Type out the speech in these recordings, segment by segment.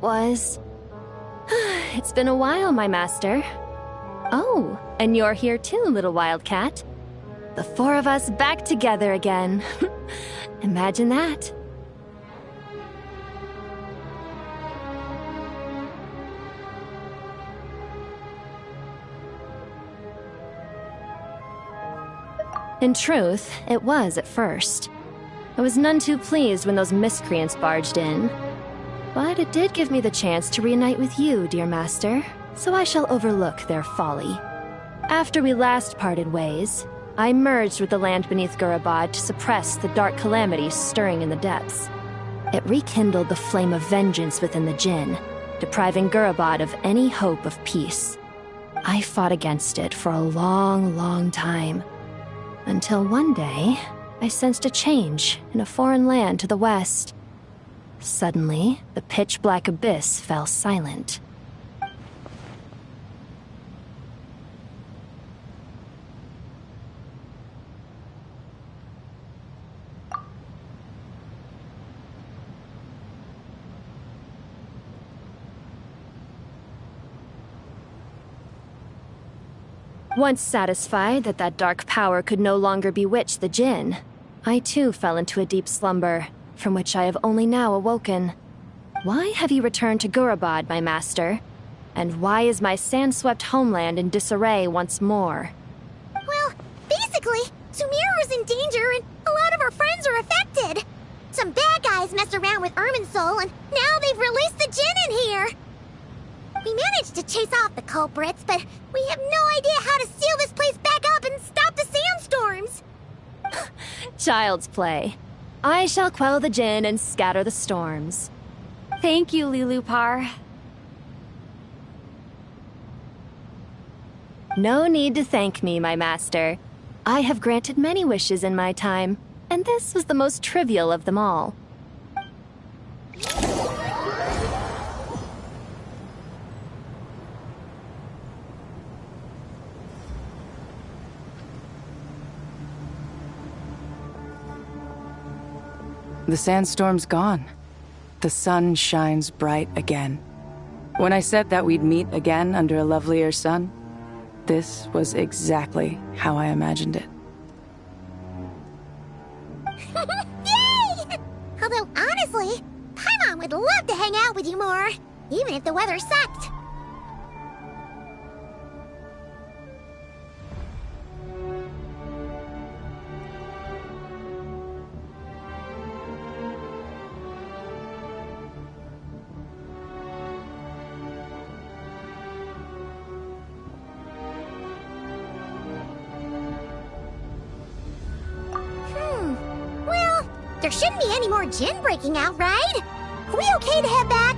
was. It's been a while, my master. Oh, and you're here too, little wildcat. The four of us back together again. Imagine that. In truth, it was at first. I was none too pleased when those miscreants barged in. But it did give me the chance to reunite with you, dear master, so I shall overlook their folly. After we last parted ways, I merged with the land beneath Gurabad to suppress the dark calamities stirring in the depths. It rekindled the flame of vengeance within the Jinn, depriving Gurabad of any hope of peace. I fought against it for a long, long time, until one day, I sensed a change in a foreign land to the west. Suddenly, the pitch-black abyss fell silent. Once satisfied that that dark power could no longer bewitch the Jinn, I too fell into a deep slumber, from which I have only now awoken. Why have you returned to Gurabad, my master? And why is my sand-swept homeland in disarray once more? Well, basically, Sumeru is in danger and a lot of our friends are affected. Some bad guys messed around with Irminsul and now they've released the Jinn in here. We managed to chase off the culprits, but we have no idea how to seal this place back up and stop the sandstorms. Child's play. I shall quell the Jinn and scatter the storms. Thank you, Lilupar. No need to thank me, my master. I have granted many wishes in my time, and this was the most trivial of them all. The sandstorm's gone. The sun shines bright again. When I said that we'd meet again under a lovelier sun, this was exactly how I imagined it. Yay! Although, honestly, Paimon would love to hang out with you more, even if the weather sucked. There shouldn't be any more Jinn breaking out, right? Are we okay to head back?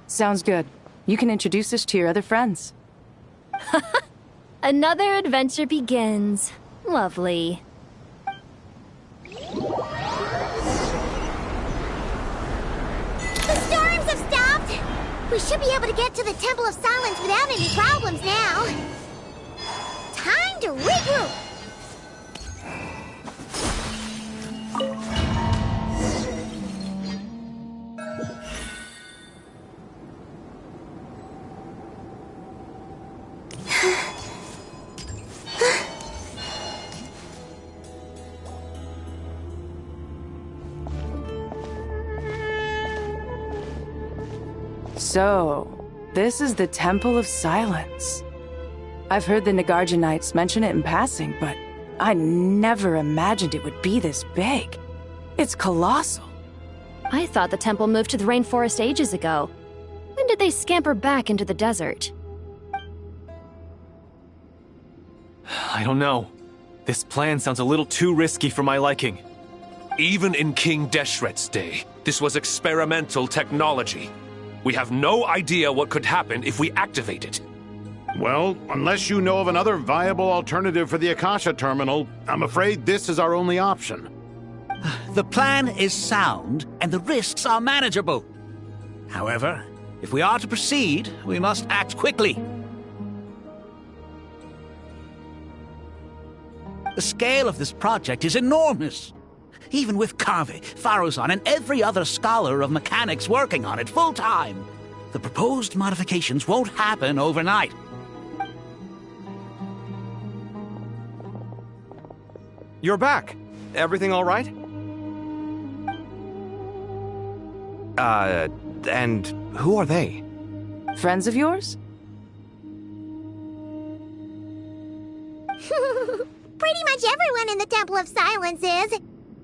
Sounds good. You can introduce us to your other friends. Another adventure begins. Lovely. The storms have stopped! We should be able to get to the Temple of Silence without any problems now. Time to regroup! So, this is the Temple of Silence. I've heard the Nagarjanites mention it in passing, but I never imagined it would be this big. It's colossal. I thought the temple moved to the rainforest ages ago. When did they scamper back into the desert? I don't know. This plan sounds a little too risky for my liking. Even in King Deshret's day, this was experimental technology. We have no idea what could happen if we activate it. Well, unless you know of another viable alternative for the Akasha terminal, I'm afraid this is our only option. The plan is sound, and the risks are manageable. However, if we are to proceed, we must act quickly. The scale of this project is enormous. Even with Kave, Faruzan, and every other scholar of mechanics working on it full-time, the proposed modifications won't happen overnight. You're back. Everything all right? And who are they? Friends of yours? Pretty much everyone in the Temple of Silence is.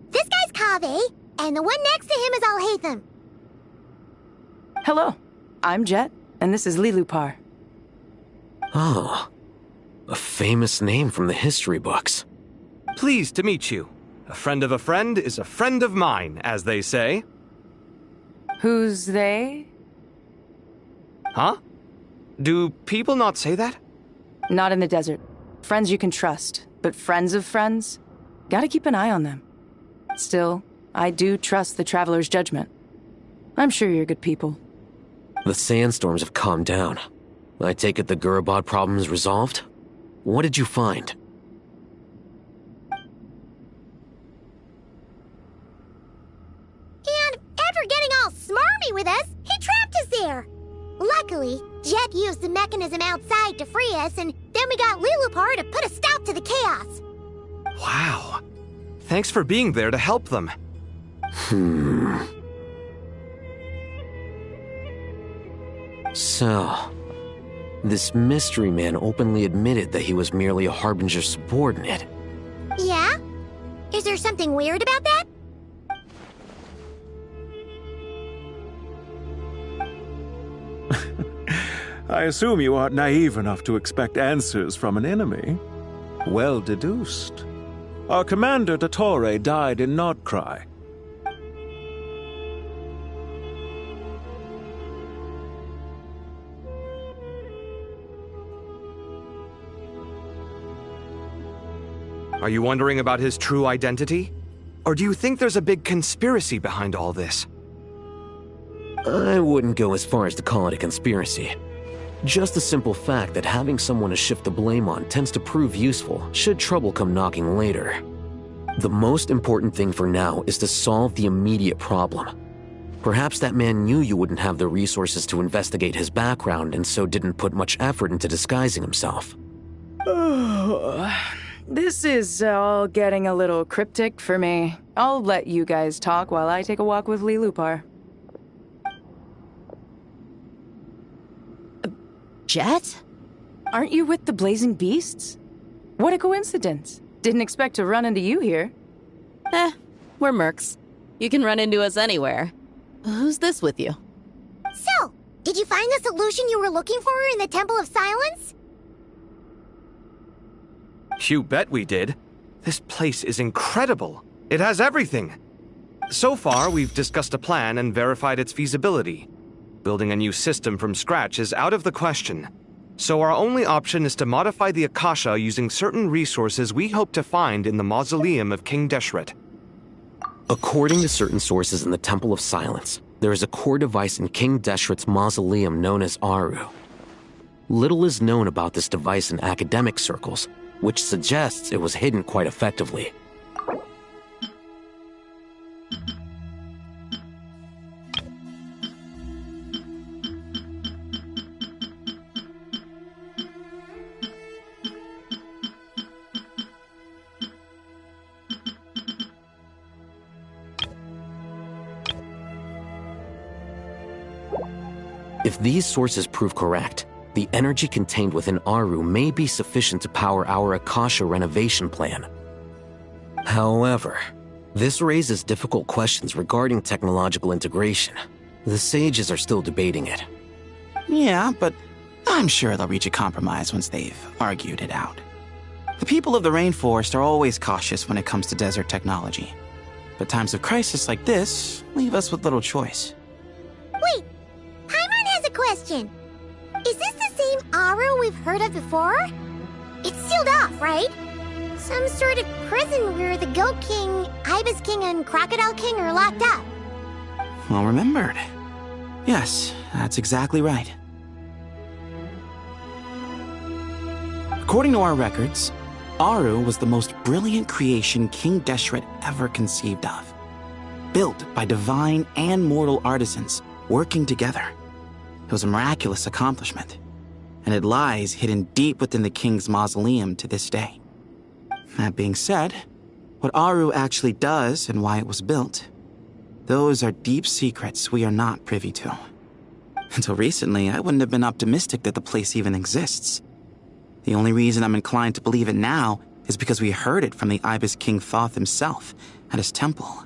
This guy's Kave, and the one next to him is Alhaitham. Hello, I'm Jet, and this is Lilupar. Oh, a famous name from the history books. Pleased to meet you. A friend of a friend is a friend of mine, as they say. Who's they? Huh? Do people not say that? Not in the desert. Friends you can trust, but friends of friends? Gotta keep an eye on them. Still, I do trust the Traveler's judgment. I'm sure you're good people. The sandstorms have calmed down. I take it the Gurabad problem is resolved? What did you find? And after getting all smarmy with us, he trapped us there. Luckily, Jet used the mechanism outside to free us, and then we got Lilupar to put a stop to the chaos. Wow. Thanks for being there to help them. So, this mystery man openly admitted that he was merely a Harbinger subordinate. Yeah? Is there something weird about that? I assume you aren't naive enough to expect answers from an enemy. Well deduced. Our commander, Dottore, died in Nordcry. Are you wondering about his true identity? Or do you think there's a big conspiracy behind all this? I wouldn't go as far as to call it a conspiracy. Just the simple fact that having someone to shift the blame on tends to prove useful should trouble come knocking later. The most important thing for now is to solve the immediate problem. Perhaps that man knew you wouldn't have the resources to investigate his background and so didn't put much effort into disguising himself. This is all getting a little cryptic for me. I'll let you guys talk while I take a walk with Lilupar. Jet? Aren't you with the Blazing Beasts? What a coincidence. Didn't expect to run into you here. We're mercs. You can run into us anywhere. Who's this with you? So, did you find the solution you were looking for in the Temple of Silence? You bet we did. This place is incredible. It has everything. So far, we've discussed a plan and verified its feasibility. Building a new system from scratch is out of the question. So our only option is to modify the Akasha using certain resources we hope to find in the mausoleum of King Deshret. According to certain sources in the Temple of Silence, there is a core device in King Deshret's mausoleum known as Aru. Little is known about this device in academic circles, which suggests it was hidden quite effectively. If these sources prove correct, the energy contained within Aru may be sufficient to power our Akasha renovation plan. However, this raises difficult questions regarding technological integration. The sages are still debating it. Yeah, but I'm sure they'll reach a compromise once they've argued it out. The people of the rainforest are always cautious when it comes to desert technology. But times of crisis like this leave us with little choice. Wait, Paimon has a question. Is this the same Aru we've heard of before? It's sealed off, right? Some sort of prison where the Goat King, Ibis King, and Crocodile King are locked up. Well remembered. Yes, that's exactly right. According to our records, Aru was the most brilliant creation King Deshret ever conceived of. Built by divine and mortal artisans working together. It was a miraculous accomplishment, and it lies hidden deep within the king's mausoleum to this day. That being said, what Aru actually does and why it was built, those are deep secrets we are not privy to. Until recently, I wouldn't have been optimistic that the place even exists. The only reason I'm inclined to believe it now is because we heard it from the Ibis King Thoth himself at his temple.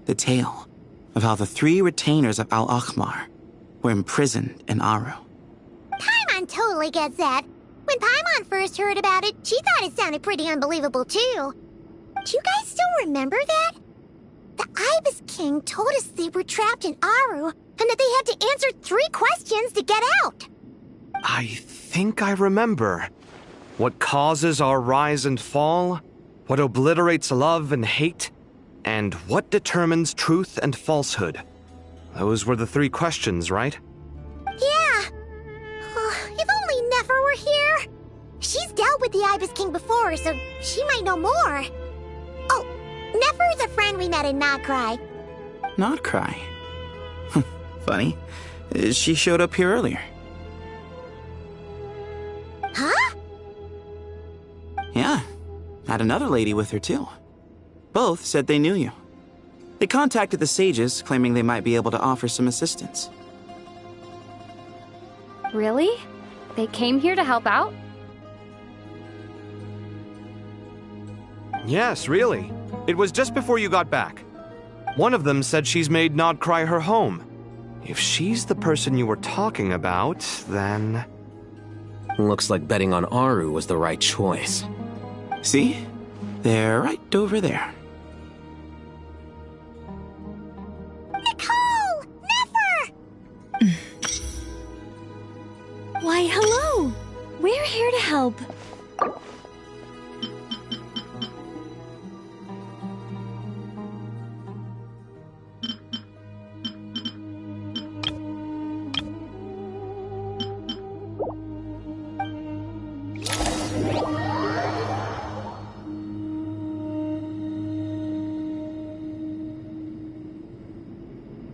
The tale of how the 3 retainers of Al-Akhmar were imprisoned in Aru. Paimon totally gets that. When Paimon first heard about it, she thought it sounded pretty unbelievable too. Do you guys still remember that? The Ibis King told us they were trapped in Aru and that they had to answer 3 questions to get out. I think I remember. What causes our rise and fall? What obliterates love and hate? And what determines truth and falsehood? Those were the 3 questions, right? Yeah. If only Nefer were here. She's dealt with the Ibis King before, so she might know more. Oh, Nefer's a friend we met in Notcry. Notcry? Funny. She showed up here earlier. Huh? Yeah. Had another lady with her, too. Both said they knew you. They contacted the sages, claiming they might be able to offer some assistance. Really? They came here to help out? Yes, really. It was just before you got back. One of them said she's made Nodcry her home. If she's the person you were talking about, then... Looks like betting on Aru was the right choice. See? They're right over there. Nicole! Nefer! Why, hello! We're here to help.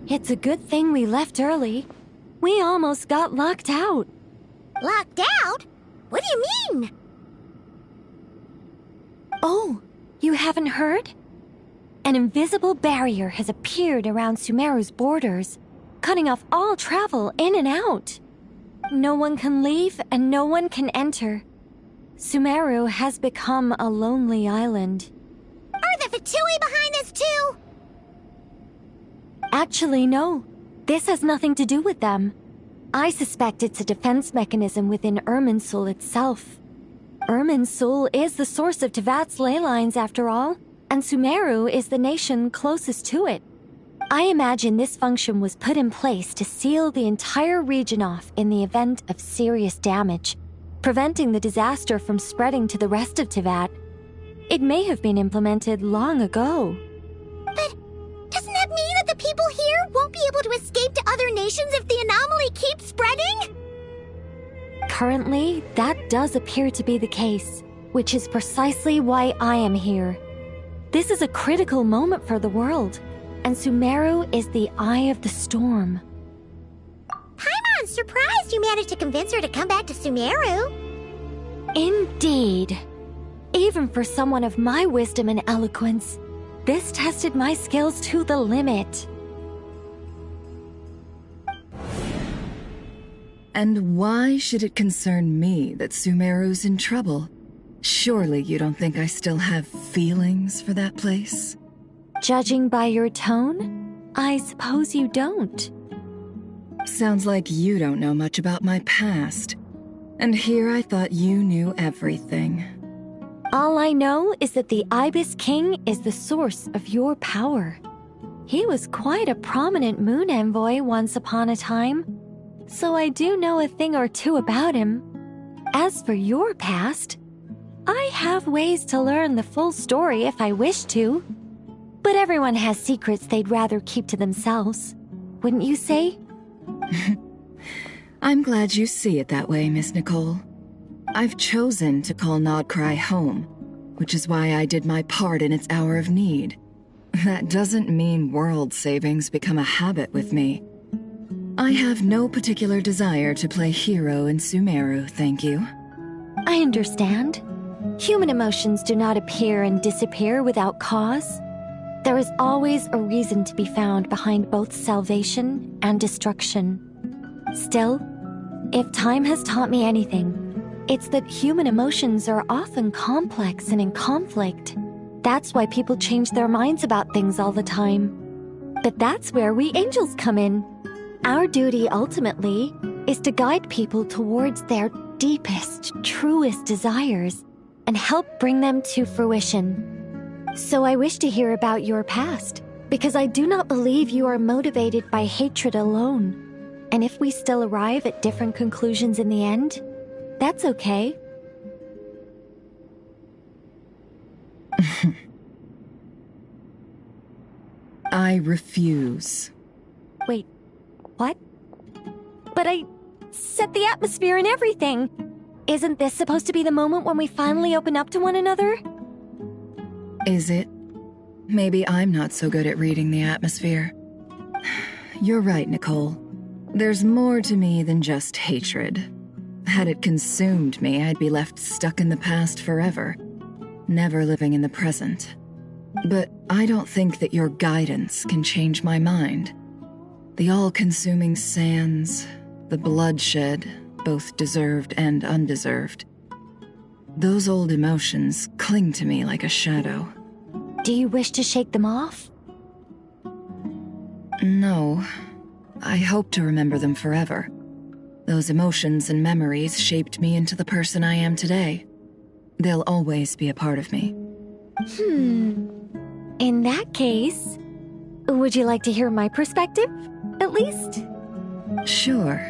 It's a good thing we left early. We almost got locked out. Locked out? What do you mean? Oh, you haven't heard? An invisible barrier has appeared around Sumeru's borders, cutting off all travel in and out. No one can leave and no one can enter. Sumeru has become a lonely island. Are the Fatui behind this too? Actually, no. This has nothing to do with them. I suspect it's a defense mechanism within Irminsul itself. Irminsul is the source of Tevat's ley lines, after all, and Sumeru is the nation closest to it. I imagine this function was put in place to seal the entire region off in the event of serious damage, preventing the disaster from spreading to the rest of Tevat. It may have been implemented long ago. But doesn't that mean that the people here won't be able to escape to other nations if the anomaly keeps spreading? Currently, that does appear to be the case, which is precisely why I am here. This is a critical moment for the world, and Sumeru is the eye of the storm. Paimon's surprised you managed to convince her to come back to Sumeru. Indeed. Even for someone of my wisdom and eloquence, this tested my skills to the limit. And why should it concern me that Sumeru's in trouble? Surely you don't think I still have feelings for that place? Judging by your tone, I suppose you don't. Sounds like you don't know much about my past. And here I thought you knew everything. All I know is that the Ibis King is the source of your power. He was quite a prominent moon envoy once upon a time, so I do know a thing or two about him. As for your past, I have ways to learn the full story if I wish to. But everyone has secrets they'd rather keep to themselves, wouldn't you say? I'm glad you see it that way, Miss Nicole. I've chosen to call Nodcry home, which is why I did my part in its hour of need. That doesn't mean world savings become a habit with me. I have no particular desire to play hero in Sumeru, thank you. I understand. Human emotions do not appear and disappear without cause. There is always a reason to be found behind both salvation and destruction. Still, if time has taught me anything, it's that human emotions are often complex and in conflict. That's why people change their minds about things all the time. But that's where we angels come in. Our duty, ultimately, is to guide people towards their deepest, truest desires and help bring them to fruition. So I wish to hear about your past, because I do not believe you are motivated by hatred alone. And if we still arrive at different conclusions in the end, that's okay. I refuse. Wait, what? But I set the atmosphere and everything. Isn't this supposed to be the moment when we finally open up to one another? Is it? Maybe I'm not so good at reading the atmosphere. You're right, Nicole. There's more to me than just hatred. Had it consumed me, I'd be left stuck in the past forever, never living in the present. But I don't think that your guidance can change my mind. The all-consuming sands, the bloodshed, both deserved and undeserved. Those old emotions cling to me like a shadow. Do you wish to shake them off? No. I hope to remember them forever. Those emotions and memories shaped me into the person I am today. They'll always be a part of me. In that case, would you like to hear my perspective, at least? Sure.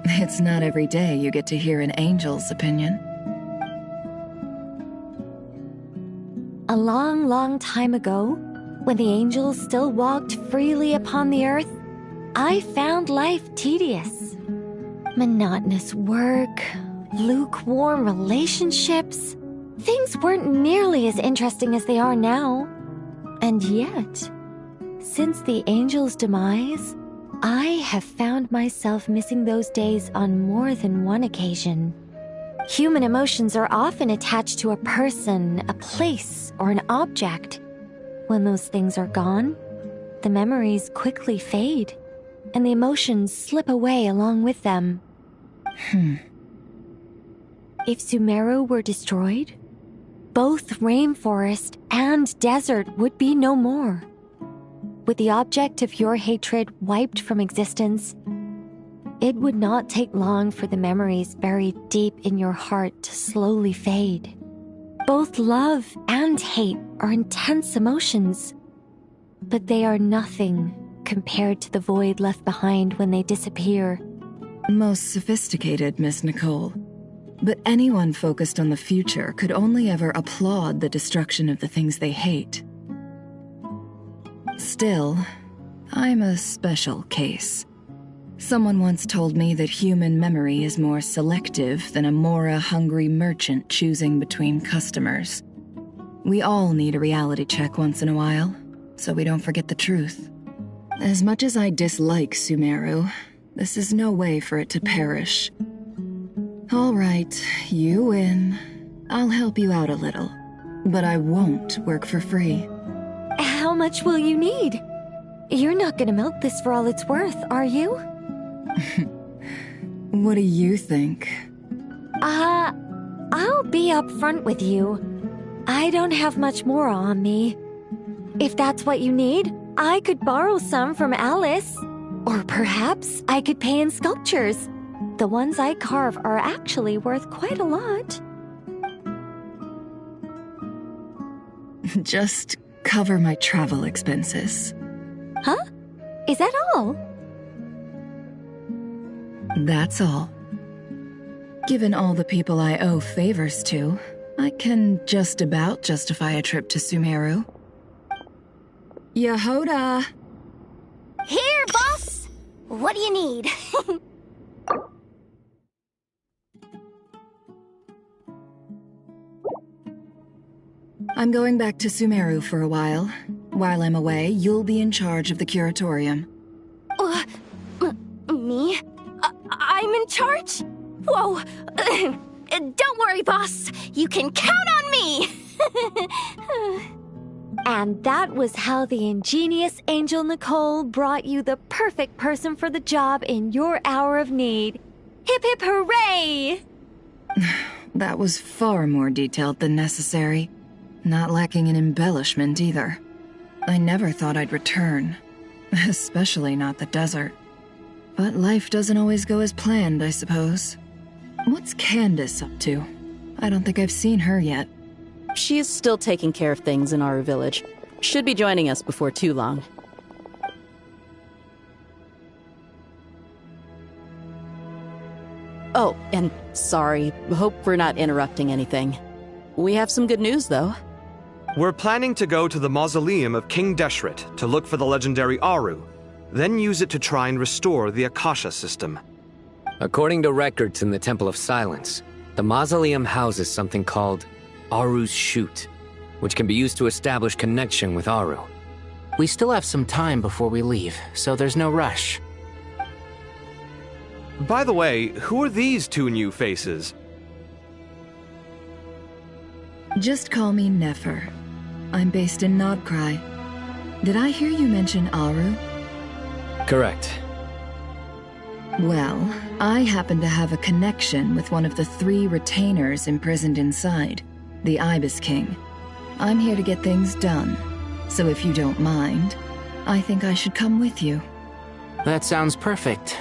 It's not every day you get to hear an angel's opinion. A long, long time ago, when the angels still walked freely upon the earth, I found life tedious. Monotonous work, lukewarm relationships. Things weren't nearly as interesting as they are now. And yet, since the angel's demise, I have found myself missing those days on more than one occasion. Human emotions are often attached to a person, a place, or an object. When those things are gone, the memories quickly fade, and the emotions slip away along with them. If Sumeru were destroyed, both rainforest and desert would be no more. With the object of your hatred wiped from existence, it would not take long for the memories buried deep in your heart to slowly fade. Both love and hate are intense emotions, but they are nothing compared to the void left behind when they disappear. Most sophisticated, Miss Nicole. But anyone focused on the future could only ever applaud the destruction of the things they hate. Still, I'm a special case. Someone once told me that human memory is more selective than a Mora-hungry merchant choosing between customers. We all need a reality check once in a while, so we don't forget the truth. As much as I dislike Sumeru, this is no way for it to perish. All right, you win. I'll help you out a little, but I won't work for free. How much will you need? You're not gonna milk this for all it's worth, are you? What do you think? I'll be upfront with you. I don't have much more on me. If that's what you need, I could borrow some from Alice. Or perhaps I could pay in sculptures. The ones I carve are actually worth quite a lot. Just cover my travel expenses. Huh? Is that all? That's all. Given all the people I owe favors to, I can just about justify a trip to Sumeru. Yehoda! Here, boss! What do you need? I'm going back to Sumeru for a while. While I'm away, you'll be in charge of the curatorium. Me? I'm in charge? Whoa! Don't worry, boss. You can count on me! And that was how the ingenious Angel Nicole brought you the perfect person for the job in your hour of need. Hip hip hooray! That was far more detailed than necessary. Not lacking in embellishment either. I never thought I'd return. Especially not the desert. But life doesn't always go as planned, I suppose. What's Candace up to? I don't think I've seen her yet. She is still taking care of things in our village. Should be joining us before too long. Oh, and sorry. Hope we're not interrupting anything. We have some good news, though. We're planning to go to the mausoleum of King Deshret to look for the legendary Aru, then use it to try and restore the Akasha system. According to records in the Temple of Silence, the mausoleum houses something called Aru's Chute, which can be used to establish connection with Aru. We still have some time before we leave, so there's no rush. By the way, who are these two new faces? Just call me Nefer. I'm based in Nodcry. Did I hear you mention Aru? Correct. Well, I happen to have a connection with one of the 3 retainers imprisoned inside, the Ibis King. I'm here to get things done, so if you don't mind, I think I should come with you. That sounds perfect.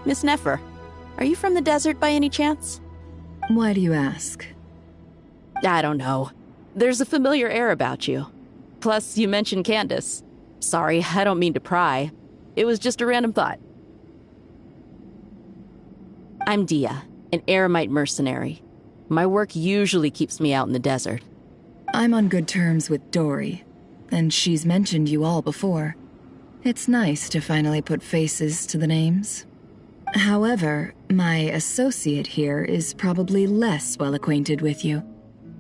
Miss Nefer, are you from the desert by any chance? Why do you ask? I don't know. There's a familiar air about you. Plus, you mentioned Candace. Sorry, I don't mean to pry. It was just a random thought. I'm Dia, an eremite mercenary. My work usually keeps me out in the desert. I'm on good terms with Dory, and she's mentioned you all before. It's nice to finally put faces to the names. However, my associate here is probably less well acquainted with you.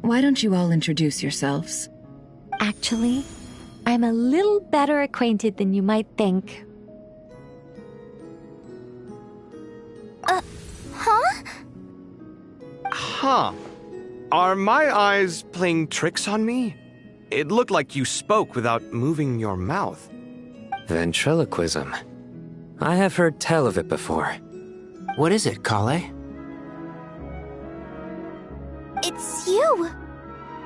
Why don't you all introduce yourselves? Actually, I'm a little better acquainted than you might think. Huh? Huh. Are my eyes playing tricks on me? It looked like you spoke without moving your mouth. Ventriloquism. I have heard tell of it before. What is it, Kale? It's you!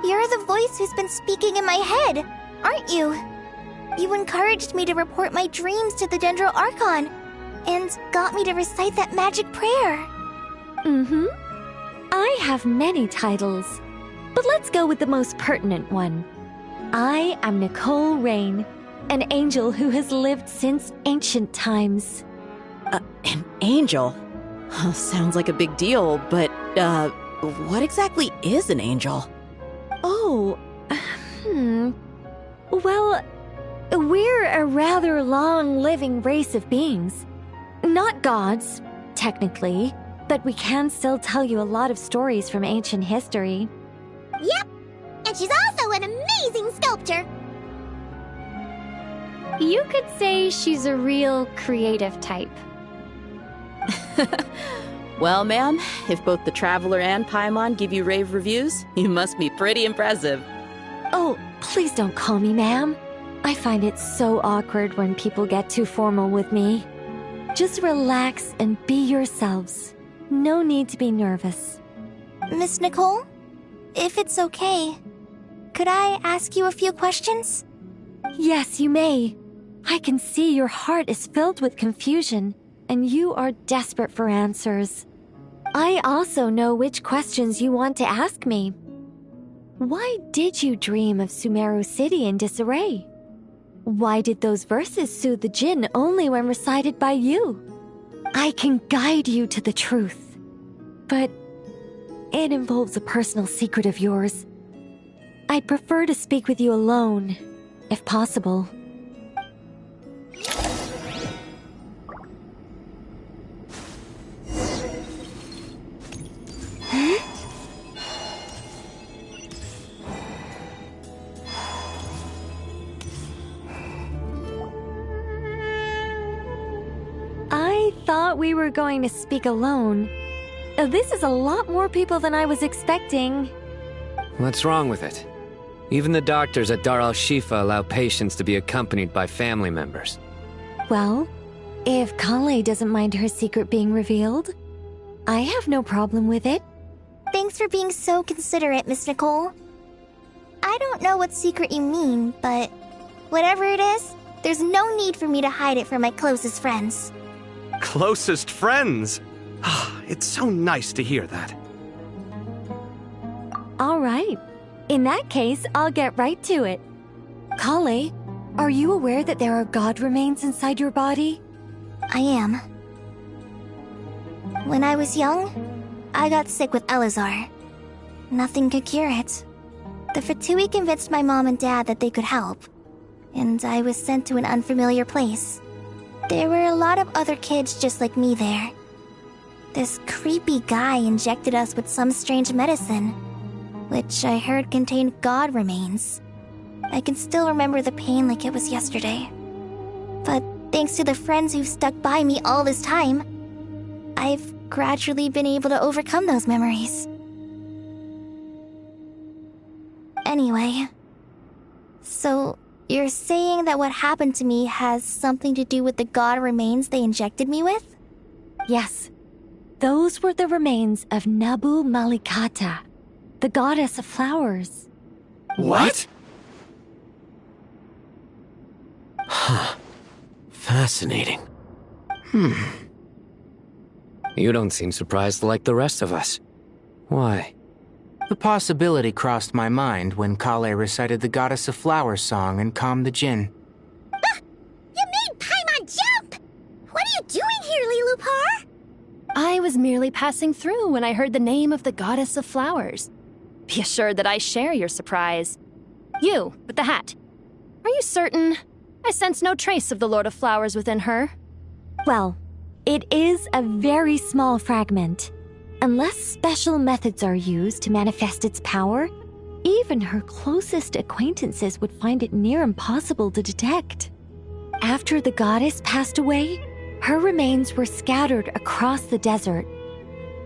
You're the voice who's been speaking in my head, aren't you? You encouraged me to report my dreams to the Dendro Archon, and got me to recite that magic prayer. Mm-hmm. I have many titles, but let's go with the most pertinent one. I am Nicole Rain, an angel who has lived since ancient times. An angel? Sounds like a big deal, but, what exactly is an angel? Oh, Well, we're a rather long-living race of beings. Not gods, technically, but we can still tell you a lot of stories from ancient history. Yep, and she's also an amazing sculptor. You could say she's a real creative type. Well, ma'am, if both the Traveler and Paimon give you rave reviews, you must be pretty impressive. Oh, please don't call me ma'am. I find it so awkward when people get too formal with me. Just relax and be yourselves. No need to be nervous. Miss Nicole, if it's okay, could I ask you a few questions? Yes, you may. I can see your heart is filled with confusion, and you are desperate for answers. I also know which questions you want to ask me. Why did you dream of Sumeru City in disarray? Why did those verses soothe the Jinn only when recited by you? I can guide you to the truth, but it involves a personal secret of yours. I'd prefer to speak with you alone, if possible. I thought we were going to speak alone. This is a lot more people than I was expecting. What's wrong with it? Even the doctors at Dar al-Shifa allow patients to be accompanied by family members. Well, if Kale doesn't mind her secret being revealed, I have no problem with it. Thanks for being so considerate, Miss Nicole. I don't know what secret you mean, but whatever it is, there's no need for me to hide it from my closest friends. Closest friends? It's so nice to hear that. All right. In that case, I'll get right to it. Kale, are you aware that there are god remains inside your body? I am. When I was young, I got sick with Elazar. Nothing could cure it. The Fatui convinced my mom and dad that they could help, and I was sent to an unfamiliar place. There were a lot of other kids just like me there. This creepy guy injected us with some strange medicine, which I heard contained god remains. I can still remember the pain like it was yesterday. But thanks to the friends who've stuck by me all this time, I've gradually been able to overcome those memories. Anyway, so you're saying that what happened to me has something to do with the god remains they injected me with? Yes. Those were the remains of Nabu Malikata, the goddess of flowers. What? Huh. Fascinating. You don't seem surprised like the rest of us. Why? The possibility crossed my mind when Kale recited the Goddess of Flowers song and calmed the Jinn. You made Paimon jump! What are you doing here, Lilupar? I was merely passing through when I heard the name of the Goddess of Flowers. Be assured that I share your surprise. You, with the hat. Are you certain? I sense no trace of the Lord of Flowers within her. Well, it is a very small fragment. Unless special methods are used to manifest its power, even her closest acquaintances would find it near impossible to detect. After the goddess passed away, her remains were scattered across the desert.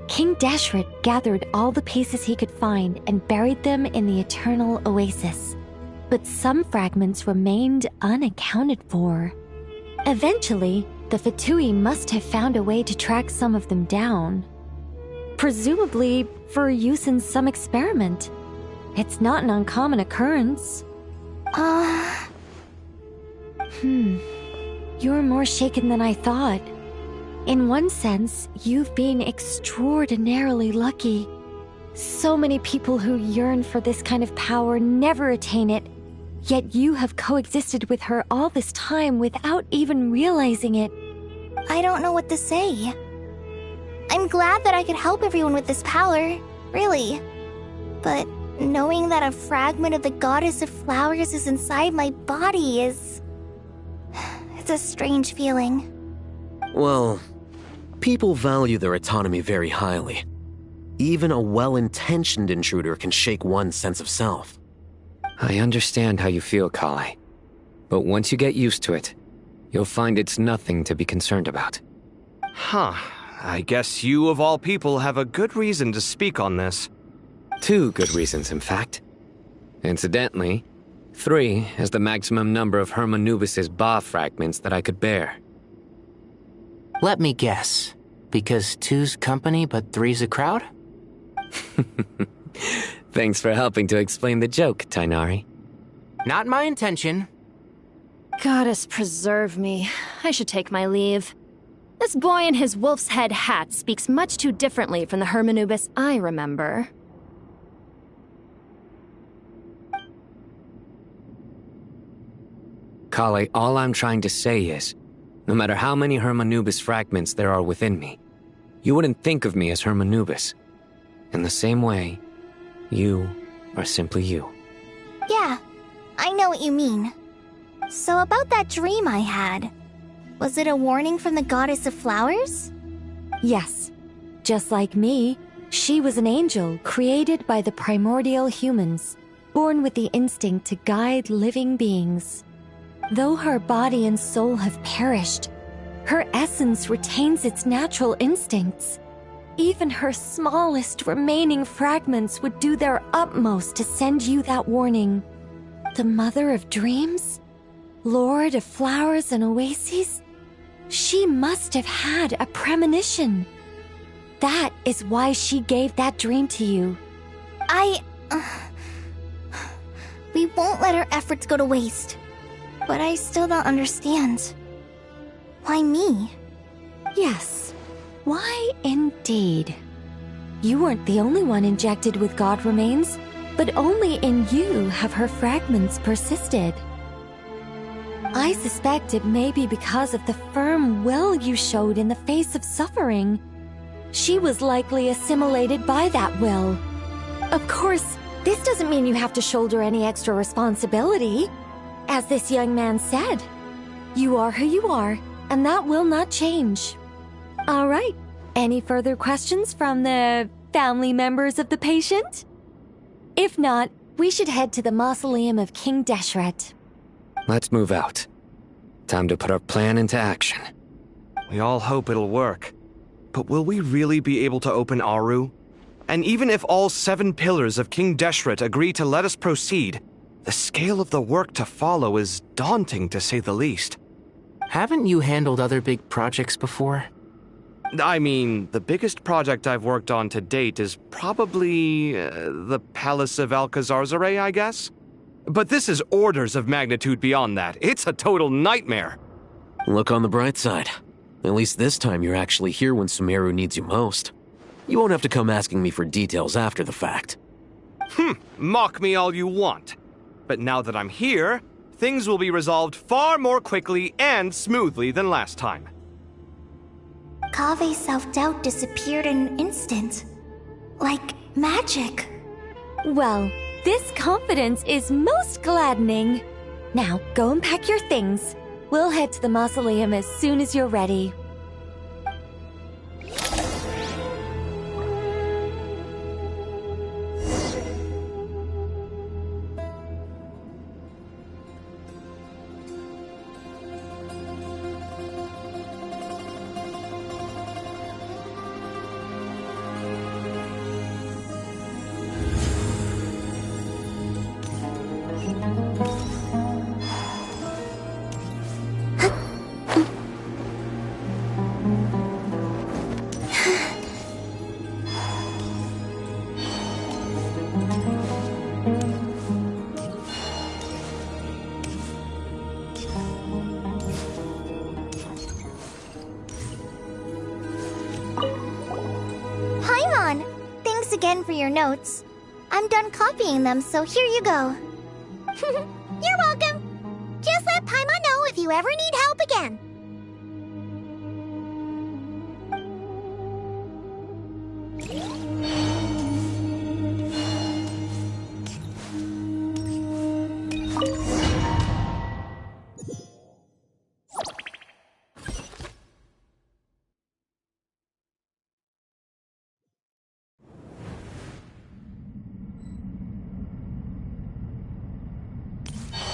King Deshret gathered all the pieces he could find and buried them in the Eternal Oasis. But some fragments remained unaccounted for. Eventually, the Fatui must have found a way to track some of them down. Presumably for use in some experiment. It's not an uncommon occurrence. You're more shaken than I thought. In one sense, you've been extraordinarily lucky. So many people who yearn for this kind of power never attain it, yet you have coexisted with her all this time without even realizing it. I don't know what to say. I'm glad that I could help everyone with this power, really. But knowing that a fragment of the Goddess of Flowers is inside my body is... it's a strange feeling. Well, people value their autonomy very highly. Even a well-intentioned intruder can shake one's sense of self. I understand how you feel, Kale. But once you get used to it, you'll find it's nothing to be concerned about. Huh. I guess you, of all people, have a good reason to speak on this. 2 good reasons, in fact. Incidentally, 3 is the maximum number of Hermanubis' Ba fragments that I could bear. Let me guess. Because 2's company, but 3's a crowd? Thanks for helping to explain the joke, Tainari. Not my intention. Goddess preserve me. I should take my leave. This boy in his wolf's head hat speaks much too differently from the Hermanubis I remember. Kale, all I'm trying to say is, no matter how many Hermanubis fragments there are within me, you wouldn't think of me as Hermanubis. In the same way, you are simply you. Yeah, I know what you mean. So about that dream I had, was it a warning from the goddess of flowers? Yes. Just like me, she was an angel created by the primordial humans, born with the instinct to guide living beings. Though her body and soul have perished, her essence retains its natural instincts. Even her smallest remaining fragments would do their utmost to send you that warning. The Mother of Dreams? Lord of Flowers and Oases? She must have had a premonition. That is why she gave that dream to you. We won't let our efforts go to waste. But I still don't understand. Why me? Yes. Why indeed? You weren't the only one injected with God remains, but only in you have her fragments persisted. I suspect it may be because of the firm will you showed in the face of suffering. She was likely assimilated by that will. Of course, this doesn't mean you have to shoulder any extra responsibility. As this young man said, you are who you are, and that will not change. All right, any further questions from the family members of the patient? If not, we should head to the mausoleum of King Deshret. Let's move out. Time to put our plan into action. We all hope it'll work. But will we really be able to open Aru? And even if all 7 pillars of King Deshret agree to let us proceed, the scale of the work to follow is daunting to say the least. Haven't you handled other big projects before? I mean, the biggest project I've worked on to date is probably the Palace of Alcazarzaray, I guess? But this is orders of magnitude beyond that. It's a total nightmare. Look on the bright side. At least this time you're actually here when Sumeru needs you most. You won't have to come asking me for details after the fact. Mock me all you want. But now that I'm here, things will be resolved far more quickly and smoothly than last time. Kave's self-doubt disappeared in an instant. Like magic. Well, this confidence is most gladdening. Now, go and pack your things. We'll head to the mausoleum as soon as you're ready. Again for your notes. I'm done copying them, so here you go. You're welcome. Just let Paimon know if you ever need help again.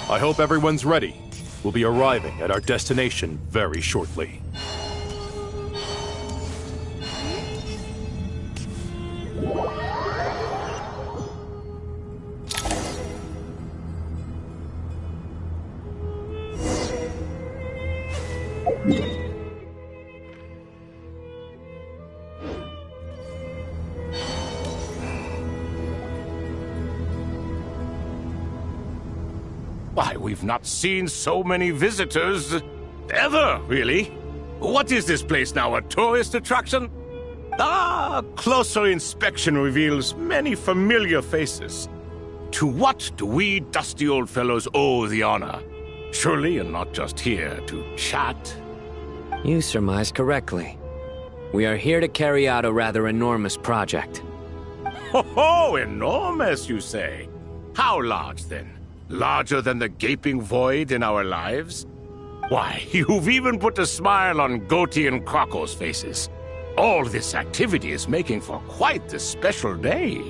I hope everyone's ready. We'll be arriving at our destination very shortly. Why, we've not seen so many visitors ever, really. What is this place now, a tourist attraction? Closer inspection reveals many familiar faces. To what do we dusty old fellows owe the honor? Surely you're not just here to chat. You surmise correctly. We are here to carry out a rather enormous project. Ho, enormous, you say? How large, then? Larger than the gaping void in our lives? Why, you've even put a smile on Goatee and Crocco's faces. All this activity is making for quite the special day.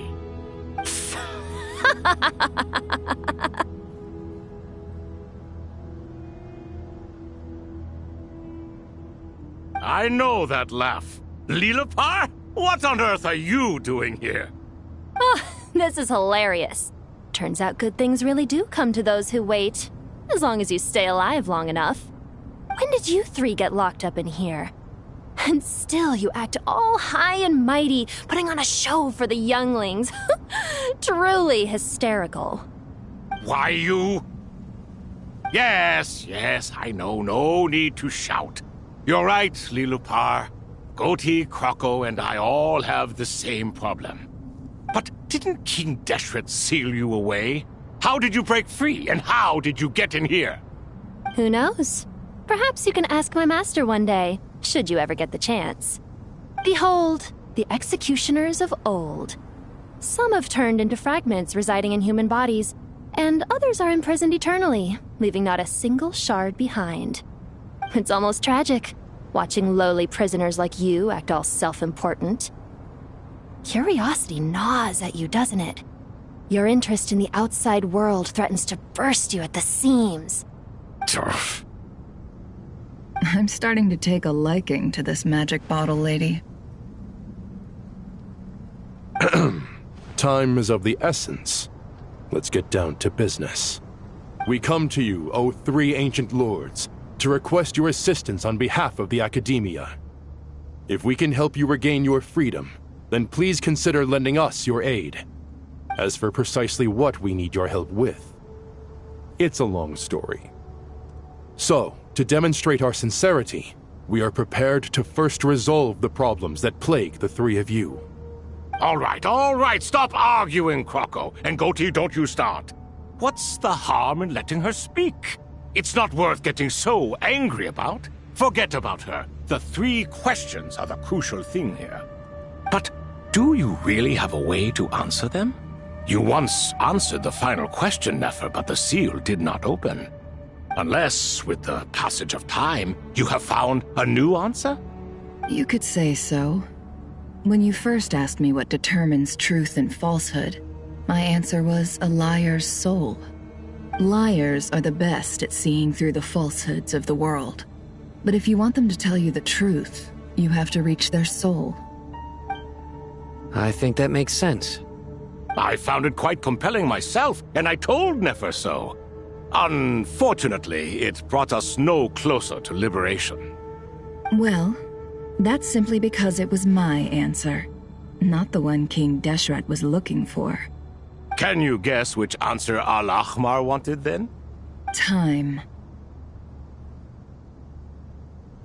I know that laugh. Lilipar? What on earth are you doing here? Oh, this is hilarious. Turns out good things really do come to those who wait. As long as you stay alive long enough. When did you three get locked up in here? And still you act all high and mighty, putting on a show for the younglings. Truly hysterical. Why, you... Yes, I know. No need to shout. You're right, Lilipar. Goatee, Crocco, and I all have the same problem. But didn't King Deshret seal you away? How did you break free, and how did you get in here? Who knows? Perhaps you can ask my master one day, should you ever get the chance. Behold, the executioners of old. Some have turned into fragments residing in human bodies, and others are imprisoned eternally, leaving not a single shard behind. It's almost tragic, watching lowly prisoners like you act all self-important. Curiosity gnaws at you, doesn't it? Your interest in the outside world threatens to burst you at the seams. I'm starting to take a liking to this magic bottle lady. Time is of the essence. Let's get down to business. We come to you, O three ancient lords, to request your assistance on behalf of the Academia. If we can help you regain your freedom, then please consider lending us your aid. As for precisely what we need your help with, it's a long story. So, to demonstrate our sincerity, we are prepared to first resolve the problems that plague the three of you. All right, stop arguing, Crocco. And Goatee, don't you start. What's the harm in letting her speak? It's not worth getting so angry about. Forget about her. The three questions are the crucial thing here. But do you really have a way to answer them? You once answered the final question, Nefer, but the seal did not open. Unless, with the passage of time, you have found a new answer? You could say so. When you first asked me what determines truth and falsehood, my answer was a liar's soul. Liars are the best at seeing through the falsehoods of the world. But if you want them to tell you the truth, you have to reach their soul. I think that makes sense. I found it quite compelling myself, and I told Nefer so. Unfortunately, it brought us no closer to liberation. Well, that's simply because it was my answer, not the one King Deshret was looking for. Can you guess which answer Al-Ahmar wanted then? Time.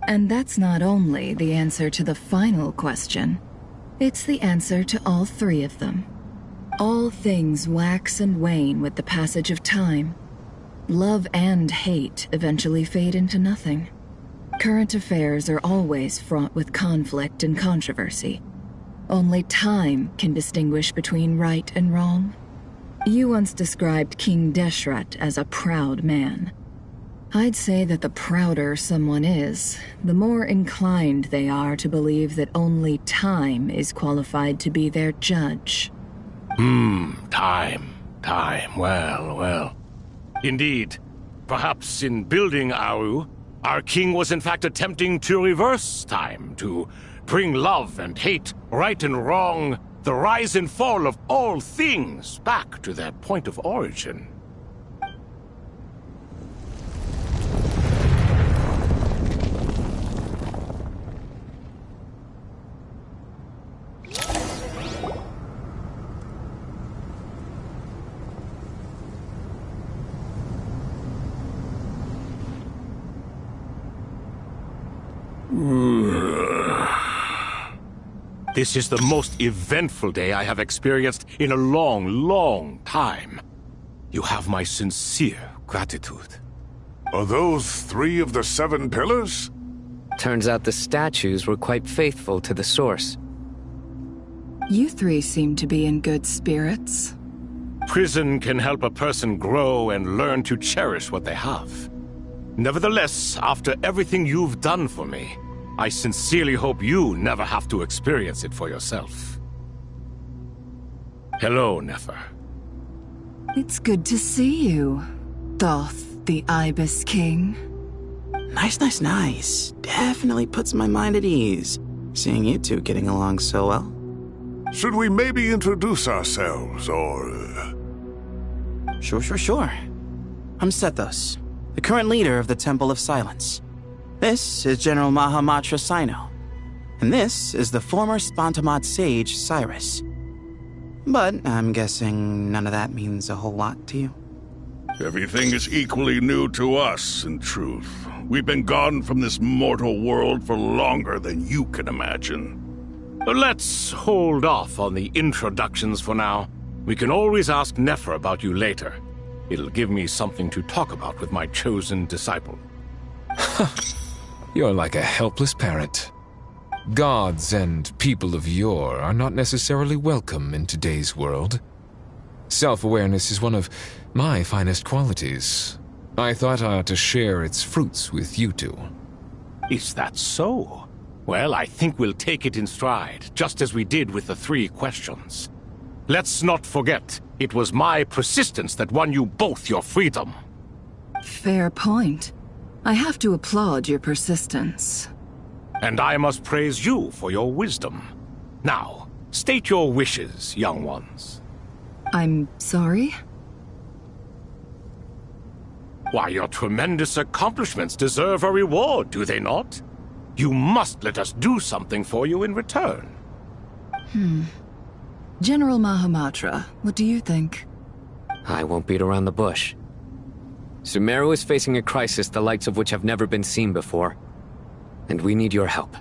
And that's not only the answer to the final question, it's the answer to all three of them. All things wax and wane with the passage of time. Love and hate eventually fade into nothing. Current affairs are always fraught with conflict and controversy. Only time can distinguish between right and wrong. You once described King Deshret as a proud man. I'd say that the prouder someone is, the more inclined they are to believe that only time is qualified to be their judge. Time. Well. Indeed. Perhaps in building Aru, our king was in fact attempting to reverse time, to bring love and hate, right and wrong, the rise and fall of all things back to their point of origin. This is the most eventful day I have experienced in a long, long time. You have my sincere gratitude. Are those 3 of the 7 pillars? Turns out the statues were quite faithful to the source. You 3 seem to be in good spirits. Prison can help a person grow and learn to cherish what they have. Nevertheless, after everything you've done for me, I sincerely hope you never have to experience it for yourself. Hello, Nefer. It's good to see you, Thoth, the Ibis King. Nice. Definitely puts my mind at ease, seeing you two getting along so well. Should we maybe introduce ourselves, or... Sure. I'm Sethos, the current leader of the Temple of Silence. This is General Mahamatra Sino, and this is the former Spantamot sage, Cyrus. But I'm guessing none of that means a whole lot to you. Everything is equally new to us, in truth. We've been gone from this mortal world for longer than you can imagine. Let's hold off on the introductions for now. We can always ask Nefer about you later. It'll give me something to talk about with my chosen disciple. You're like a helpless parent. Gods and people of yore are not necessarily welcome in today's world. Self-awareness is one of my finest qualities. I thought I ought to share its fruits with you two. Is that so? Well, I think we'll take it in stride, just as we did with the 3 questions. Let's not forget, it was my persistence that won you both your freedom. Fair point. I have to applaud your persistence. And I must praise you for your wisdom. Now, state your wishes, young ones. I'm sorry? Why, your tremendous accomplishments deserve a reward, do they not? You must let us do something for you in return. General Mahamatra, what do you think? I won't beat around the bush. Sumeru is facing a crisis the likes of which have never been seen before. And we need your help.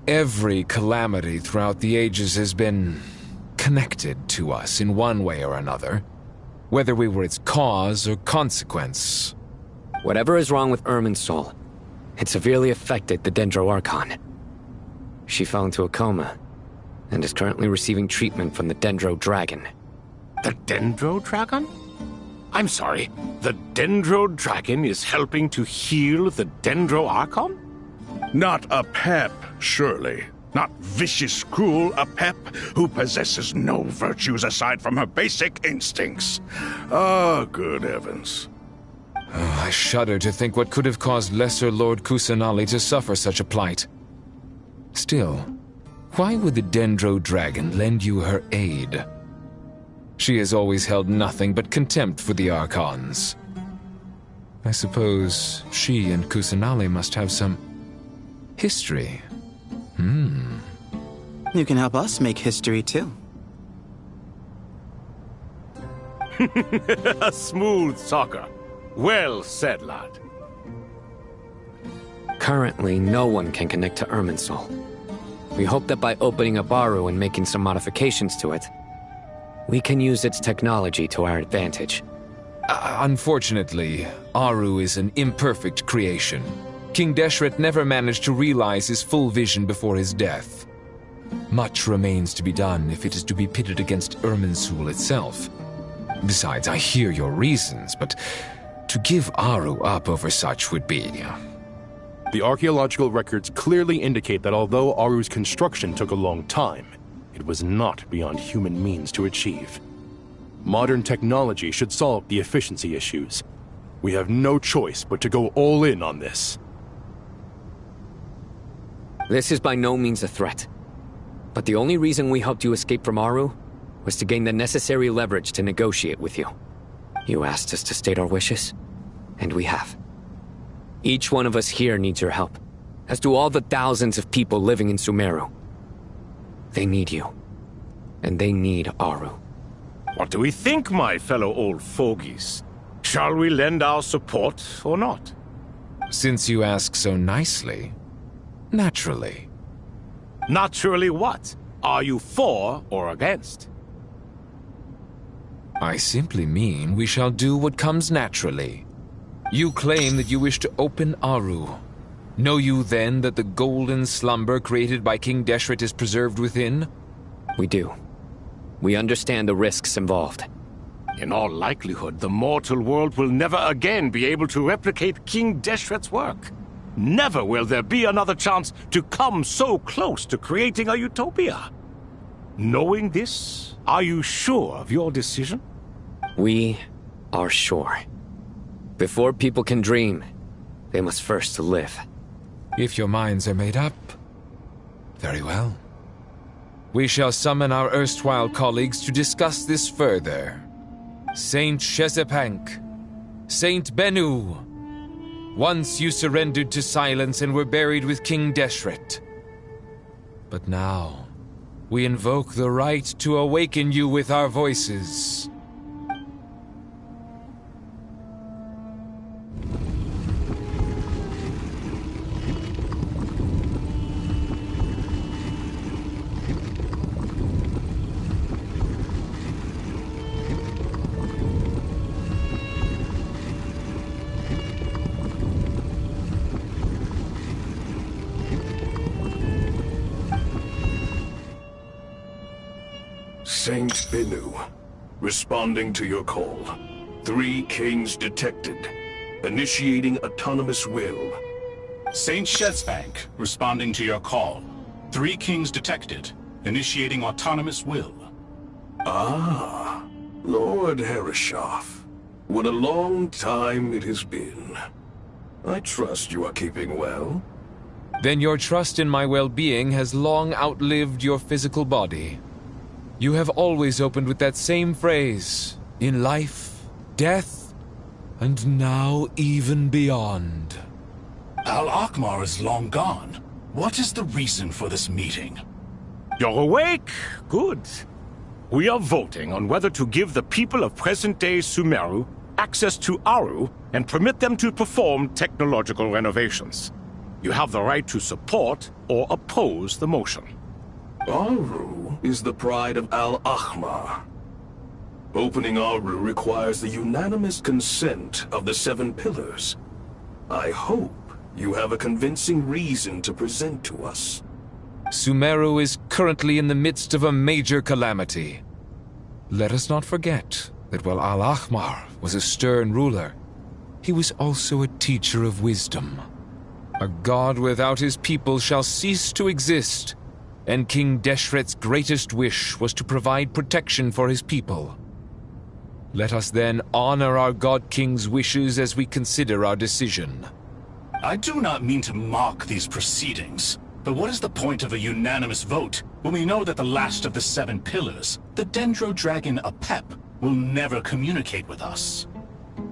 Every calamity throughout the ages has been connected to us in one way or another, whether we were its cause or consequence. Whatever is wrong with Irminsul, it severely affected the Dendro Archon. She fell into a coma, and is currently receiving treatment from the Dendro Dragon. The Dendro Dragon? I'm sorry, the Dendro Dragon is helping to heal the Dendro Archon? Not a pep, surely. Not vicious, cruel a pep who possesses no virtues aside from her basic instincts. Ah, good heavens. I shudder to think what could have caused Lesser Lord Kusanali to suffer such a plight. Still, why would the Dendro Dragon lend you her aid? She has always held nothing but contempt for the Archons. I suppose she and Kusanali must have some history. You can help us make history too. A smooth talker. Well said, lad. Currently, no one can connect to Irminsul. We hope that by opening up Aru and making some modifications to it, we can use its technology to our advantage. Unfortunately, Aru is an imperfect creation. King Deshret never managed to realize his full vision before his death. Much remains to be done if it is to be pitted against Irminsul itself. Besides, I hear your reasons, but to give Aru up over such would be... The archaeological records clearly indicate that although Aru's construction took a long time, it was not beyond human means to achieve. Modern technology should solve the efficiency issues. We have no choice but to go all in on this. This is by no means a threat. But the only reason we helped you escape from Aru was to gain the necessary leverage to negotiate with you. You asked us to state our wishes, and we have. Each one of us here needs your help, as do all the thousands of people living in Sumeru. They need you, and they need Aru. What do we think, my fellow old fogies? Shall we lend our support or not? Since you ask so nicely, naturally. Naturally what? Are you for or against? I simply mean we shall do what comes naturally. You claim that you wish to open Aru. Know you then that the golden slumber created by King Deshret is preserved within? We do. We understand the risks involved. In all likelihood, the mortal world will never again be able to replicate King Deshret's work. Never will there be another chance to come so close to creating a utopia. Knowing this, are you sure of your decision? We are sure. Before people can dream, they must first live. If your minds are made up, very well. We shall summon our erstwhile colleagues to discuss this further. Saint Shezepank, Saint Bennu, once you surrendered to silence and were buried with King Deshret. But now, we invoke the right to awaken you with our voices. Saint Bennu, responding to your call. 3 kings detected. Initiating autonomous will. Saint Shezbank, responding to your call. 3 kings detected. Initiating autonomous will. Ah, Lord Herreshoff. What a long time it has been. I trust you are keeping well. Then your trust in my well-being has long outlived your physical body. You have always opened with that same phrase, in life, death, and now even beyond. Al-Akhmar is long gone. What is the reason for this meeting? You're awake? Good. We are voting on whether to give the people of present-day Sumeru access to Aru and permit them to perform technological renovations. You have the right to support or oppose the motion. Aru is the pride of Al-Akhmar. Opening Aru requires the unanimous consent of the 7 pillars. I hope you have a convincing reason to present to us. Sumeru is currently in the midst of a major calamity. Let us not forget that while Al-Akhmar was a stern ruler, he was also a teacher of wisdom. A god without his people shall cease to exist, and King Deshret's greatest wish was to provide protection for his people. Let us then honor our God King's wishes as we consider our decision. I do not mean to mock these proceedings, but what is the point of a unanimous vote when we know that the last of the 7 pillars, the Dendro Dragon Apep, will never communicate with us?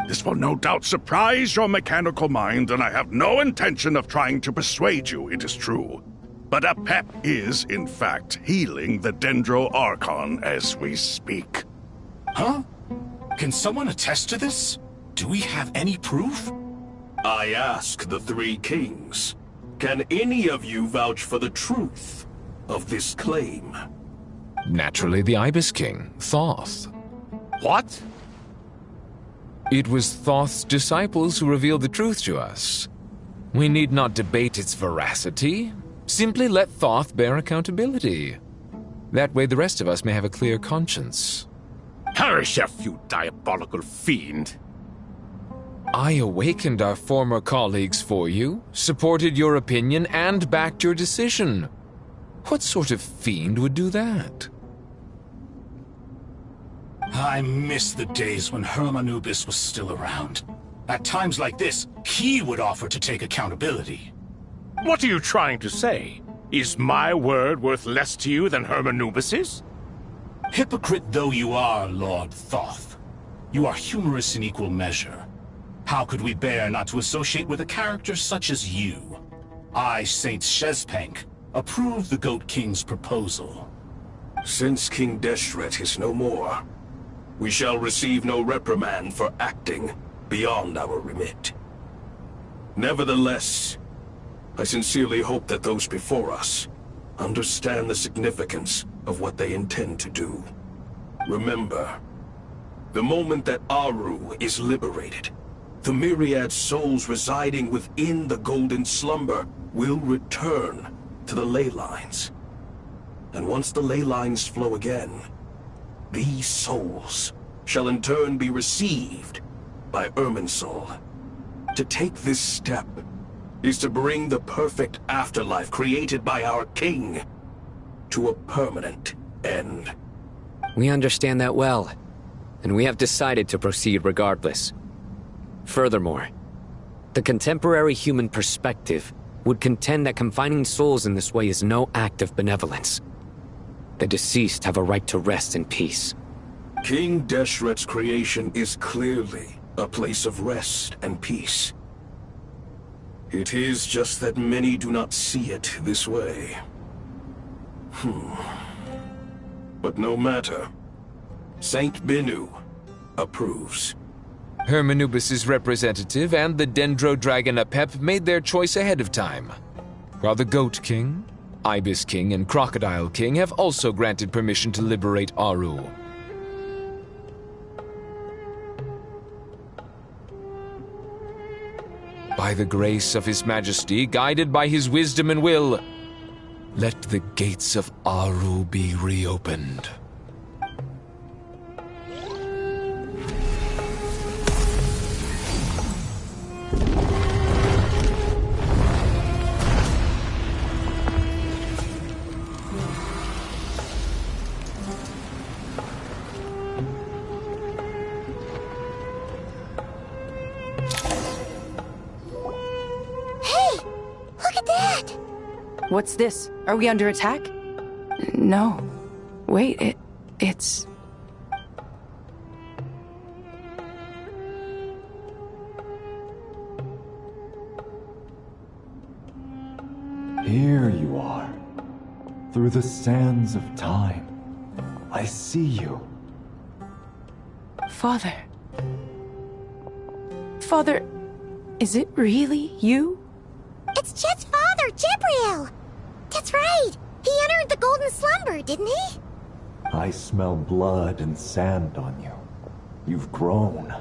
This will no doubt surprise your mechanical mind, and I have no intention of trying to persuade you it is true. But Apep is, in fact, healing the Dendro Archon as we speak. Huh? Can someone attest to this? Do we have any proof? I ask the 3 kings. Can any of you vouch for the truth of this claim? Naturally, the Ibis King, Thoth. What? It was Thoth's disciples who revealed the truth to us. We need not debate its veracity. Simply let Thoth bear accountability. That way the rest of us may have a clear conscience. Herreshoff, you diabolical fiend! I awakened our former colleagues for you, supported your opinion, and backed your decision. What sort of fiend would do that? I miss the days when Hermanubis was still around. At times like this, he would offer to take accountability. What are you trying to say? Is my word worth less to you than Hermanubis's? Hypocrite though you are, Lord Thoth, you are humorous in equal measure. How could we bear not to associate with a character such as you? I, Saint Shezpank, approve the Goat King's proposal. Since King Deshret is no more, we shall receive no reprimand for acting beyond our remit. Nevertheless, I sincerely hope that those before us understand the significance of what they intend to do. Remember, the moment that Aru is liberated, the myriad souls residing within the Golden Slumber will return to the ley lines. And once the ley lines flow again, these souls shall in turn be received by Irminsul. To take this step is to bring the perfect afterlife created by our king to a permanent end. We understand that well, and we have decided to proceed regardless. Furthermore, the contemporary human perspective would contend that confining souls in this way is no act of benevolence. The deceased have a right to rest in peace. King Deshret's creation is clearly a place of rest and peace. It is just that many do not see it this way. But no matter. Saint Binu approves. Hermanubis' representative and the Dendro Dragon Apep made their choice ahead of time, while the Goat King, Ibis King, and Crocodile King have also granted permission to liberate Aru. By the grace of His Majesty, guided by his wisdom and will, let the gates of Aru be reopened. What's this? Are we under attack? No. Wait, it's... Here you are. Through the sands of time. I see you. Father. Father, is it really you? It's Jet's father, Jibriel! That's right! He entered the Golden Slumber, didn't he? I smell blood and sand on you. You've grown.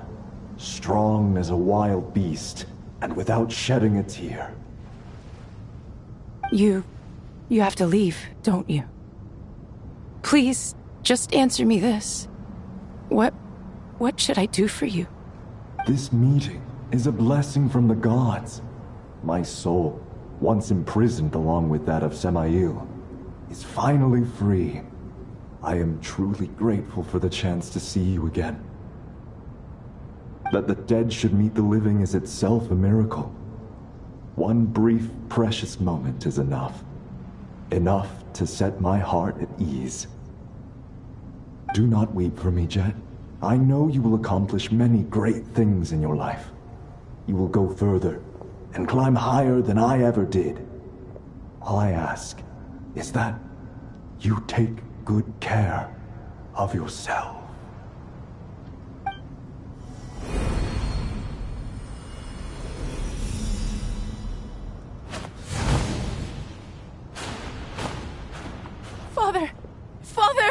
Strong as a wild beast, and without shedding a tear. You have to leave, don't you? Please, just answer me this. What should I do for you? This meeting is a blessing from the gods. My soul, once imprisoned along with that of Semail, is finally free. I am truly grateful for the chance to see you again. That the dead should meet the living is itself a miracle. One brief, precious moment is enough. Enough to set my heart at ease. Do not weep for me, Jet. I know you will accomplish many great things in your life. You will go further and climb higher than I ever did. All I ask is that you take good care of yourself. Father! Father!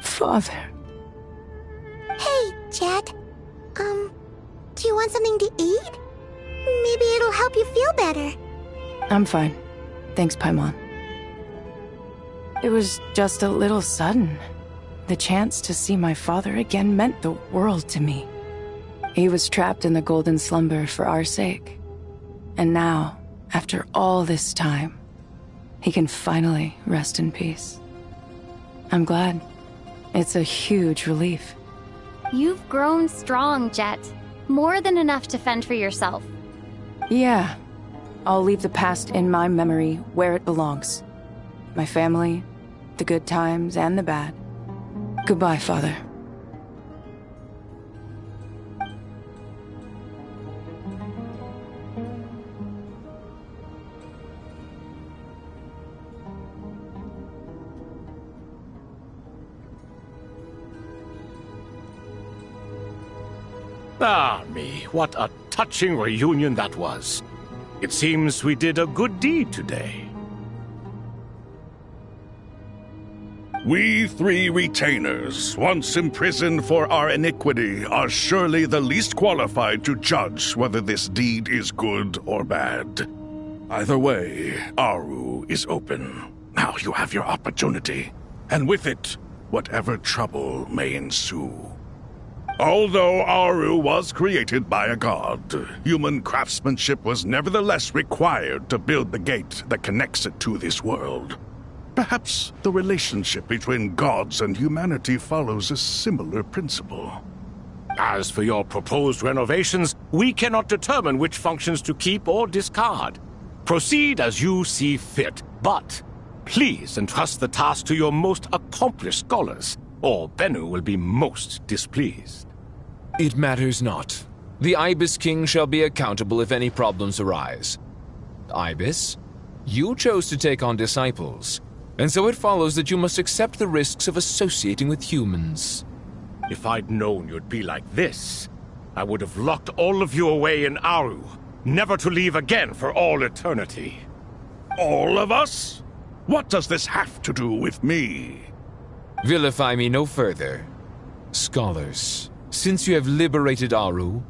Father. Hey, Jet. Do you want something to eat? Maybe it'll help you feel better. I'm fine. Thanks, Paimon. It was just a little sudden. The chance to see my father again meant the world to me. He was trapped in the Golden Slumber for our sake. And now, after all this time, he can finally rest in peace. I'm glad. It's a huge relief. You've grown strong, Jet. More than enough to fend for yourself. Yeah. I'll leave the past in my memory where it belongs. My family, the good times and the bad. Goodbye, Father. Ah, me, what a touching reunion that was. It seems we did a good deed today. We three retainers, once imprisoned for our iniquity, are surely the least qualified to judge whether this deed is good or bad. Either way, Aru is open. Now you have your opportunity, and with it, whatever trouble may ensue. Although Aru was created by a god, human craftsmanship was nevertheless required to build the gate that connects it to this world. Perhaps the relationship between gods and humanity follows a similar principle. As for your proposed renovations, we cannot determine which functions to keep or discard. Proceed as you see fit, but please entrust the task to your most accomplished scholars, or Bennu will be most displeased. It matters not. The Ibis King shall be accountable if any problems arise. Ibis, you chose to take on disciples, and so it follows that you must accept the risks of associating with humans. If I'd known you'd be like this, I would have locked all of you away in Aru, never to leave again for all eternity. All of us? What does this have to do with me? Vilify me no further. Scholars, since you have liberated Aru,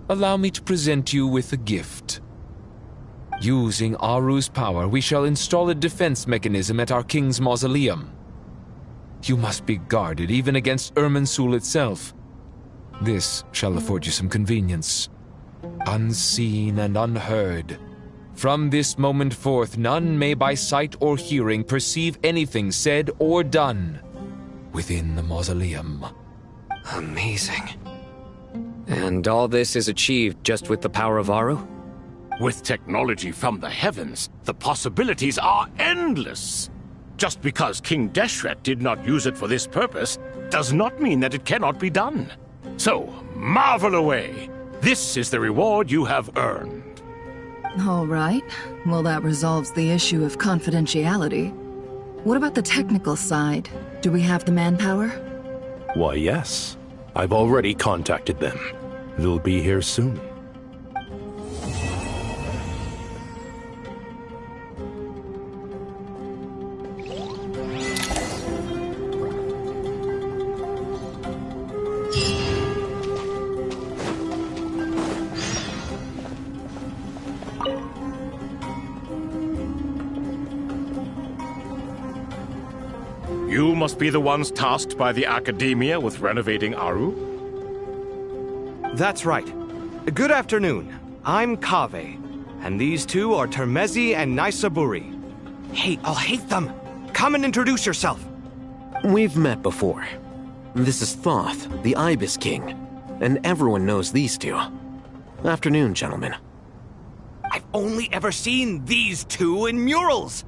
allow me to present you with a gift. Using Aru's power, we shall install a defense mechanism at our king's mausoleum. You must be guarded even against Irminsul itself. This shall afford you some convenience. Unseen and unheard. From this moment forth, none may by sight or hearing perceive anything said or done within the mausoleum. Amazing. And all this is achieved just with the power of Aru? With technology from the heavens, the possibilities are endless. Just because King Deshret did not use it for this purpose does not mean that it cannot be done. So, marvel away. This is the reward you have earned. All right. Well, that resolves the issue of confidentiality. What about the technical side? Do we have the manpower? Why, yes. I've already contacted them. They'll be here soon. You must be the ones tasked by the Academia with renovating Aru? That's right. Good afternoon. I'm Kaveh, and these two are Termezi and Naisaburi. Hey, I'll hate them. Come and introduce yourself. We've met before. This is Thoth, the Ibis King, and everyone knows these two. Afternoon, gentlemen. I've only ever seen these two in murals.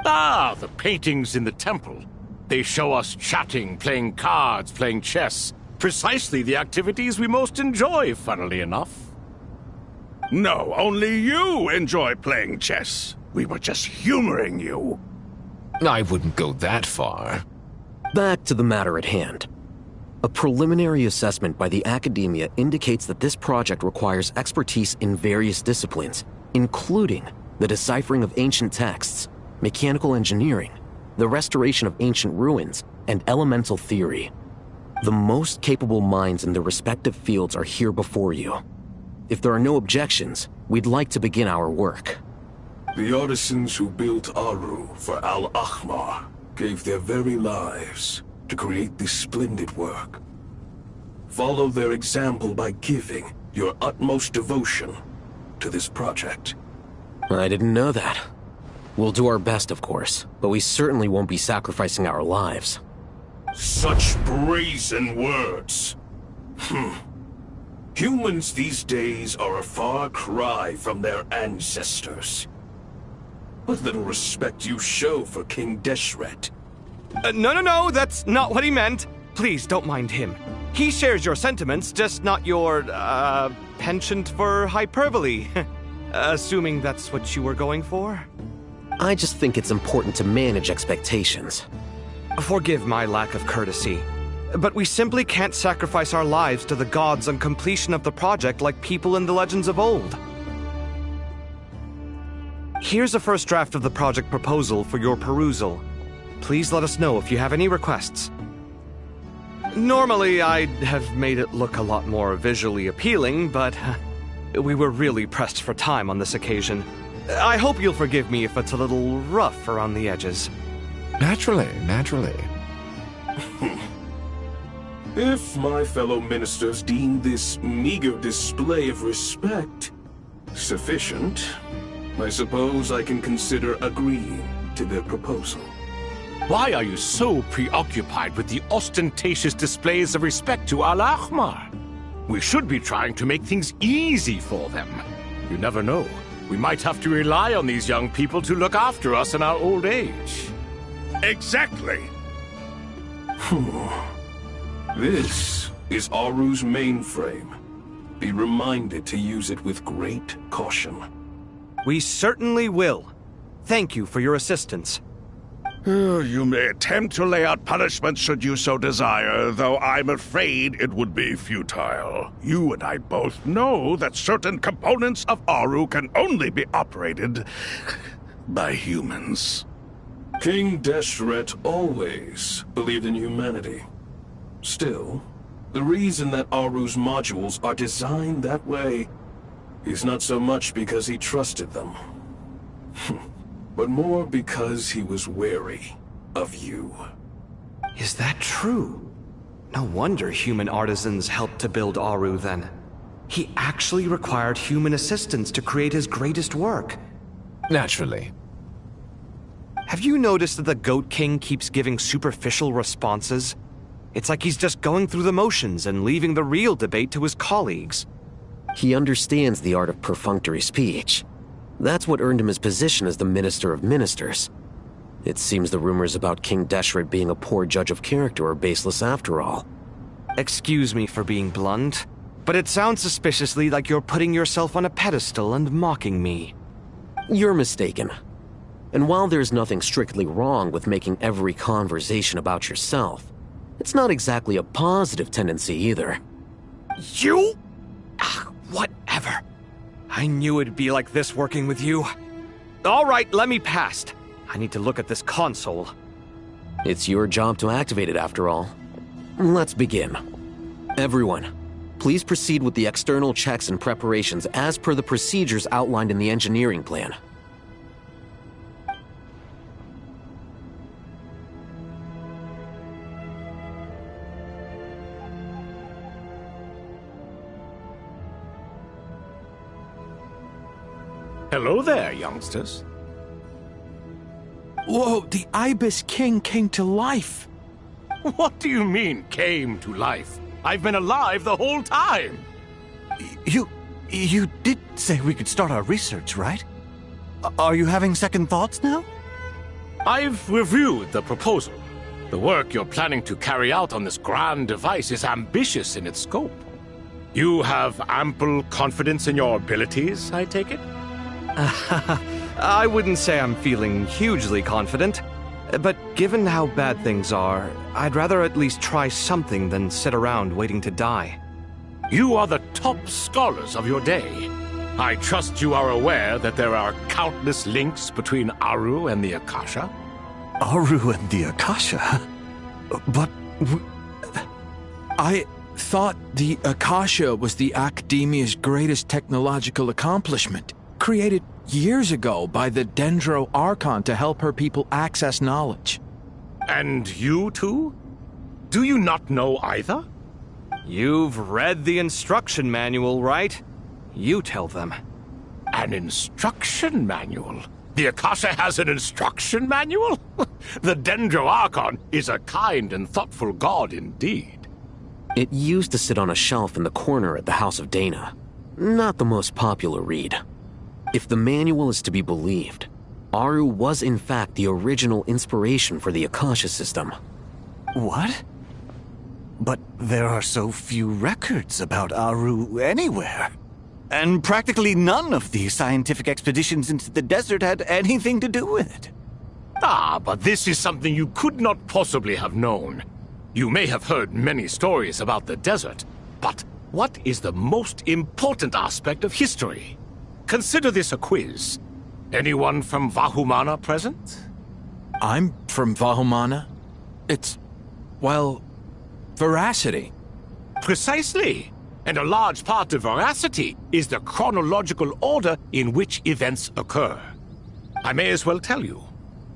Ah, the paintings in the temple. They show us chatting, playing cards, playing chess. Precisely the activities we most enjoy, funnily enough. No, only you enjoy playing chess. We were just humoring you. I wouldn't go that far. Back to the matter at hand. A preliminary assessment by the Academia indicates that this project requires expertise in various disciplines, including the deciphering of ancient texts, mechanical engineering, the restoration of ancient ruins, and elemental theory. The most capable minds in their respective fields are here before you. If there are no objections, we'd like to begin our work. The artisans who built Aru for Al-Ahmar gave their very lives to create this splendid work. Follow their example by giving your utmost devotion to this project. I didn't know that. We'll do our best, of course, but we certainly won't be sacrificing our lives. Such brazen words. Humans these days are a far cry from their ancestors. What little respect you show for King Deshret. No, that's not what he meant. Please, don't mind him. He shares your sentiments, just not your, penchant for hyperbole. Assuming that's what you were going for? I just think it's important to manage expectations. Forgive my lack of courtesy. But we simply can't sacrifice our lives to the gods on completion of the project like people in the legends of old. Here's a first draft of the project proposal for your perusal. Please let us know if you have any requests. Normally, I'd have made it look a lot more visually appealing, but we were really pressed for time on this occasion. I hope you'll forgive me if it's a little rough around the edges. Naturally. If my fellow ministers deem this meager display of respect sufficient, I suppose I can consider agreeing to their proposal. Why are you so preoccupied with the ostentatious displays of respect to Al-Ahmar? We should be trying to make things easy for them. You never know. We might have to rely on these young people to look after us in our old age. Exactly. This is Aru's mainframe. Be reminded to use it with great caution. We certainly will. Thank you for your assistance. You may attempt to lay out punishment should you so desire, though I'm afraid it would be futile. You and I both know that certain components of Aru can only be operated by humans. King Deshret always believed in humanity. Still, the reason that Aru's modules are designed that way is not so much because he trusted them, but more because he was wary of you. Is that true? No wonder human artisans helped to build Aru then. He actually required human assistance to create his greatest work. Naturally. Have you noticed that the Goat King keeps giving superficial responses? It's like he's just going through the motions and leaving the real debate to his colleagues. He understands the art of perfunctory speech. That's what earned him his position as the Minister of Ministers. It seems the rumors about King Deshret being a poor judge of character are baseless after all. Excuse me for being blunt, but it sounds suspiciously like you're putting yourself on a pedestal and mocking me. You're mistaken. And while there's nothing strictly wrong with making every conversation about yourself, it's not exactly a positive tendency either. You? Whatever. I knew it'd be like this working with you. All right, let me past. I need to look at this console. It's your job to activate it after all. Let's begin. Everyone, please proceed with the external checks and preparations as per the procedures outlined in the engineering plan. Hello there, youngsters. Whoa, the Ibis King came to life. What do you mean, came to life? I've been alive the whole time. You did say we could start our research, right? Are you having second thoughts now? I've reviewed the proposal. The work you're planning to carry out on this grand device is ambitious in its scope. You have ample confidence in your abilities, I take it? I wouldn't say I'm feeling hugely confident, but given how bad things are, I'd rather at least try something than sit around waiting to die. You are the top scholars of your day. I trust you are aware that there are countless links between Aru and the Akasha? Aru and the Akasha? But... I thought the Akasha was the Academia's greatest technological accomplishment, created years ago by the Dendro Archon to help her people access knowledge. And you too? Do you not know either? You've read the instruction manual, right? You tell them. An instruction manual? The Akasha has an instruction manual? The Dendro Archon is a kind and thoughtful god indeed. It used to sit on a shelf in the corner at the House of Dana. Not the most popular read. If the manual is to be believed, Aru was in fact the original inspiration for the Akasha system. What? But there are so few records about Aru anywhere. And practically none of the scientific expeditions into the desert had anything to do with it. Ah, but this is something you could not possibly have known. You may have heard many stories about the desert, but what is the most important aspect of history? Consider this a quiz. Anyone from Vahumana present? I'm from Vahumana. It's, well, veracity. Precisely. And a large part of veracity is the chronological order in which events occur. I may as well tell you.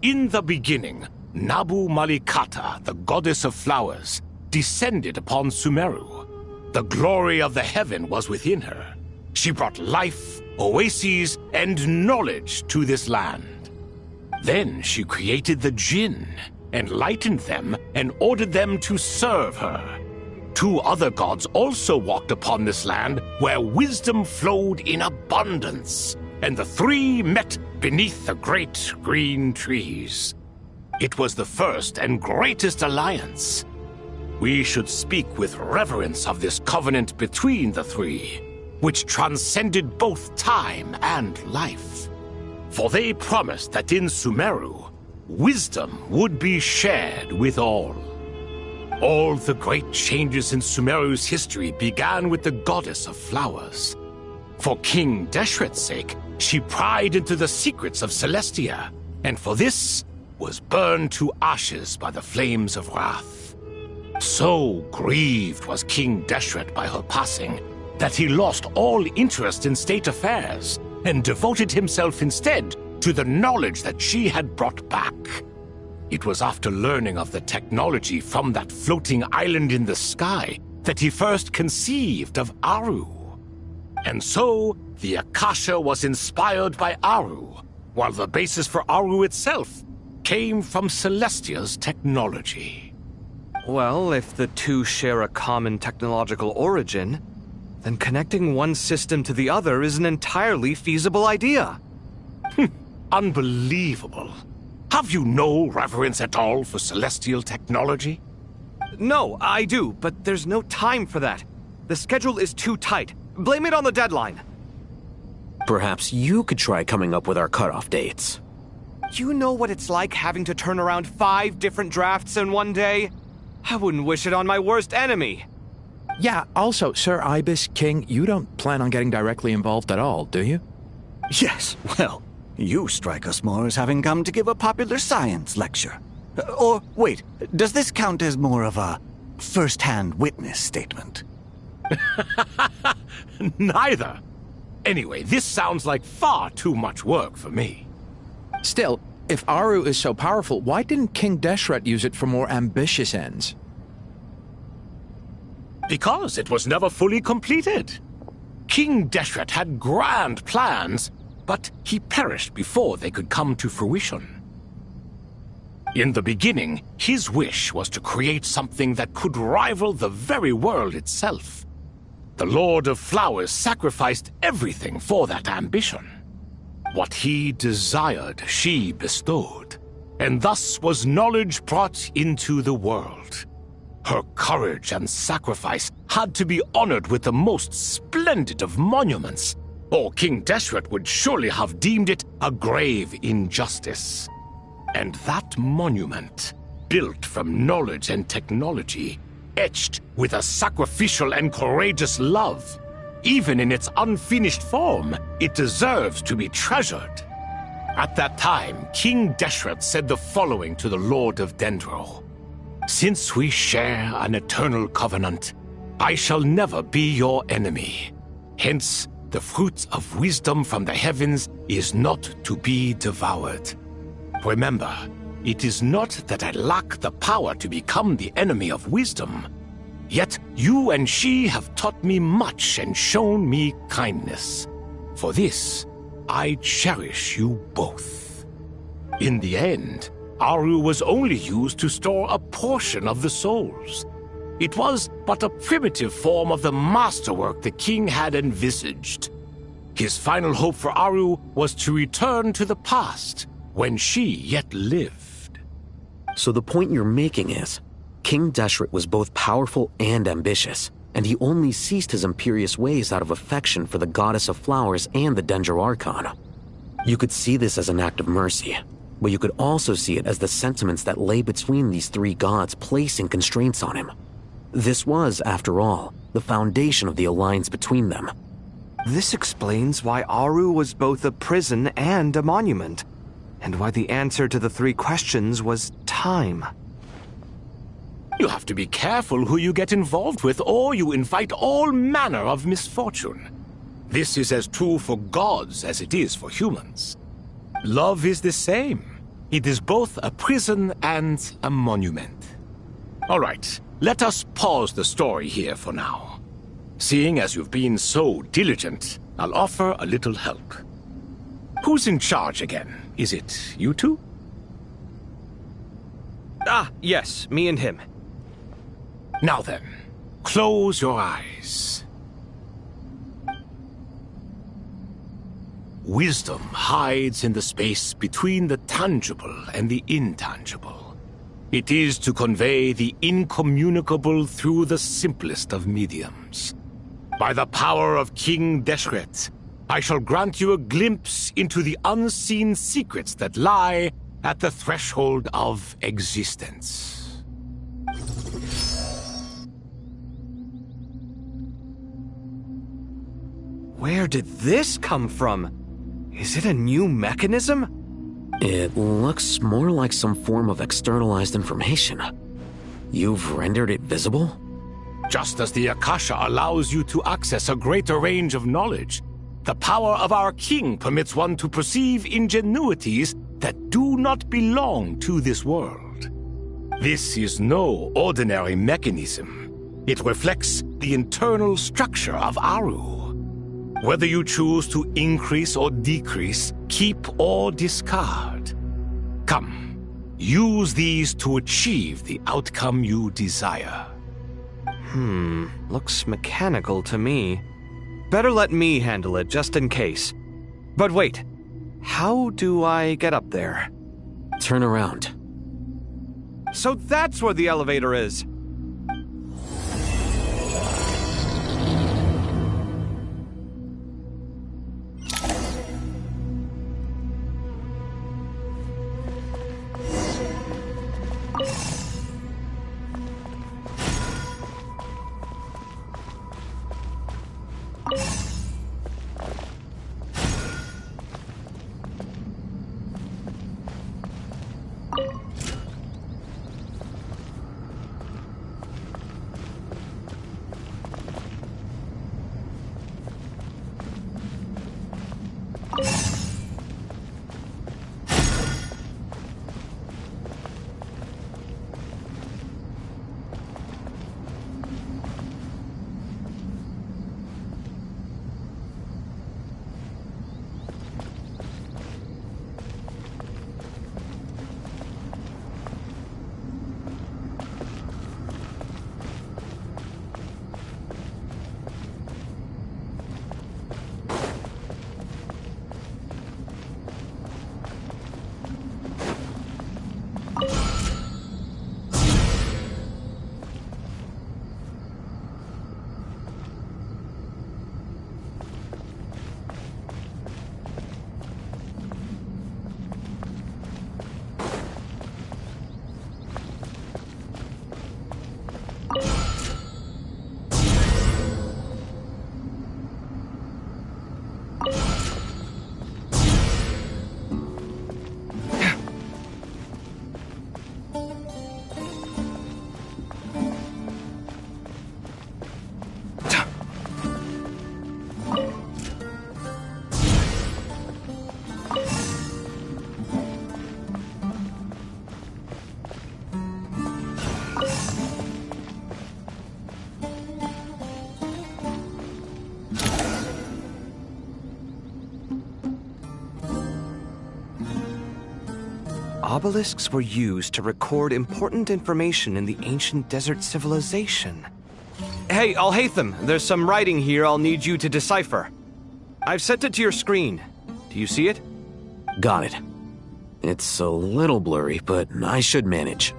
In the beginning, Nabu Malikata, the goddess of flowers, descended upon Sumeru. The glory of the heaven was within her. She brought life, oases, and knowledge to this land. Then she created the Jinn, enlightened them, and ordered them to serve her. 2 other gods also walked upon this land where wisdom flowed in abundance, and the 3 met beneath the great green trees. It was the first and greatest alliance. We should speak with reverence of this covenant between the 3, which transcended both time and life. For they promised that in Sumeru, wisdom would be shared with all. All the great changes in Sumeru's history began with the goddess of flowers. For King Deshret's sake, she pried into the secrets of Celestia, and for this was burned to ashes by the flames of wrath. So grieved was King Deshret by her passing that he lost all interest in state affairs and devoted himself instead to the knowledge that she had brought back. It was after learning of the technology from that floating island in the sky that he first conceived of Aru. And so, the Akasha was inspired by Aru, while the basis for Aru itself came from Celestia's technology. Well, if the 2 share a common technological origin, then connecting one system to the other is an entirely feasible idea. Unbelievable. Have you no reverence at all for celestial technology? No, I do, but there's no time for that. The schedule is too tight. Blame it on the deadline. Perhaps you could try coming up with our cutoff dates. You know what it's like having to turn around 5 different drafts in one day? I wouldn't wish it on my worst enemy. Yeah, also, Sir Ibis, King, you don't plan on getting directly involved at all, do you? Yes, well, you strike us more as having come to give a popular science lecture. Or, wait, does this count as more of a first-hand witness statement? Neither. Anyway, this sounds like far too much work for me. Still, if Aru is so powerful, why didn't King Deshret use it for more ambitious ends? Because it was never fully completed. King Deshret had grand plans, but he perished before they could come to fruition. In the beginning, his wish was to create something that could rival the very world itself. The Lord of Flowers sacrificed everything for that ambition. What he desired, she bestowed, and thus was knowledge brought into the world. Her courage and sacrifice had to be honored with the most splendid of monuments, or King Deshret would surely have deemed it a grave injustice. And that monument, built from knowledge and technology, etched with a sacrificial and courageous love, even in its unfinished form, it deserves to be treasured. At that time, King Deshret said the following to the Lord of Dendro. "Since we share an eternal covenant, I shall never be your enemy. Hence, the fruit of wisdom from the heavens is not to be devoured. Remember, it is not that I lack the power to become the enemy of wisdom. Yet you and she have taught me much and shown me kindness. For this, I cherish you both." In the end, Aru was only used to store a portion of the souls. It was but a primitive form of the masterwork the king had envisaged. His final hope for Aru was to return to the past, when she yet lived. So the point you're making is, King Deshret was both powerful and ambitious, and he only ceased his imperious ways out of affection for the goddess of flowers and the Dendro Archon. You could see this as an act of mercy, but you could also see it as the sentiments that lay between these three gods placing constraints on him. This was, after all, the foundation of the alliance between them. This explains why Aru was both a prison and a monument, and why the answer to the three questions was time. You have to be careful who you get involved with, or you invite all manner of misfortune. This is as true for gods as it is for humans. Love is the same. It is both a prison and a monument. All right, let us pause the story here for now. Seeing as you've been so diligent, I'll offer a little help. Who's in charge again? Is it you two? Ah, yes, me and him. Now then, close your eyes. Wisdom hides in the space between the tangible and the intangible. It is to convey the incommunicable through the simplest of mediums. By the power of King Deshret, I shall grant you a glimpse into the unseen secrets that lie at the threshold of existence. Where did this come from? Is it a new mechanism? It looks more like some form of externalized information. You've rendered it visible? Just as the Akasha allows you to access a greater range of knowledge, the power of our king permits one to perceive ingenuities that do not belong to this world. This is no ordinary mechanism. It reflects the internal structure of Aru. Whether you choose to increase or decrease, keep or discard. Come, use these to achieve the outcome you desire. Looks mechanical to me. Better let me handle it, just in case. But wait, how do I get up there? Turn around. So that's where the elevator is. Obelisks were used to record important information in the ancient desert civilization. Hey, Alhaitham, there's some writing here I'll need you to decipher. I've sent it to your screen. Do you see it? Got it. It's a little blurry, but I should manage.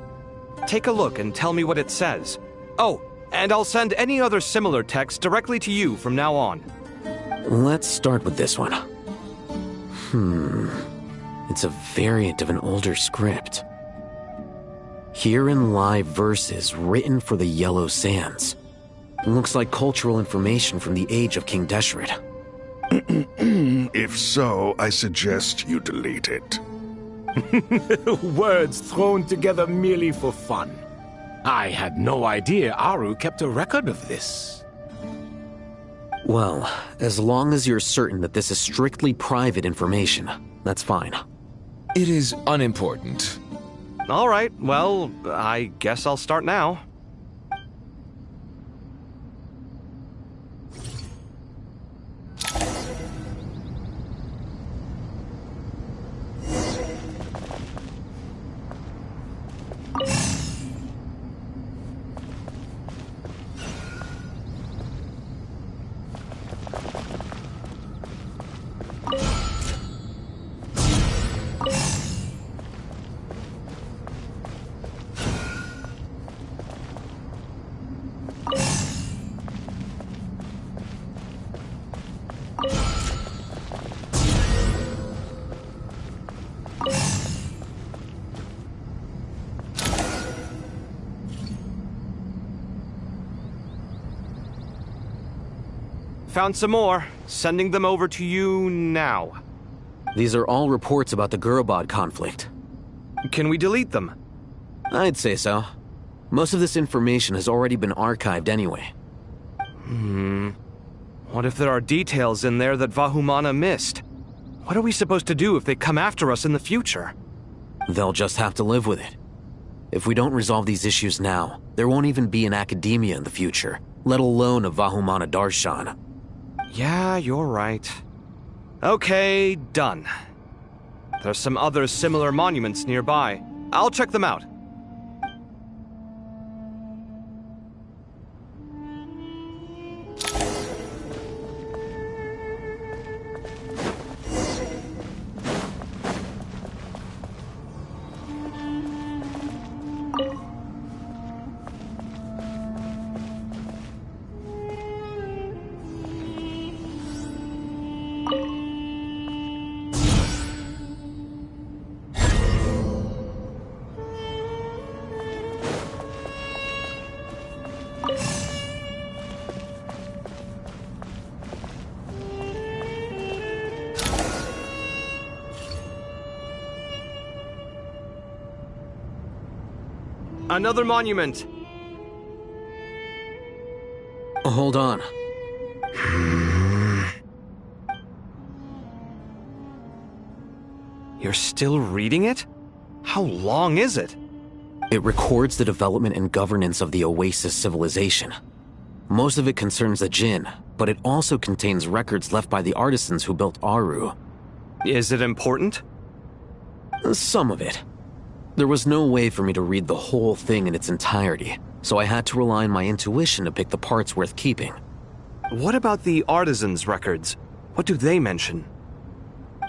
Take a look and tell me what it says. Oh, and I'll send any other similar text directly to you from now on. Let's start with this one. It's a variant of an older script. Herein lie verses written for the Yellow Sands. Looks like cultural information from the age of King Deshret. If so, I suggest you delete it. Words thrown together merely for fun. I had no idea Aru kept a record of this. Well, as long as you're certain that this is strictly private information, that's fine. It is unimportant. All right, well, I guess I'll start now. Found some more. Sending them over to you now. These are all reports about the Gurubad conflict. Can we delete them? I'd say so. Most of this information has already been archived anyway. What if there are details in there that Vahumana missed? What are we supposed to do if they come after us in the future? They'll just have to live with it. If we don't resolve these issues now, there won't even be an academia in the future, let alone a Vahumana Darshan. Yeah, you're right. Okay, done. There's some other similar monuments nearby. I'll check them out. Another monument. Hold on. You're still reading it? How long is it? It records the development and governance of the Oasis civilization. Most of it concerns the Jinn, but it also contains records left by the artisans who built Aru. Is it important? Some of it. There was no way for me to read the whole thing in its entirety, so I had to rely on my intuition to pick the parts worth keeping. What about the artisans' records? What do they mention?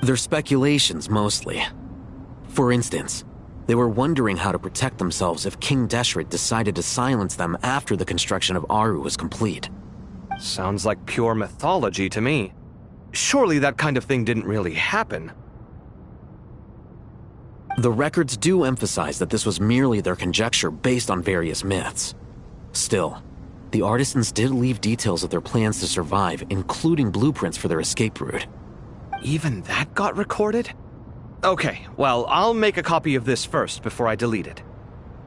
They're speculations, mostly. For instance, they were wondering how to protect themselves if King Deshret decided to silence them after the construction of Aru was complete. Sounds like pure mythology to me. Surely that kind of thing didn't really happen. The records do emphasize that this was merely their conjecture based on various myths. Still, the artisans did leave details of their plans to survive, including blueprints for their escape route. Even that got recorded? Okay, well, I'll make a copy of this first before I delete it.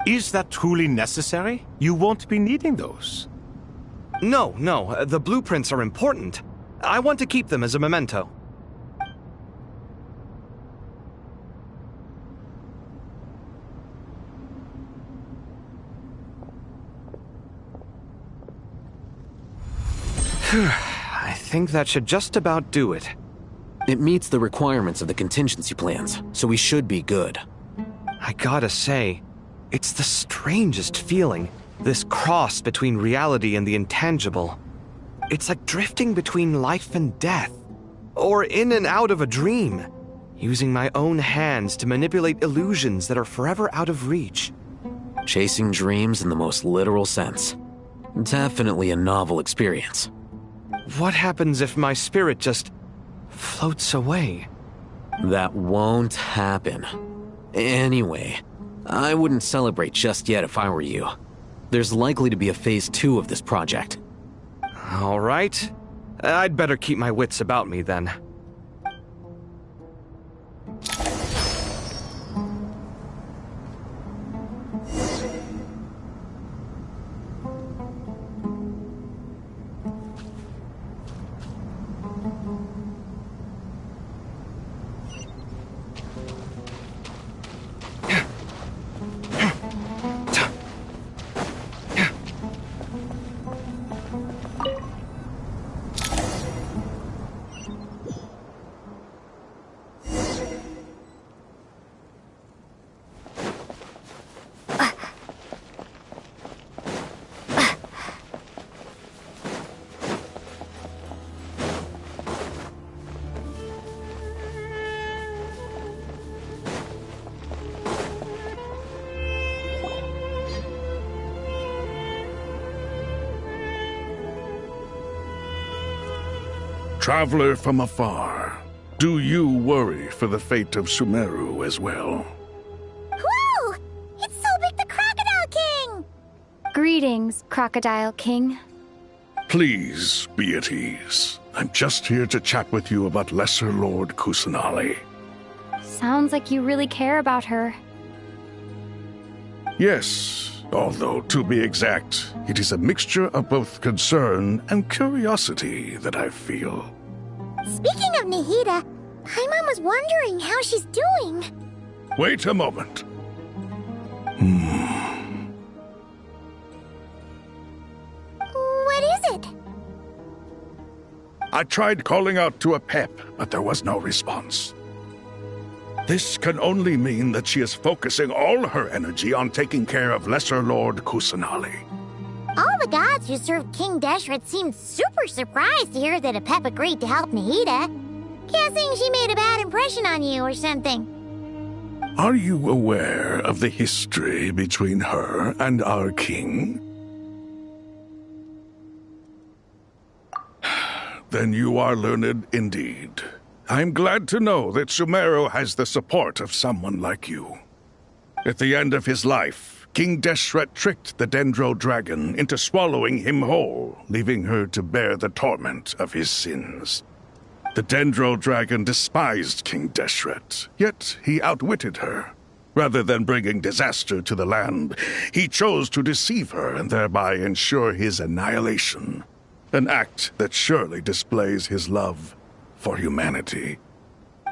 Is that truly necessary? You won't be needing those. No, the blueprints are important. I want to keep them as a memento. I think that should just about do it. It meets the requirements of the contingency plans, so we should be good. I gotta say, it's the strangest feeling, this cross between reality and the intangible. It's like drifting between life and death, or in and out of a dream, using my own hands to manipulate illusions that are forever out of reach. Chasing dreams in the most literal sense. Definitely a novel experience. What happens if my spirit just floats away? That won't happen. Anyway, I wouldn't celebrate just yet if I were you. There's likely to be a phase 2 of this project. All right. I'd better keep my wits about me then. Traveler from afar, do you worry for the fate of Sumeru as well? Whoa! It's Sobek the Crocodile King! Greetings, Crocodile King. Please be at ease. I'm just here to chat with you about Lesser Lord Kusanali. Sounds like you really care about her. Yes, although to be exact, it is a mixture of both concern and curiosity that I feel. Speaking of Nahida, Paimon was wondering how she's doing. Wait a moment. What is it? I tried calling out to Apep, but there was no response. This can only mean that she is focusing all her energy on taking care of Lesser Lord Kusanali. All the gods who served King Deshret seemed super surprised to hear that Apep agreed to help Nahida. Guessing she made a bad impression on you or something. Are you aware of the history between her and our king? Then you are learned indeed. I'm glad to know that Sumeru has the support of someone like you. At the end of his life, King Deshret tricked the Dendro Dragon into swallowing him whole, leaving her to bear the torment of his sins. The Dendro Dragon despised King Deshret, yet he outwitted her. Rather than bringing disaster to the land, he chose to deceive her and thereby ensure his annihilation. An act that surely displays his love for humanity.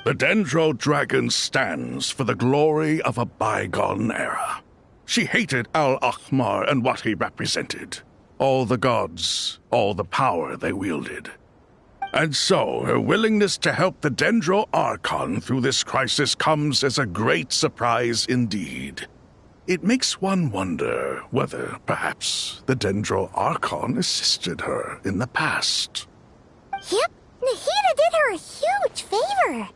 The Dendro Dragon stands for the glory of a bygone era. She hated Al-Ahmar and what he represented. All the gods, all the power they wielded. And so, her willingness to help the Dendro Archon through this crisis comes as a great surprise indeed. It makes one wonder whether, perhaps, the Dendro Archon assisted her in the past. Yep, Nahida did her a huge favor.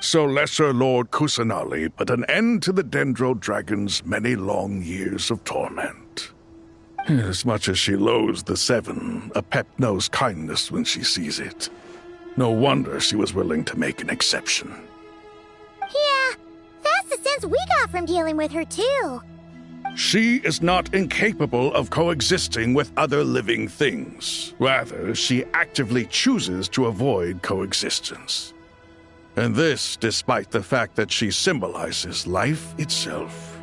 So Lesser Lord Kusanali put an end to the Dendro Dragon's many long years of torment. As much as she loathes the Seven, Apep knows kindness when she sees it. No wonder she was willing to make an exception. Yeah, that's the sense we got from dealing with her too. She is not incapable of coexisting with other living things. Rather, she actively chooses to avoid coexistence. And this despite the fact that she symbolizes life itself.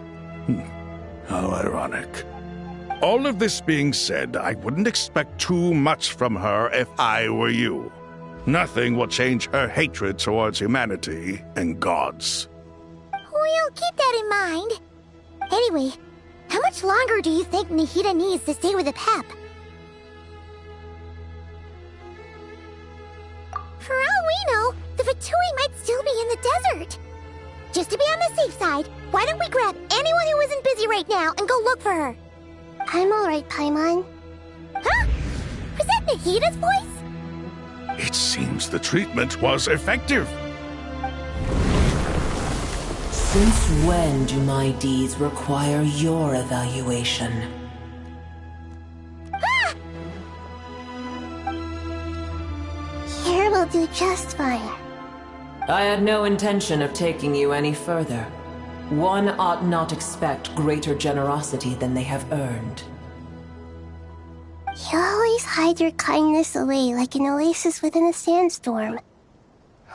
How ironic. All of this being said, I wouldn't expect too much from her if I were you. Nothing will change her hatred towards humanity and gods. We'll keep that in mind. Anyway, how much longer do you think Nahida needs to stay with Apep? For all we know, the Fatui might still be in the desert. Just to be on the safe side, why don't we grab anyone who isn't busy right now and go look for her? I'm alright, Paimon. Huh? Was that Nahida's voice? It seems the treatment was effective. Since when do my deeds require your evaluation? you'll do just fine. I had no intention of taking you any further. One ought not expect greater generosity than they have earned. You always hide your kindness away like an oasis within a sandstorm.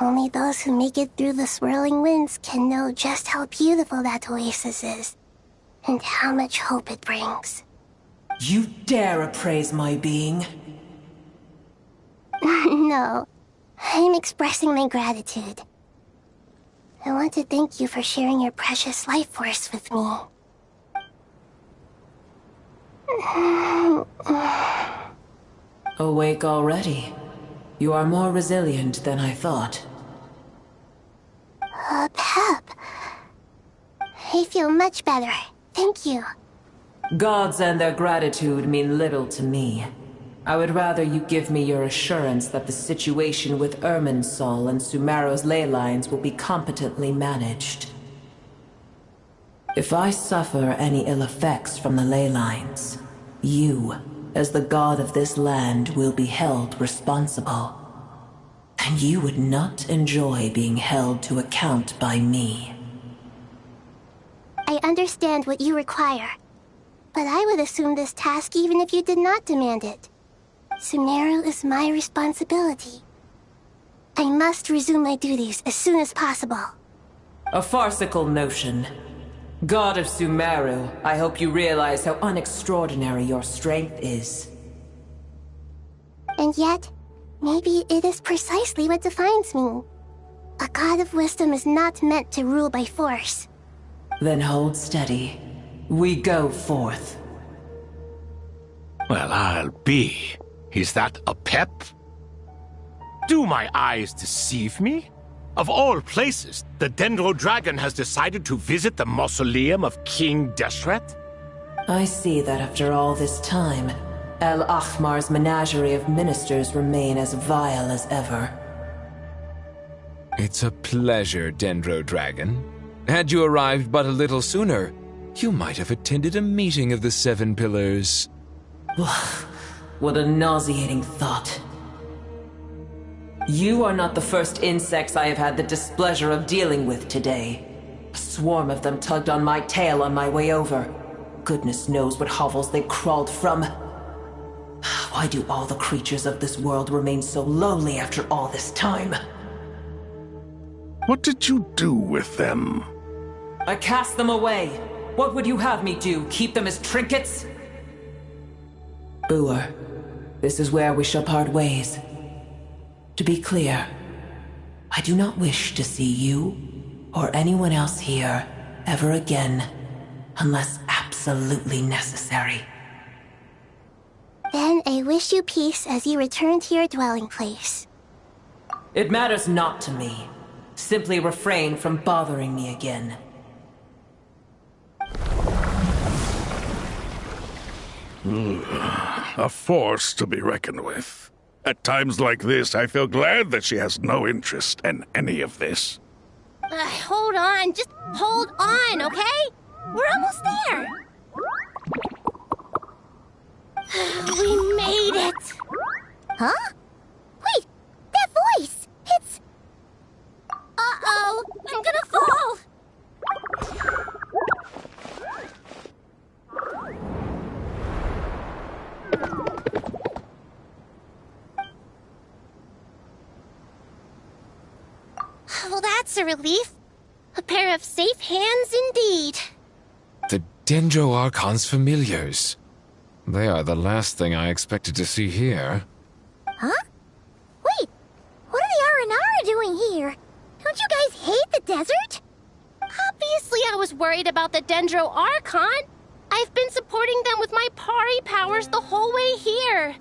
Only those who make it through the swirling winds can know just how beautiful that oasis is, and how much hope it brings. You dare appraise my being? No, I'm expressing my gratitude. I want to thank you for sharing your precious life force with me. Awake already. You are more resilient than I thought. Pep. I feel much better. Thank you. Gods and their gratitude mean little to me. I would rather you give me your assurance that the situation with Irminsul and Sumeru's ley lines will be competently managed. If I suffer any ill effects from the ley lines, you, as the god of this land, will be held responsible. And you would not enjoy being held to account by me. I understand what you require, but I would assume this task even if you did not demand it. Sumeru is my responsibility. I must resume my duties as soon as possible. A farcical notion. God of Sumeru, I hope you realize how unextraordinary your strength is. And yet, maybe it is precisely what defines me. A god of wisdom is not meant to rule by force. Then hold steady. We go forth. Well, I'll be. Is that a pep? Do my eyes deceive me? Of all places, the Dendro Dragon has decided to visit the mausoleum of King Deshret? I see that after all this time, El Ahmar's menagerie of ministers remain as vile as ever. It's a pleasure, Dendro Dragon. Had you arrived but a little sooner, you might have attended a meeting of the Seven Pillars. What a nauseating thought. You are not the first insects I have had the displeasure of dealing with today. A swarm of them tugged on my tail on my way over. Goodness knows what hovels they crawled from. Why do all the creatures of this world remain so lowly after all this time? What did you do with them? I cast them away. What would you have me do? Keep them as trinkets? Boer, this is where we shall part ways. To be clear, I do not wish to see you or anyone else here ever again, unless absolutely necessary. Then I wish you peace as you return to your dwelling place. It matters not to me. Simply refrain from bothering me again. A force to be reckoned with. At times like this, I feel glad that she has no interest in any of this. Hold on, just hold on, okay? We're almost there. We made it. Huh? Wait, that voice! It's... Uh-oh, I'm gonna fall! Well, that's a relief. A pair of safe hands indeed. The Dendro Archon's familiars. They are the last thing I expected to see here. Huh? Wait, what are the Aranara doing here? Don't you guys hate the desert? Obviously I was worried about the Dendro Archon. I've been supporting them with my Pari powers the whole way here.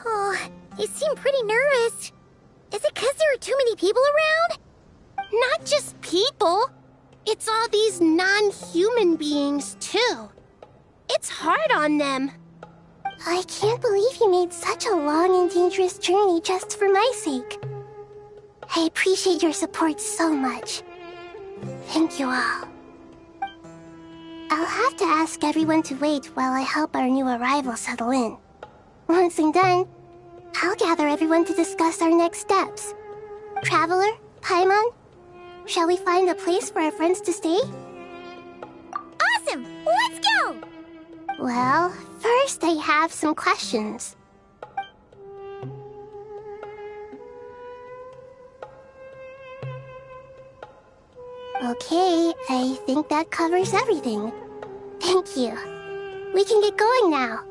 Oh, they seem pretty nervous. Is it because there are too many people around? Not just people. It's all these non-human beings, too. It's hard on them. I can't believe you made such a long and dangerous journey just for my sake. I appreciate your support so much. Thank you all. I'll have to ask everyone to wait while I help our new arrival settle in. Once I'm done, I'll gather everyone to discuss our next steps. Traveler, Paimon, shall we find a place for our friends to stay? Awesome! Let's go! Well, first I have some questions. Okay, I think that covers everything. Thank you. We can get going now.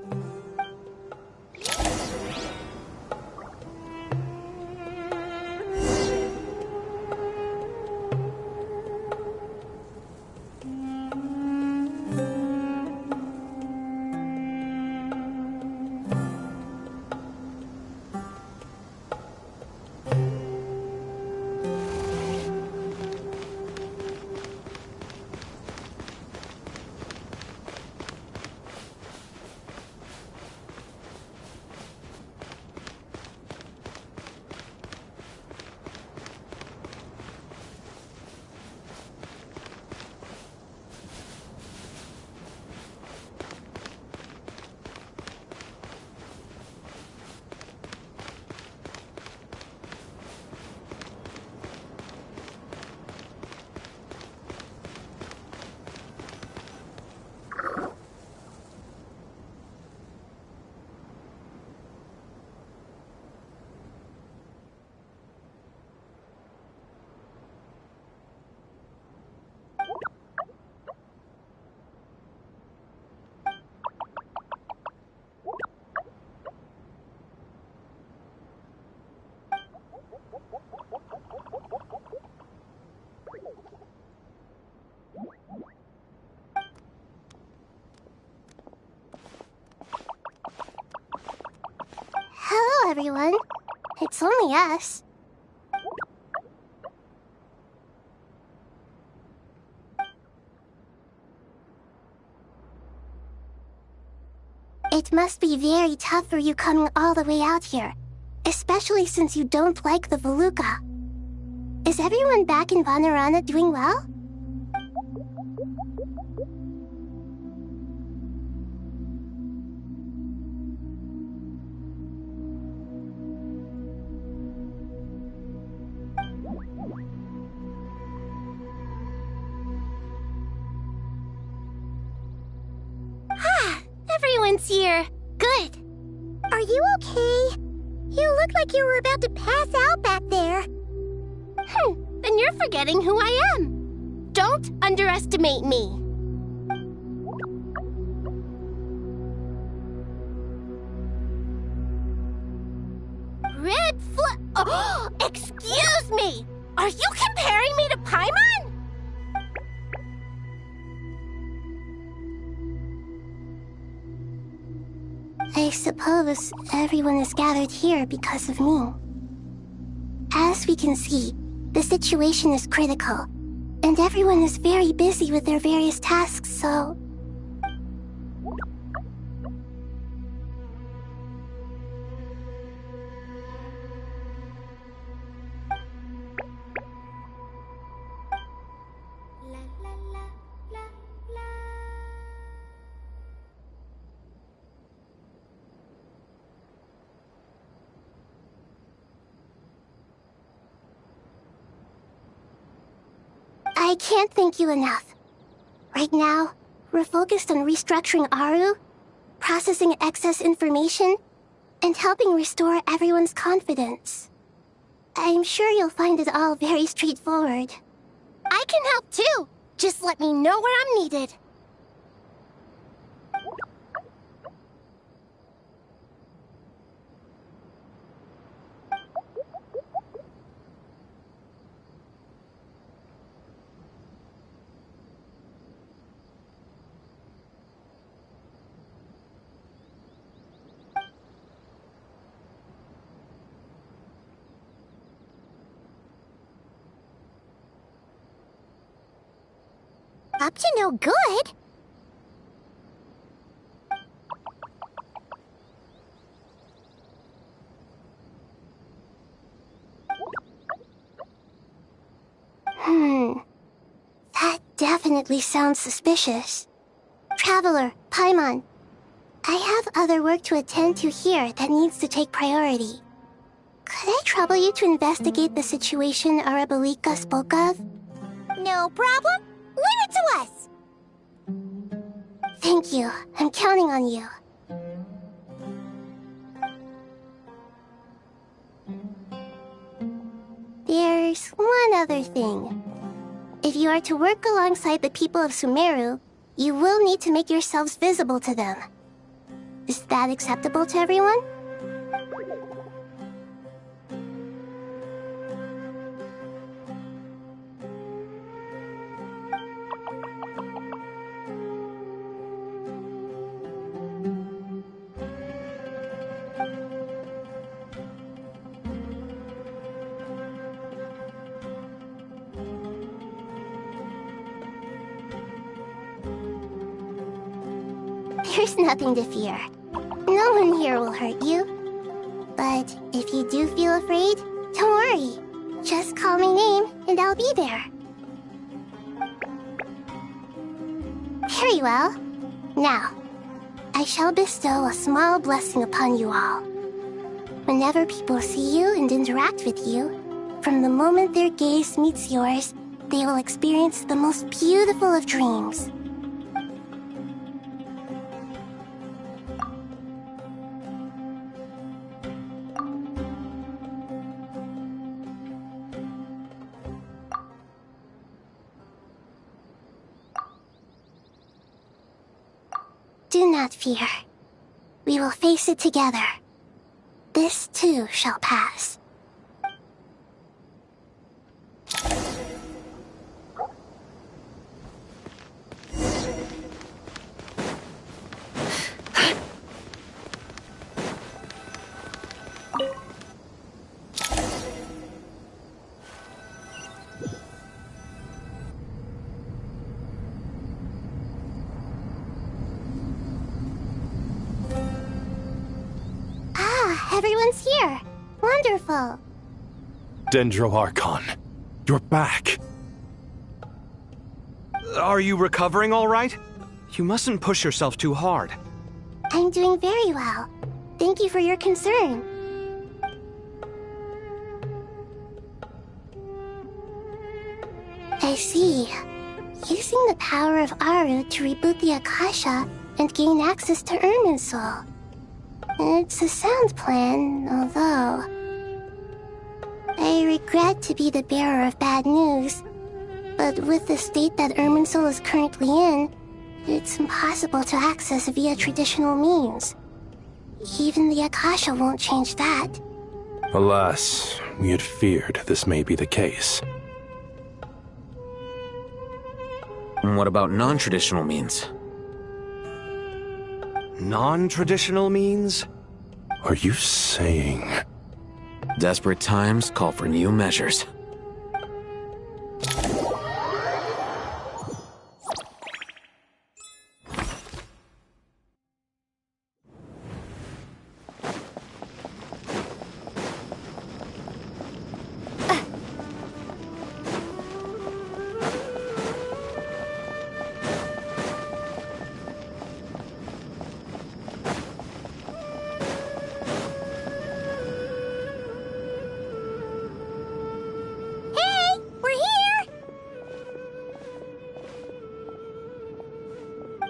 Hello, everyone. It's only us. It must be very tough for you coming all the way out here, especially since you don't like the Voluka. Is everyone back in Vanarana doing well? Everyone's here. Good. Are you okay? You look like you were about to pass out back there. Then you're forgetting who I am. Don't underestimate me. Oh, excuse me! Are you comparing me to Paimon? I suppose everyone is gathered here because of me. As we can see, the situation is critical, and everyone is very busy with their various tasks, so... I can't thank you enough. Right now, we're focused on restructuring Aru, processing excess information, and helping restore everyone's confidence. I'm sure you'll find it all very straightforward. I can help too! Just let me know where I'm needed. Up to no good? That definitely sounds suspicious. Traveler, Paimon, I have other work to attend to here that needs to take priority. Could I trouble you to investigate the situation Arabalika spoke of? No problem. Leave it to us. Thank you. I'm counting on you. There's one other thing. If you are to work alongside the people of Sumeru, you will need to make yourselves visible to them. Is that acceptable to everyone? There's nothing to fear. No one here will hurt you. But if you do feel afraid, don't worry. Just call my name and I'll be there. Very well. Now, I shall bestow a small blessing upon you all. Whenever people see you and interact with you, from the moment their gaze meets yours, they will experience the most beautiful of dreams. Do not fear. We will face it together. This too shall pass. Everyone's here. Wonderful. Dendro Archon, you're back. Are you recovering all right? You mustn't push yourself too hard. I'm doing very well. Thank you for your concern. I see. Using the power of Aru to reboot the Akasha and gain access to Irminsul. It's a sound plan, although... I regret to be the bearer of bad news, but with the state that Irminsul is currently in, it's impossible to access via traditional means. Even the Akasha won't change that. Alas, we had feared this may be the case. And what about non-traditional means? Non-traditional means? Are you saying... Desperate times call for new measures.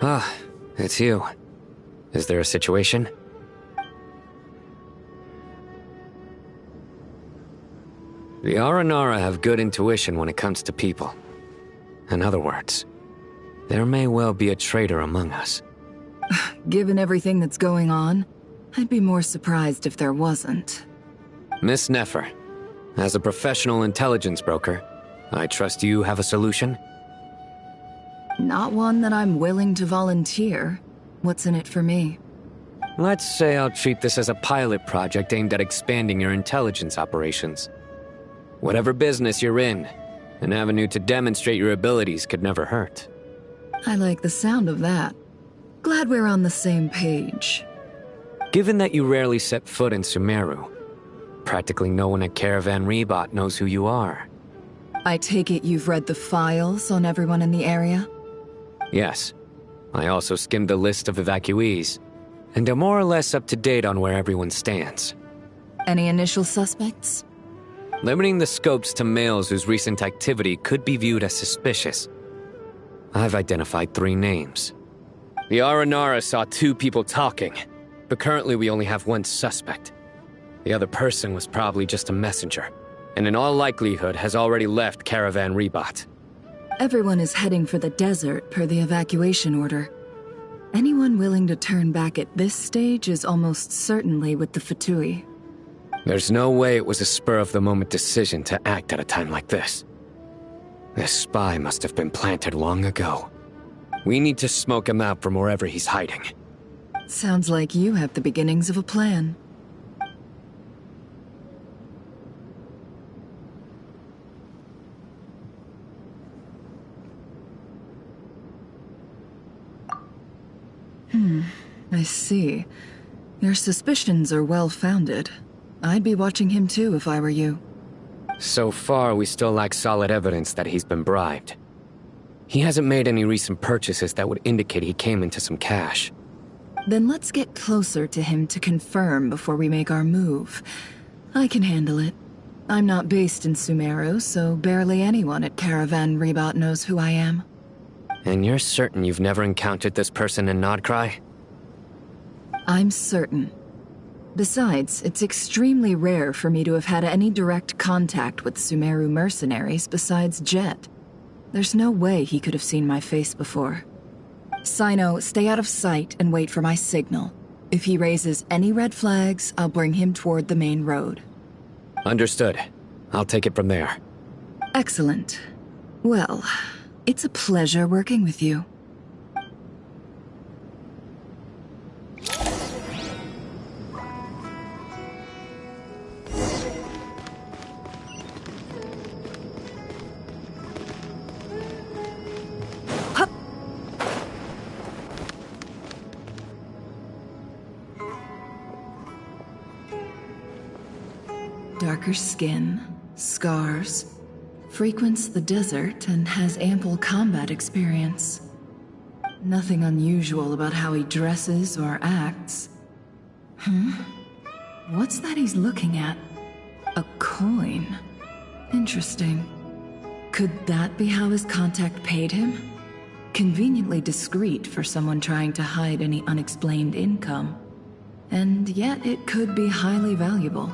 Ah, it's you. Is there a situation? The Aranara have good intuition when it comes to people. In other words, there may well be a traitor among us. Given everything that's going on, I'd be more surprised if there wasn't. Miss Nefer, as a professional intelligence broker, I trust you have a solution? Not one that I'm willing to volunteer. What's in it for me? Let's say I'll treat this as a pilot project aimed at expanding your intelligence operations. Whatever business you're in, an avenue to demonstrate your abilities could never hurt. I like the sound of that. Glad we're on the same page. Given that you rarely set foot in Sumeru, practically no one at Caravan Rebot knows who you are. I take it you've read the files on everyone in the area? Yes. I also skimmed the list of evacuees. and are more or less up to date on where everyone stands. Any initial suspects? Limiting the scopes to males whose recent activity could be viewed as suspicious. I've identified 3 names. The Aranara saw 2 people talking, but currently we only have 1 suspect. The other person was probably just a messenger, and in all likelihood has already left Caravan Rebat. Everyone is heading for the desert per the evacuation order. Anyone willing to turn back at this stage is almost certainly with the Fatui. There's no way it was a spur-of-the-moment decision to act at a time like this. This spy must have been planted long ago. We need to smoke him out from wherever he's hiding. Sounds like you have the beginnings of a plan. I see. Your suspicions are well-founded. I'd be watching him too if I were you. So far, we still lack solid evidence that he's been bribed. He hasn't made any recent purchases that would indicate he came into some cash. Then let's get closer to him to confirm before we make our move. I can handle it. I'm not based in Sumeru, so barely anyone at Caravan Rebat knows who I am. And you're certain you've never encountered this person in Nodcry? I'm certain. Besides, it's extremely rare for me to have had any direct contact with Sumeru mercenaries besides Jet. There's no way he could have seen my face before. Sino, stay out of sight and wait for my signal. If he raises any red flags, I'll bring him toward the main road. Understood. I'll take it from there. Excellent. Well, it's a pleasure working with you. Darker skin, scars, frequents the desert and has ample combat experience. Nothing unusual about how he dresses or acts. What's that he's looking at? A coin. Interesting. Could that be how his contact paid him? Conveniently discreet for someone trying to hide any unexplained income. And yet it could be highly valuable.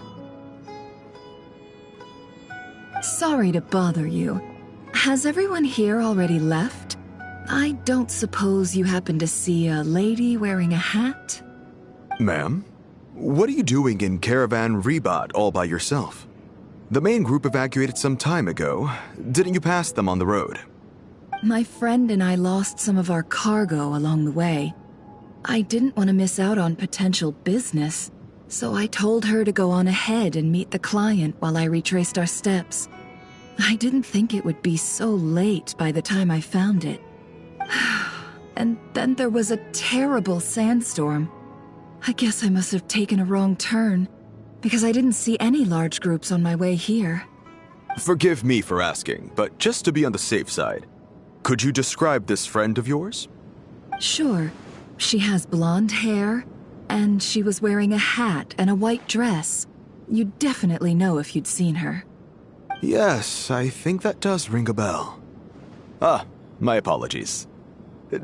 Sorry to bother you. Has everyone here already left? I don't suppose you happen to see a lady wearing a hat? Ma'am, what are you doing in Caravan Rebat all by yourself? The main group evacuated some time ago. Didn't you pass them on the road? My friend and I lost some of our cargo along the way. I didn't want to miss out on potential business, so I told her to go on ahead and meet the client while I retraced our steps. I didn't think it would be so late by the time I found it. And then there was a terrible sandstorm. I guess I must have taken a wrong turn, because I didn't see any large groups on my way here. Forgive me for asking, but just to be on the safe side, could you describe this friend of yours? Sure. She has blonde hair, and she was wearing a hat and a white dress. You'd definitely know if you'd seen her. Yes, I think that does ring a bell. My apologies.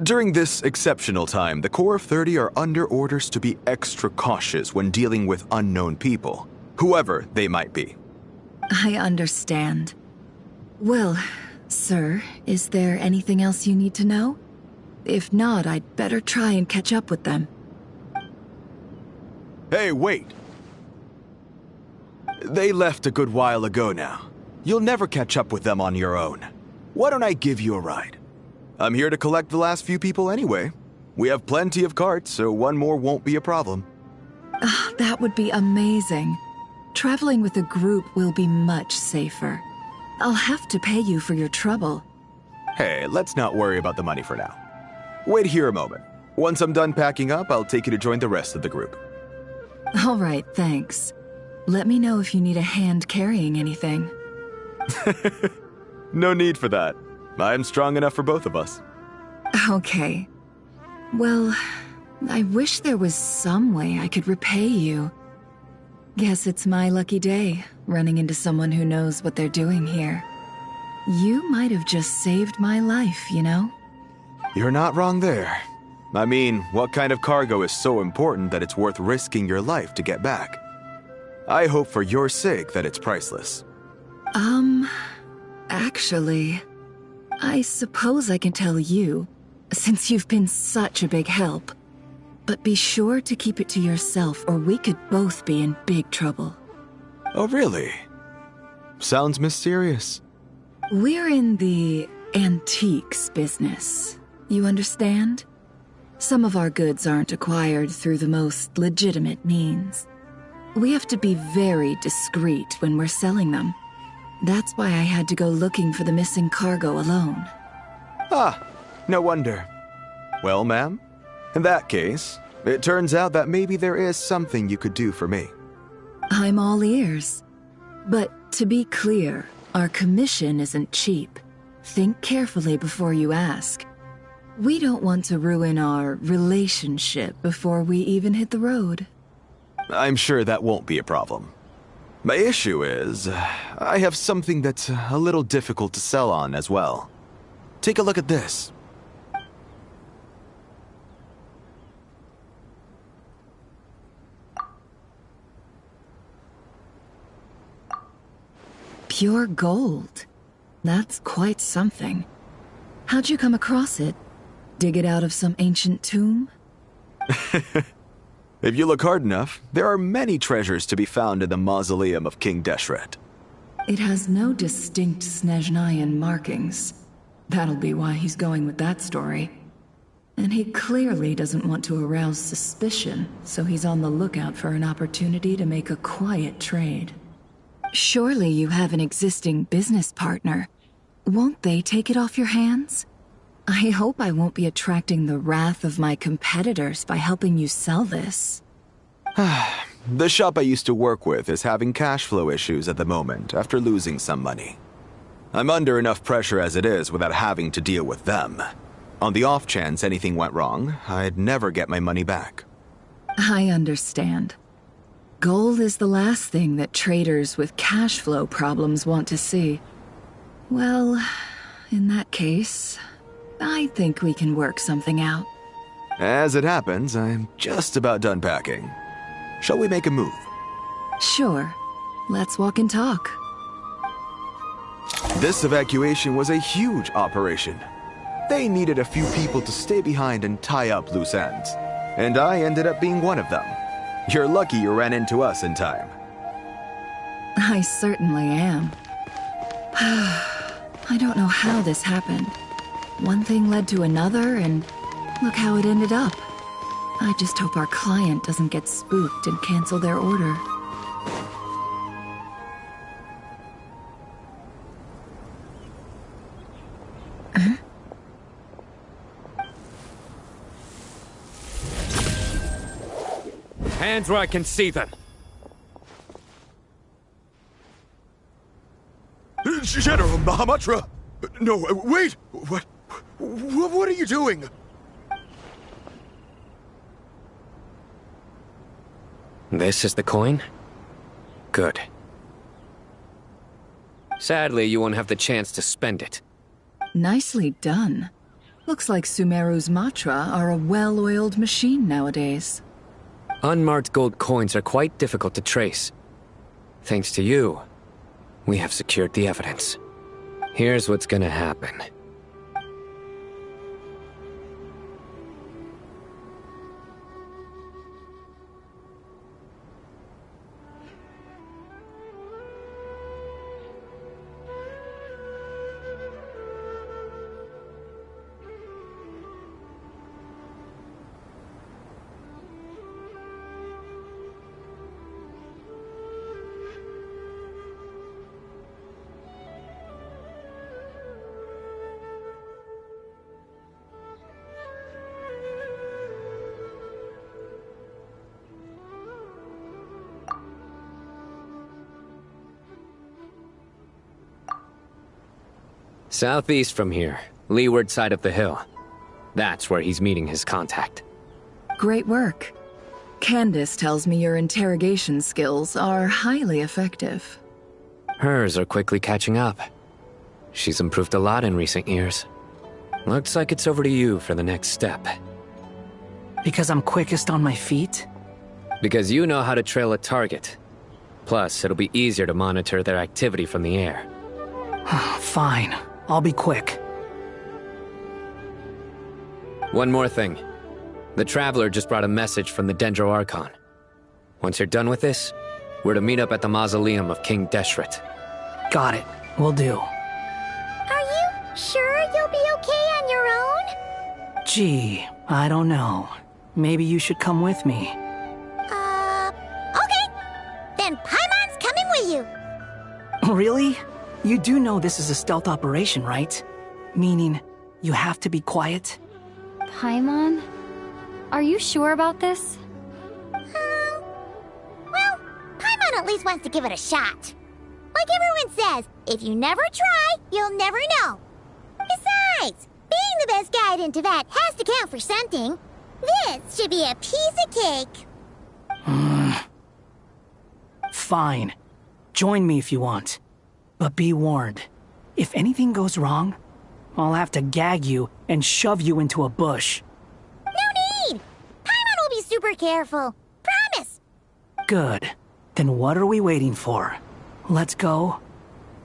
During this exceptional time, the Corps of 30 are under orders to be extra cautious when dealing with unknown people, whoever they might be. I understand. Well, sir, is there anything else you need to know? If not, I'd better try and catch up with them. Hey, wait! They left a good while ago now. You'll never catch up with them on your own. Why don't I give you a ride? I'm here to collect the last few people anyway. We have plenty of carts, so one more won't be a problem. That would be amazing. Traveling with a group will be much safer. I'll have to pay you for your trouble. Hey, let's not worry about the money for now. Wait here a moment. Once I'm done packing up, I'll take you to join the rest of the group. All right, thanks. Let me know if you need a hand carrying anything. No need for that. I'm strong enough for both of us. Okay. Well, I wish there was some way I could repay you. Guess it's my lucky day, running into someone who knows what they're doing here. You might have just saved my life, you know? You're not wrong there. I mean, what kind of cargo is so important that it's worth risking your life to get back? I hope for your sake that it's priceless. Actually, I suppose I can tell you, since you've been such a big help. But be sure to keep it to yourself, or we could both be in big trouble. Oh, really? Sounds mysterious. We're in the antiques business. You understand? Some of our goods aren't acquired through the most legitimate means. We have to be very discreet when we're selling them. That's why I had to go looking for the missing cargo alone. Ah, no wonder. Well, ma'am, in that case, it turns out that maybe there is something you could do for me. I'm all ears. But to be clear, our commission isn't cheap. Think carefully before you ask. We don't want to ruin our relationship before we even hit the road. I'm sure that won't be a problem. My issue is, I have something that's a little difficult to sell on as well. Take a look at this. Pure gold. That's quite something. How'd you come across it? Dig it out of some ancient tomb? If you look hard enough, there are many treasures to be found in the mausoleum of King Deshret. It has no distinct Snezhnayan markings. That'll be why he's going with that story. And he clearly doesn't want to arouse suspicion, so he's on the lookout for an opportunity to make a quiet trade. Surely you have an existing business partner. Won't they take it off your hands? I hope I won't be attracting the wrath of my competitors by helping you sell this. The shop I used to work with is having cash flow issues at the moment after losing some money. I'm under enough pressure as it is without having to deal with them. On the off chance anything went wrong, I'd never get my money back. I understand. Gold is the last thing that traders with cash flow problems want to see. Well, in that case, I think we can work something out. As it happens, I'm just about done packing. Shall we make a move? Sure. Let's walk and talk. This evacuation was a huge operation. They needed a few people to stay behind and tie up loose ends. And I ended up being one of them. You're lucky you ran into us in time. I certainly am. I don't know how this happened. One thing led to another, and look how it ended up. I just hope our client doesn't get spooked and cancel their order. Hands where I can see them. General Mahamatra! No, wait! What are you doing? This is the coin? Good. Sadly, you won't have the chance to spend it. Nicely done. Looks like Sumeru's Matra are a well-oiled machine nowadays. Unmarked gold coins are quite difficult to trace. Thanks to you, we have secured the evidence. Here's what's gonna happen. Southeast from here, leeward side of the hill. That's where he's meeting his contact. Great work. Candace tells me your interrogation skills are highly effective. Hers are quickly catching up. She's improved a lot in recent years. Looks like it's over to you for the next step. Because I'm quickest on my feet? Because you know how to trail a target. Plus, it'll be easier to monitor their activity from the air. Fine. I'll be quick. One more thing. The Traveler just brought a message from the Dendro Archon. Once you're done with this, we're to meet up at the mausoleum of King Deshret. Got it. Will do. Are you sure you'll be okay on your own? Gee, I don't know. Maybe you should come with me. Okay. Then Paimon's coming with you. Really? You do know this is a stealth operation, right? Meaning, you have to be quiet? Paimon? Are you sure about this? Well, Paimon at least wants to give it a shot. Like everyone says, if you never try, you'll never know. Besides, being the best guide in Teyvat has to count for something. This should be a piece of cake. Fine. Join me if you want. But be warned. If anything goes wrong, I'll have to gag you and shove you into a bush. No need! Paimon will be super careful. Promise! Good. Then what are we waiting for? Let's go.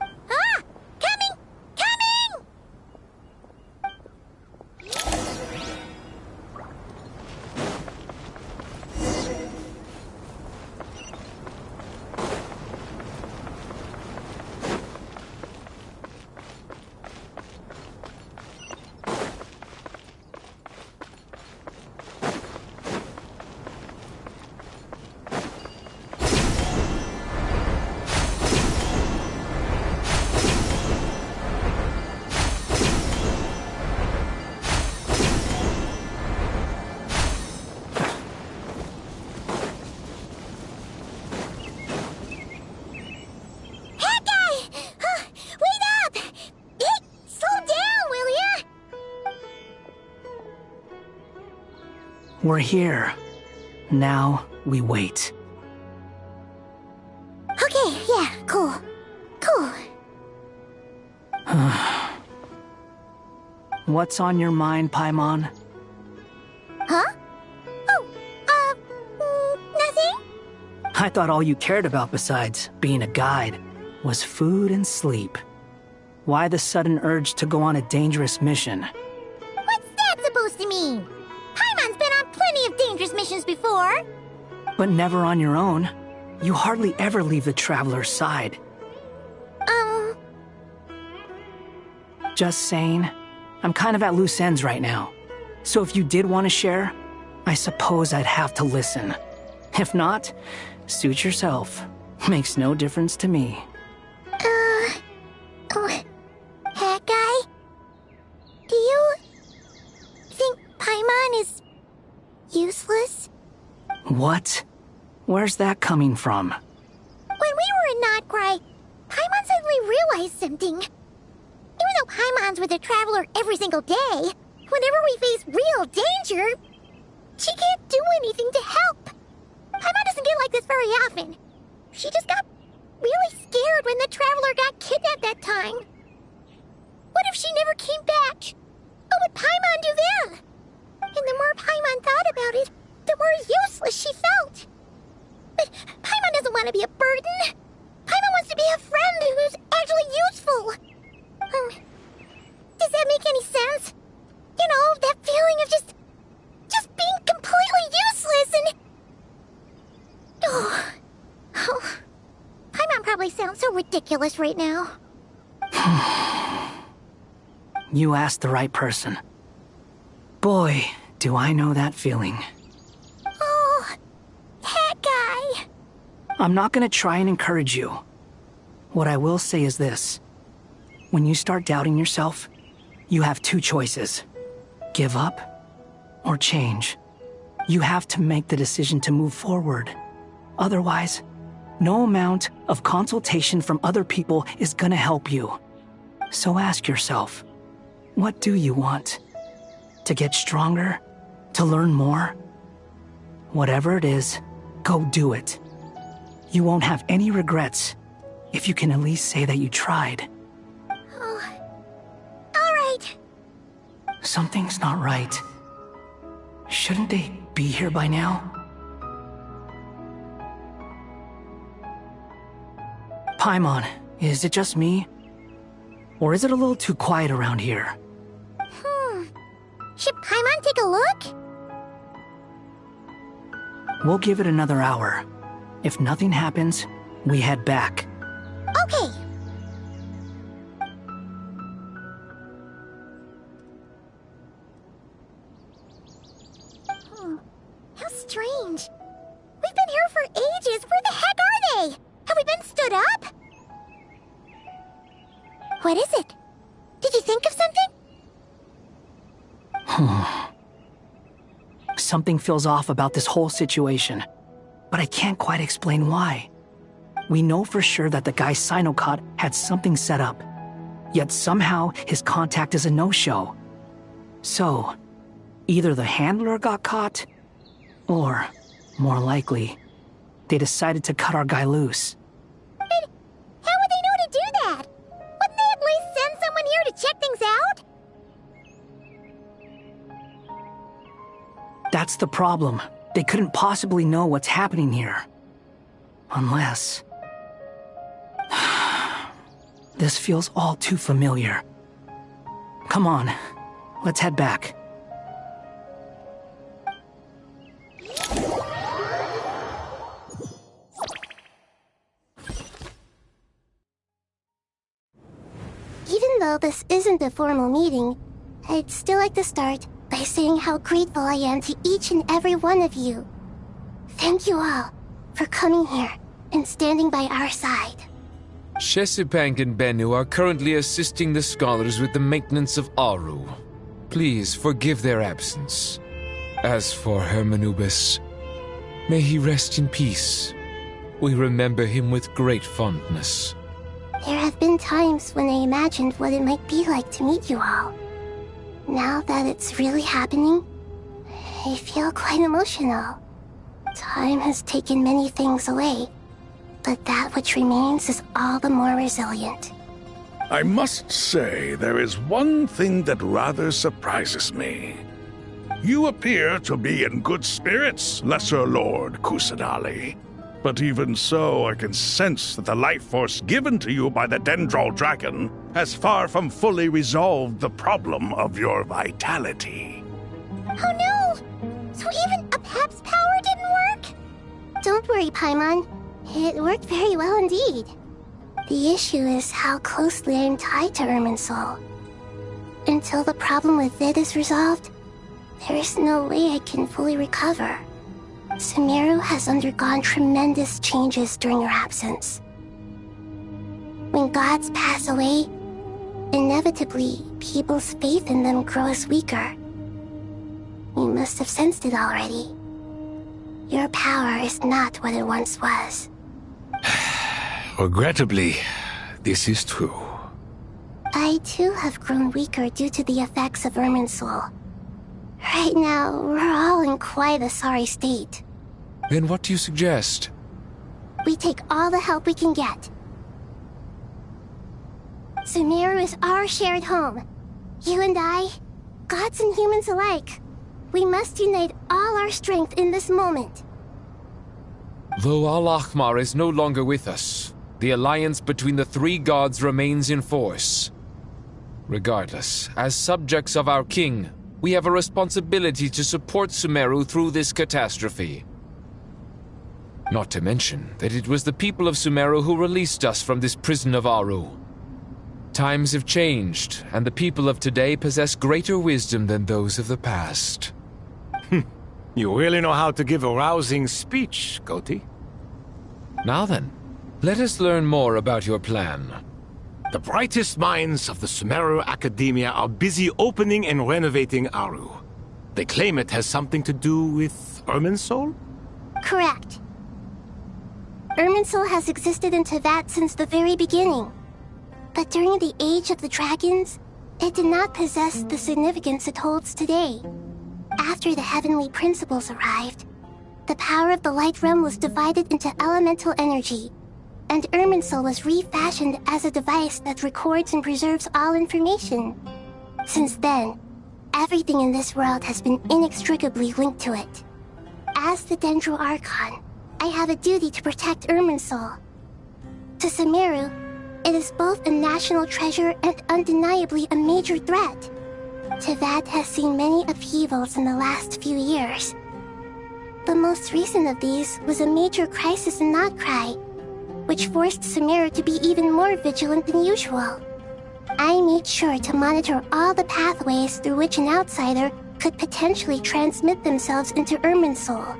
Ah! Coming! Coming! We're here. Now we wait. Okay, yeah, cool. Cool. What's on your mind, Paimon? Huh? Oh, nothing? I thought all you cared about besides being a guide was food and sleep. Why the sudden urge to go on a dangerous mission? What's that supposed to mean? Paimon's been on plenty of dangerous missions before. But never on your own. You hardly ever leave the Traveler's side. Just saying. I'm kind of at loose ends right now. So if you did want to share, I suppose I'd have to listen. If not, suit yourself. Makes no difference to me. Hat guy? Do you think Paimon is useless? What? Where's that coming from? When we were in Notcry, Paimon suddenly realized something. Even though Paimon's with the Traveler every single day, whenever we face real danger, she can't do anything to help. Paimon doesn't get like this very often. She just got really scared when the Traveler got kidnapped that time. What if she never came back? What would Paimon do then? And the more Paimon thought about it, the more useless she felt. But Paimon doesn't want to be a burden. Paimon wants to be a friend who's actually useful. Does that make any sense? You know, that feeling of just being completely useless and... Oh, Paimon probably sounds so ridiculous right now. You asked the right person. Boy, do I know that feeling. Oh, that guy. I'm not gonna try and encourage you. What I will say is this. When you start doubting yourself, you have two choices. Give up or change. You have to make the decision to move forward. Otherwise, no amount of consultation from other people is gonna help you. So ask yourself, what do you want? To get stronger? To learn more? Whatever it is, go do it. You won't have any regrets if you can at least say that you tried. Oh. All right. Something's not right. Shouldn't they be here by now? Paimon, is it just me? Or is it a little too quiet around here? Should Paimon take a look? We'll give it another hour. If nothing happens, we head back. Okay. How strange. We've been here for ages. Where the heck are they? Have we been stood up? What is it? Did you think of something? Something feels off about this whole situation, but I can't quite explain why. We know for sure that the guy Sinocot had something set up, yet somehow his contact is a no-show. So, either the handler got caught, or, more likely, they decided to cut our guy loose. But how would they know to do that? Wouldn't they at least send someone here to check things out? That's the problem. They couldn't possibly know what's happening here. Unless... This feels all too familiar. Come on, let's head back. Even though this isn't a formal meeting, I'd still like to start by saying how grateful I am to each and every one of you. Thank you all for coming here and standing by our side. Shesipank and Bennu are currently assisting the scholars with the maintenance of Aru. Please forgive their absence. As for Hermanubis, may he rest in peace. We remember him with great fondness. There have been times when I imagined what it might be like to meet you all. Now that it's really happening, I feel quite emotional. Time has taken many things away, but that which remains is all the more resilient. I must say, there is one thing that rather surprises me. You appear to be in good spirits, Lesser Lord Kusanali. But even so, I can sense that the life force given to you by the Dendral Dragon has far from fully resolved the problem of your vitality. Oh no! So even Apep's power didn't work? Don't worry, Paimon. It worked very well indeed. The issue is how closely I'm tied to Irminsul. Until the problem with it is resolved, there is no way I can fully recover. Sumeru has undergone tremendous changes during your absence. When gods pass away, inevitably, people's faith in them grows weaker. You must have sensed it already. Your power is not what it once was. Regrettably, this is true. I too have grown weaker due to the effects of Irminsul. Right now, we're all in quite a sorry state. Then what do you suggest? We take all the help we can get. Sumeru is our shared home. You and I, gods and humans alike. We must unite all our strength in this moment. Though Al-Ahmar is no longer with us, the alliance between the three gods remains in force. Regardless, as subjects of our king, we have a responsibility to support Sumeru through this catastrophe. Not to mention that it was the people of Sumeru who released us from this prison of Aru. Times have changed, and the people of today possess greater wisdom than those of the past. You really know how to give a rousing speech, Goti. Now then, let us learn more about your plan. The brightest minds of the Sumeru Academia are busy opening and renovating Aru. They claim it has something to do with Irminsul? Correct. Irminsul has existed in Teyvat since the very beginning. But during the Age of the Dragons, it did not possess the significance it holds today. After the Heavenly Principles arrived, The power of the Light Realm was divided into elemental energy, and Irminsul was refashioned as a device that records and preserves all information. Since then, everything in this world has been inextricably linked to it. As the Dendro Archon, I have a duty to protect Irminsul. To Sumeru, it is both a national treasure and undeniably a major threat. Teyvat has seen many upheavals in the last few years. The most recent of these was a major crisis in Notcry, which forced Sumeru to be even more vigilant than usual. I made sure to monitor all the pathways through which an outsider could potentially transmit themselves into Irminsul.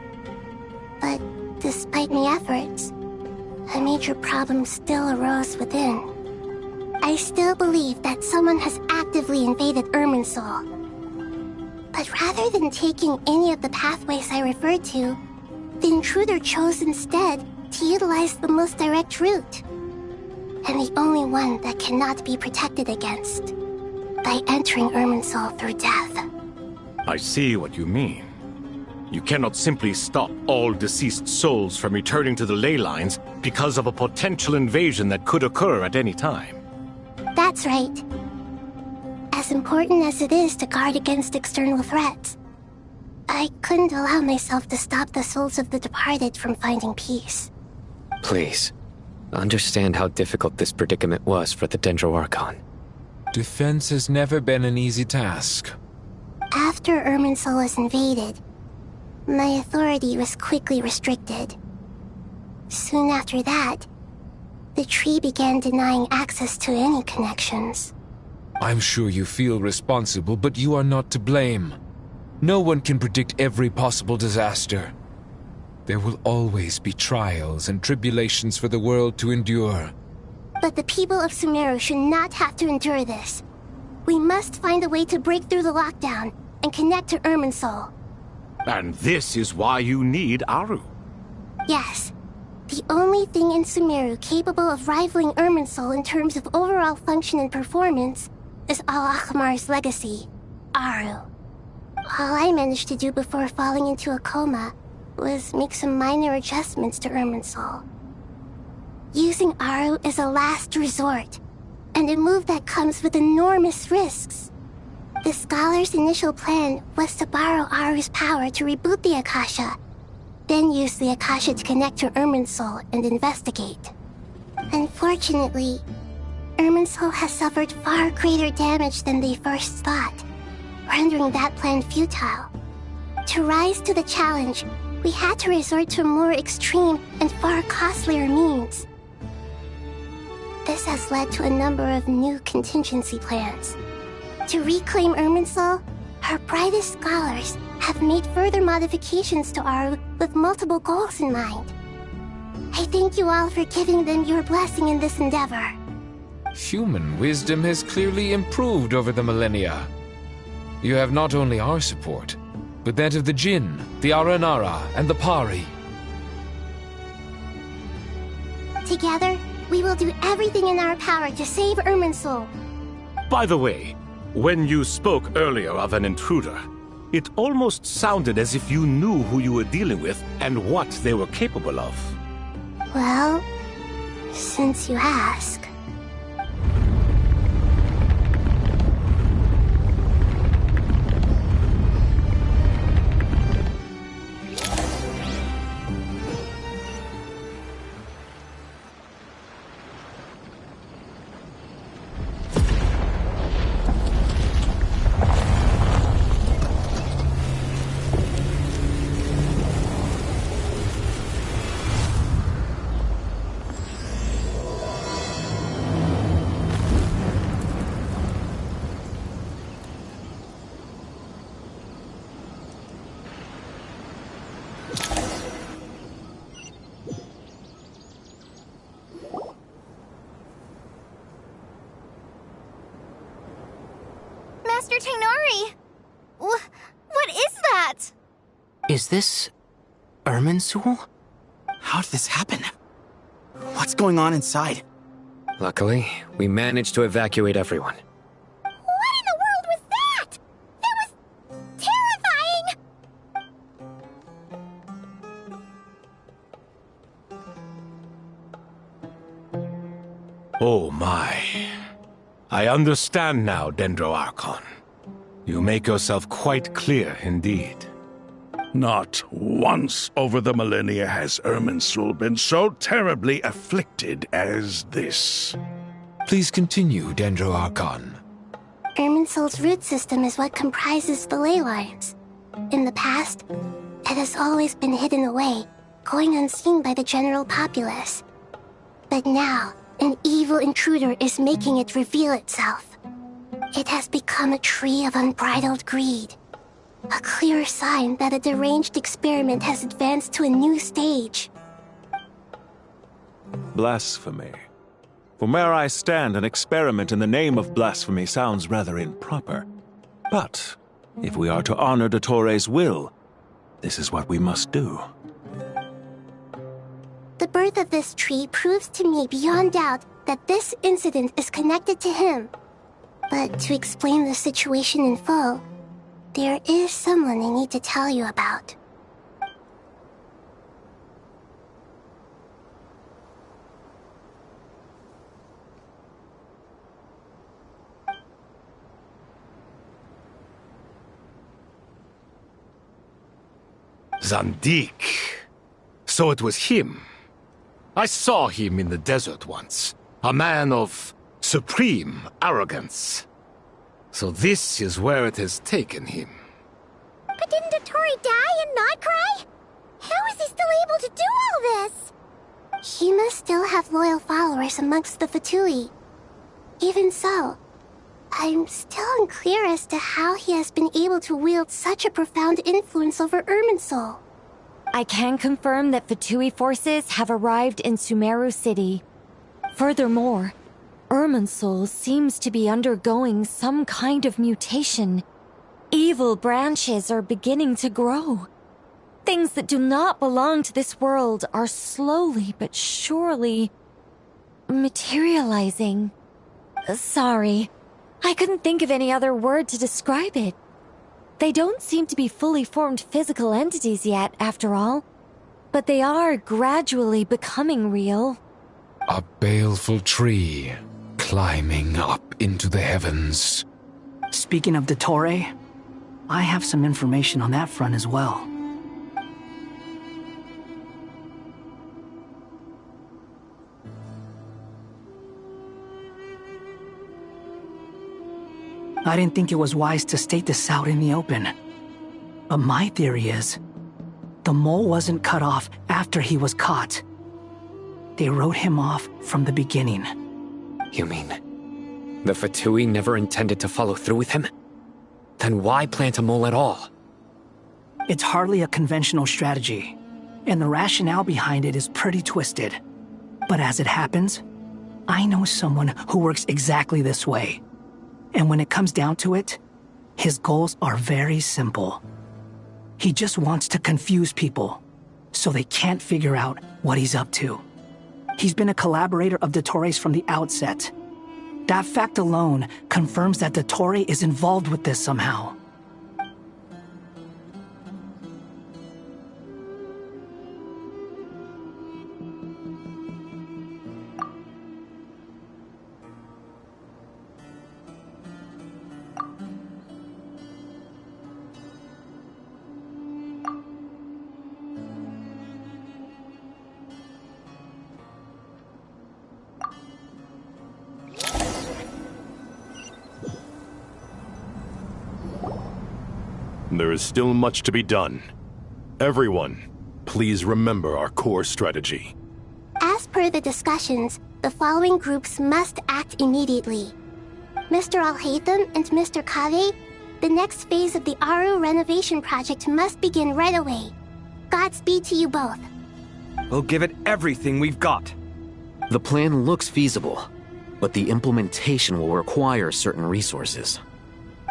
But despite my efforts, a major problem still arose within. I still believe that someone has actively invaded Irminsul. But rather than taking any of the pathways I referred to, the intruder chose instead to utilize the most direct route, and the only one that cannot be protected against, by entering Irminsul through death. I see what you mean. You cannot simply stop all deceased souls from returning to the ley lines because of a potential invasion that could occur at any time. That's right. As important as it is to guard against external threats, I couldn't allow myself to stop the souls of the departed from finding peace. Please, understand how difficult this predicament was for the Dendro Archon. Defense has never been an easy task. After Irminsul was invaded, my authority was quickly restricted. Soon after that, the tree began denying access to any connections. I'm sure you feel responsible, but you are not to blame. No one can predict every possible disaster. There will always be trials and tribulations for the world to endure. But the people of Sumeru should not have to endure this. We must find a way to break through the lockdown and connect to Irminsul. And this is why you need Aru. Yes. The only thing in Sumeru capable of rivaling Irminsul in terms of overall function and performance is Al-Akhmar's legacy, Aru. All I managed to do before falling into a coma was make some minor adjustments to Irminsul. Using Aru is a last resort, and a move that comes with enormous risks. The Scholar's initial plan was to borrow Aru's power to reboot the Akasha, then use the Akasha to connect to Irminsul and investigate. Unfortunately, Irminsul has suffered far greater damage than they first thought, rendering that plan futile. To rise to the challenge, we had to resort to a more extreme and far costlier means. This has led to a number of new contingency plans. To reclaim Irminsul, our brightest scholars have made further modifications to Aru with multiple goals in mind. I thank you all for giving them your blessing in this endeavor. Human wisdom has clearly improved over the millennia. You have not only our support, but that of the Jinn, the Aranara, and the Pari. Together, we will do everything in our power to save Irminsul. By the way, when you spoke earlier of an intruder, it almost sounded as if you knew who you were dealing with and what they were capable of. Well, since you ask. Master Tainari! What is that? Is this Irminsul? How did this happen? What's going on inside? Luckily, we managed to evacuate everyone. What in the world was that? That was terrifying! Oh my. I understand now, Dendro Archon. You make yourself quite clear indeed. Not once over the millennia has Irminsul been so terribly afflicted as this. Please continue, Dendro Archon. Irminsul's root system is what comprises the ley lines. In the past, it has always been hidden away, going unseen by the general populace. But now, an evil intruder is making it reveal itself. It has become a tree of unbridled greed. A clear sign that a deranged experiment has advanced to a new stage. Blasphemy. From where I stand, an experiment in the name of blasphemy sounds rather improper. But if we are to honor Dottore will, this is what we must do. The birth of this tree proves to me beyond doubt that this incident is connected to him. But to explain the situation in full, there is someone I need to tell you about. Zandik. So it was him. I saw him in the desert once. A man of supreme arrogance. So this is where it has taken him. But didn't Dottore die and not cry? How is he still able to do all this? He must still have loyal followers amongst the Fatui. Even so, I'm still unclear as to how he has been able to wield such a profound influence over Irminsul. I can confirm that Fatui forces have arrived in Sumeru City. Furthermore, Irminsul seems to be undergoing some kind of mutation. Evil branches are beginning to grow. Things that do not belong to this world are slowly but surely materializing. Sorry, I couldn't think of any other word to describe it. They don't seem to be fully formed physical entities yet, after all. But they are gradually becoming real. A baleful tree climbing up into the heavens. Speaking of Dottore, I have some information on that front as well. I didn't think it was wise to state this out in the open. But my theory is, the mole wasn't cut off after he was caught. They wrote him off from the beginning. You mean, the Fatui never intended to follow through with him? Then why plant a mole at all? It's hardly a conventional strategy, and the rationale behind it is pretty twisted. But as it happens, I know someone who works exactly this way. And when it comes down to it, his goals are very simple. He just wants to confuse people, so they can't figure out what he's up to. He's been a collaborator of Dottore's from the outset. That fact alone confirms that Dottore is involved with this somehow. There is still much to be done. Everyone, please remember our core strategy. As per the discussions, the following groups must act immediately. Mr. Alhaitham and Mr. Kave, the next phase of the Aru renovation project must begin right away. Godspeed to you both. We'll give it everything we've got. The plan looks feasible, but the implementation will require certain resources.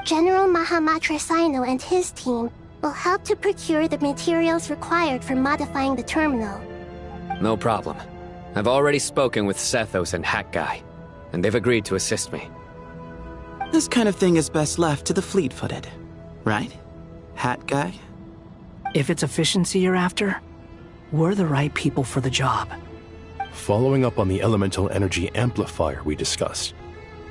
General Mahamatra Sino and his team will help to procure the materials required for modifying the terminal. No problem. I've already spoken with Sethos and Hat Guy, and they've agreed to assist me. This kind of thing is best left to the fleet-footed, right? Hat Guy? If it's efficiency you're after, we're the right people for the job. following up on the elemental energy amplifier we discussed.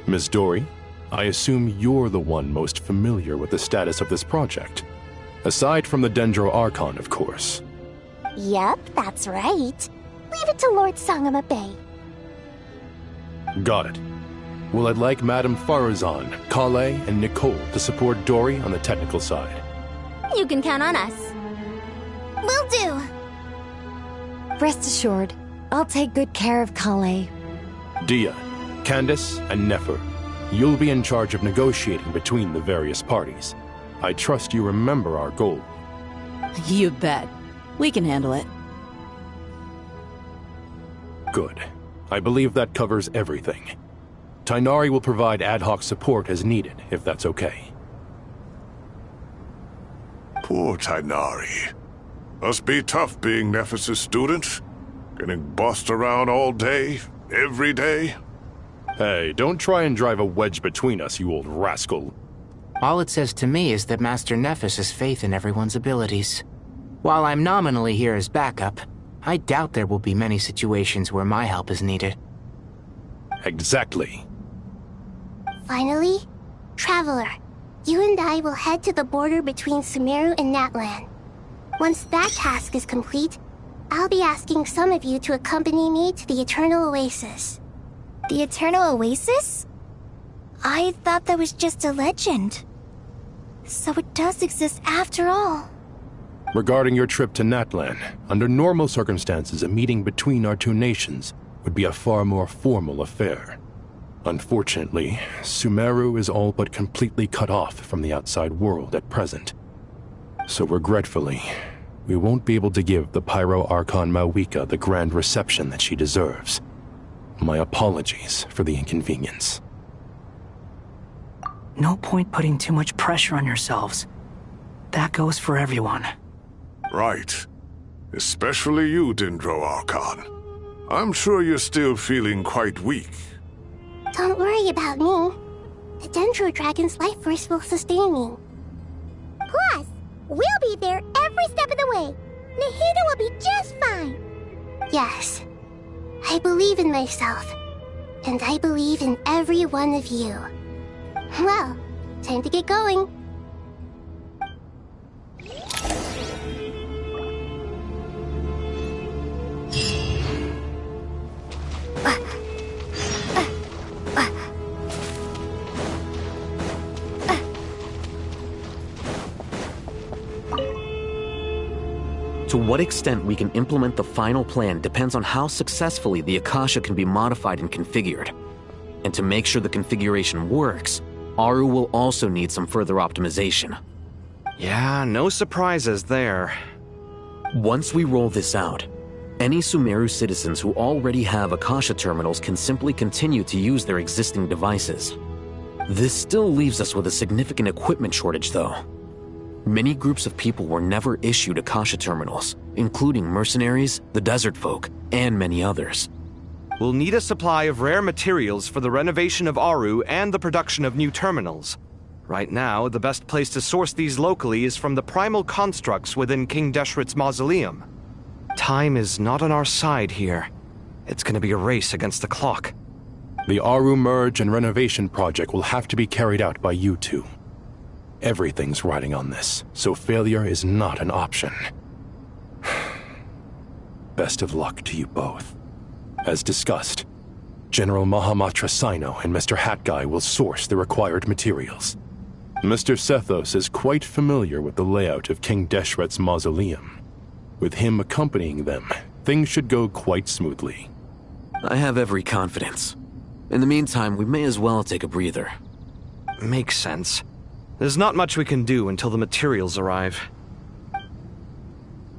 Ms. Dory, I assume you're the one most familiar with the status of this project. Aside from the Dendro Archon, of course. Yep, that's right. Leave it to Lord Sangama Bay. Got it. Well, I'd like Madame Farazan, Kale, and Nicole to support Dory on the technical side. You can count on us. Will do. Rest assured, I'll take good care of Kale. Dia, Candace, and Nefer, you'll be in charge of negotiating between the various parties. I trust you remember our goal. You bet. We can handle it. Good. I believe that covers everything. Tainari will provide ad hoc support as needed, if that's okay. Poor Tainari. Must be tough being Nephis' student. Getting bossed around all day, every day. Hey, don't try and drive a wedge between us, you old rascal. All it says to me is that Master Nephis has faith in everyone's abilities. While I'm nominally here as backup, I doubt there will be many situations where my help is needed. Exactly. Finally, Traveler, you and I will head to the border between Sumeru and Natlan. Once that task is complete, I'll be asking some of you to accompany me to the Eternal Oasis. The Eternal Oasis? I thought that was just a legend. So it does exist after all. Regarding your trip to Natlan, under normal circumstances, a meeting between our two nations would be a far more formal affair. Unfortunately, Sumeru is all but completely cut off from the outside world at present. So regretfully, we won't be able to give the Pyro Archon Mawika the grand reception that she deserves. My apologies for the inconvenience. No point putting too much pressure on yourselves. That goes for everyone. Right. Especially you, Dendro Archon. I'm sure you're still feeling quite weak. Don't worry about me. The Dendro Dragon's life force will sustain me. Plus, we'll be there every step of the way. Nahida will be just fine. Yes. I believe in myself. And I believe in every one of you. Well, time to get going. To what extent we can implement the final plan depends on how successfully the Akasha can be modified and configured. And to make sure the configuration works, Aru will also need some further optimization. Yeah, no surprises there. Once we roll this out, any Sumeru citizens who already have Akasha terminals can simply continue to use their existing devices. This still leaves us with a significant equipment shortage, though. Many groups of people were never issued Akasha terminals, including mercenaries, the desert folk, and many others. We'll need a supply of rare materials for the renovation of Aru and the production of new terminals. Right now, the best place to source these locally is from the primal constructs within King Deshret's mausoleum. Time is not on our side here. It's gonna be a race against the clock. The Aru merge and renovation project will have to be carried out by you two. Everything's riding on this, so failure is not an option. Best of luck to you both. As discussed, General Mahamatra Sino and Mr. Hatguy will source the required materials. Mr. Sethos is quite familiar with the layout of King Deshret's mausoleum. With him accompanying them, things should go quite smoothly. I have every confidence. In the meantime, we may as well take a breather. Makes sense. There's not much we can do until the materials arrive.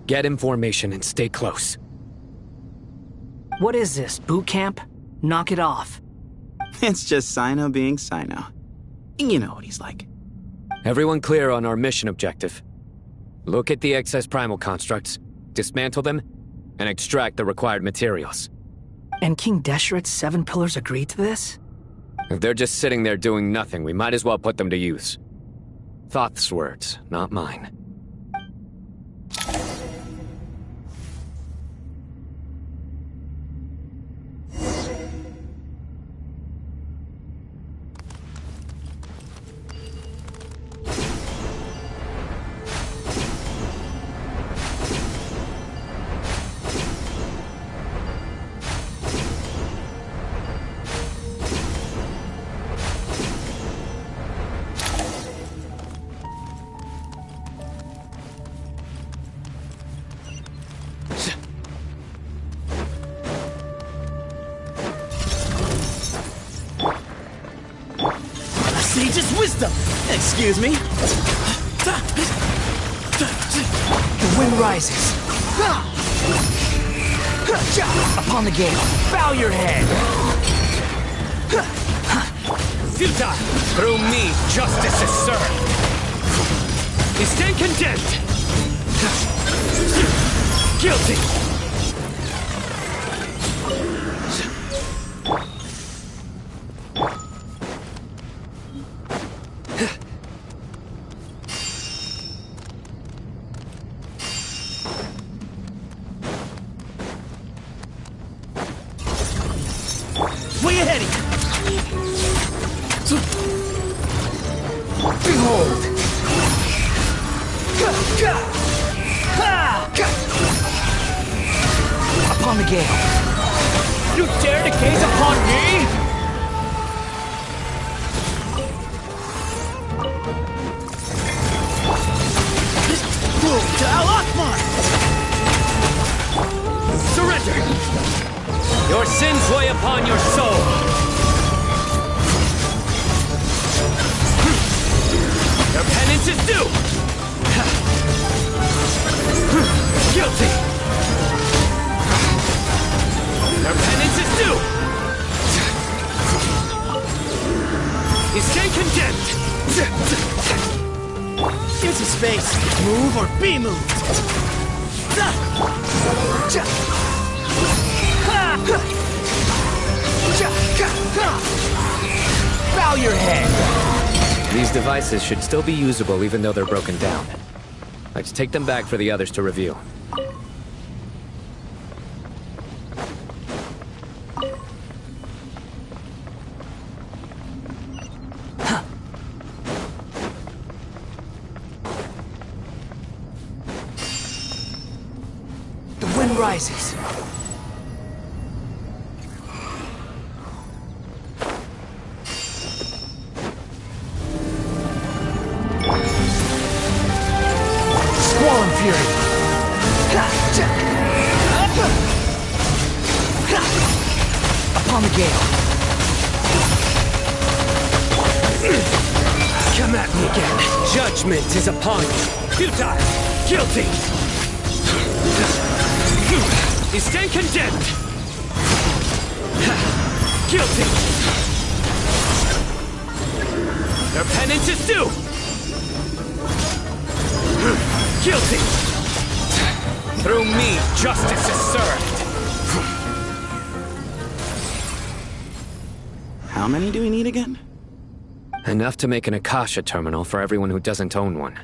Get information and stay close. What is this, boot camp? Knock it off. It's just Sino being Sino. You know what he's like. Everyone clear on our mission objective. Look at the excess primal constructs, dismantle them, and extract the required materials. And King Deshret's 7 pillars agreed to this? If they're just sitting there doing nothing, we might as well put them to use. Thoth's words, not mine. Just wisdom! Excuse me? The wind rises. Upon the gale, bow your head. Futile! Through me, justice is served. You stand condemned. Guilty. Way ahead of you! Behold! Upon the gale. You dare to gaze upon me? Move to Al Akbar! Surrender! Your sins weigh upon your soul. Your penance is due. Guilty. Your penance is due. You stand condemned. Here's a space. Move or be moved. Bow your head. These devices should still be usable even though they're broken down. Let's take them back for the others to review. The wind rises. Squall and fury. Upon the gale. Come at me again. Judgment is upon you. Futile. Guilty. You stand condemned. Guilty. Your penance is due. Guilty. Through me, justice is served. How many do we need again? Enough to make an Akasha terminal for everyone who doesn't own one.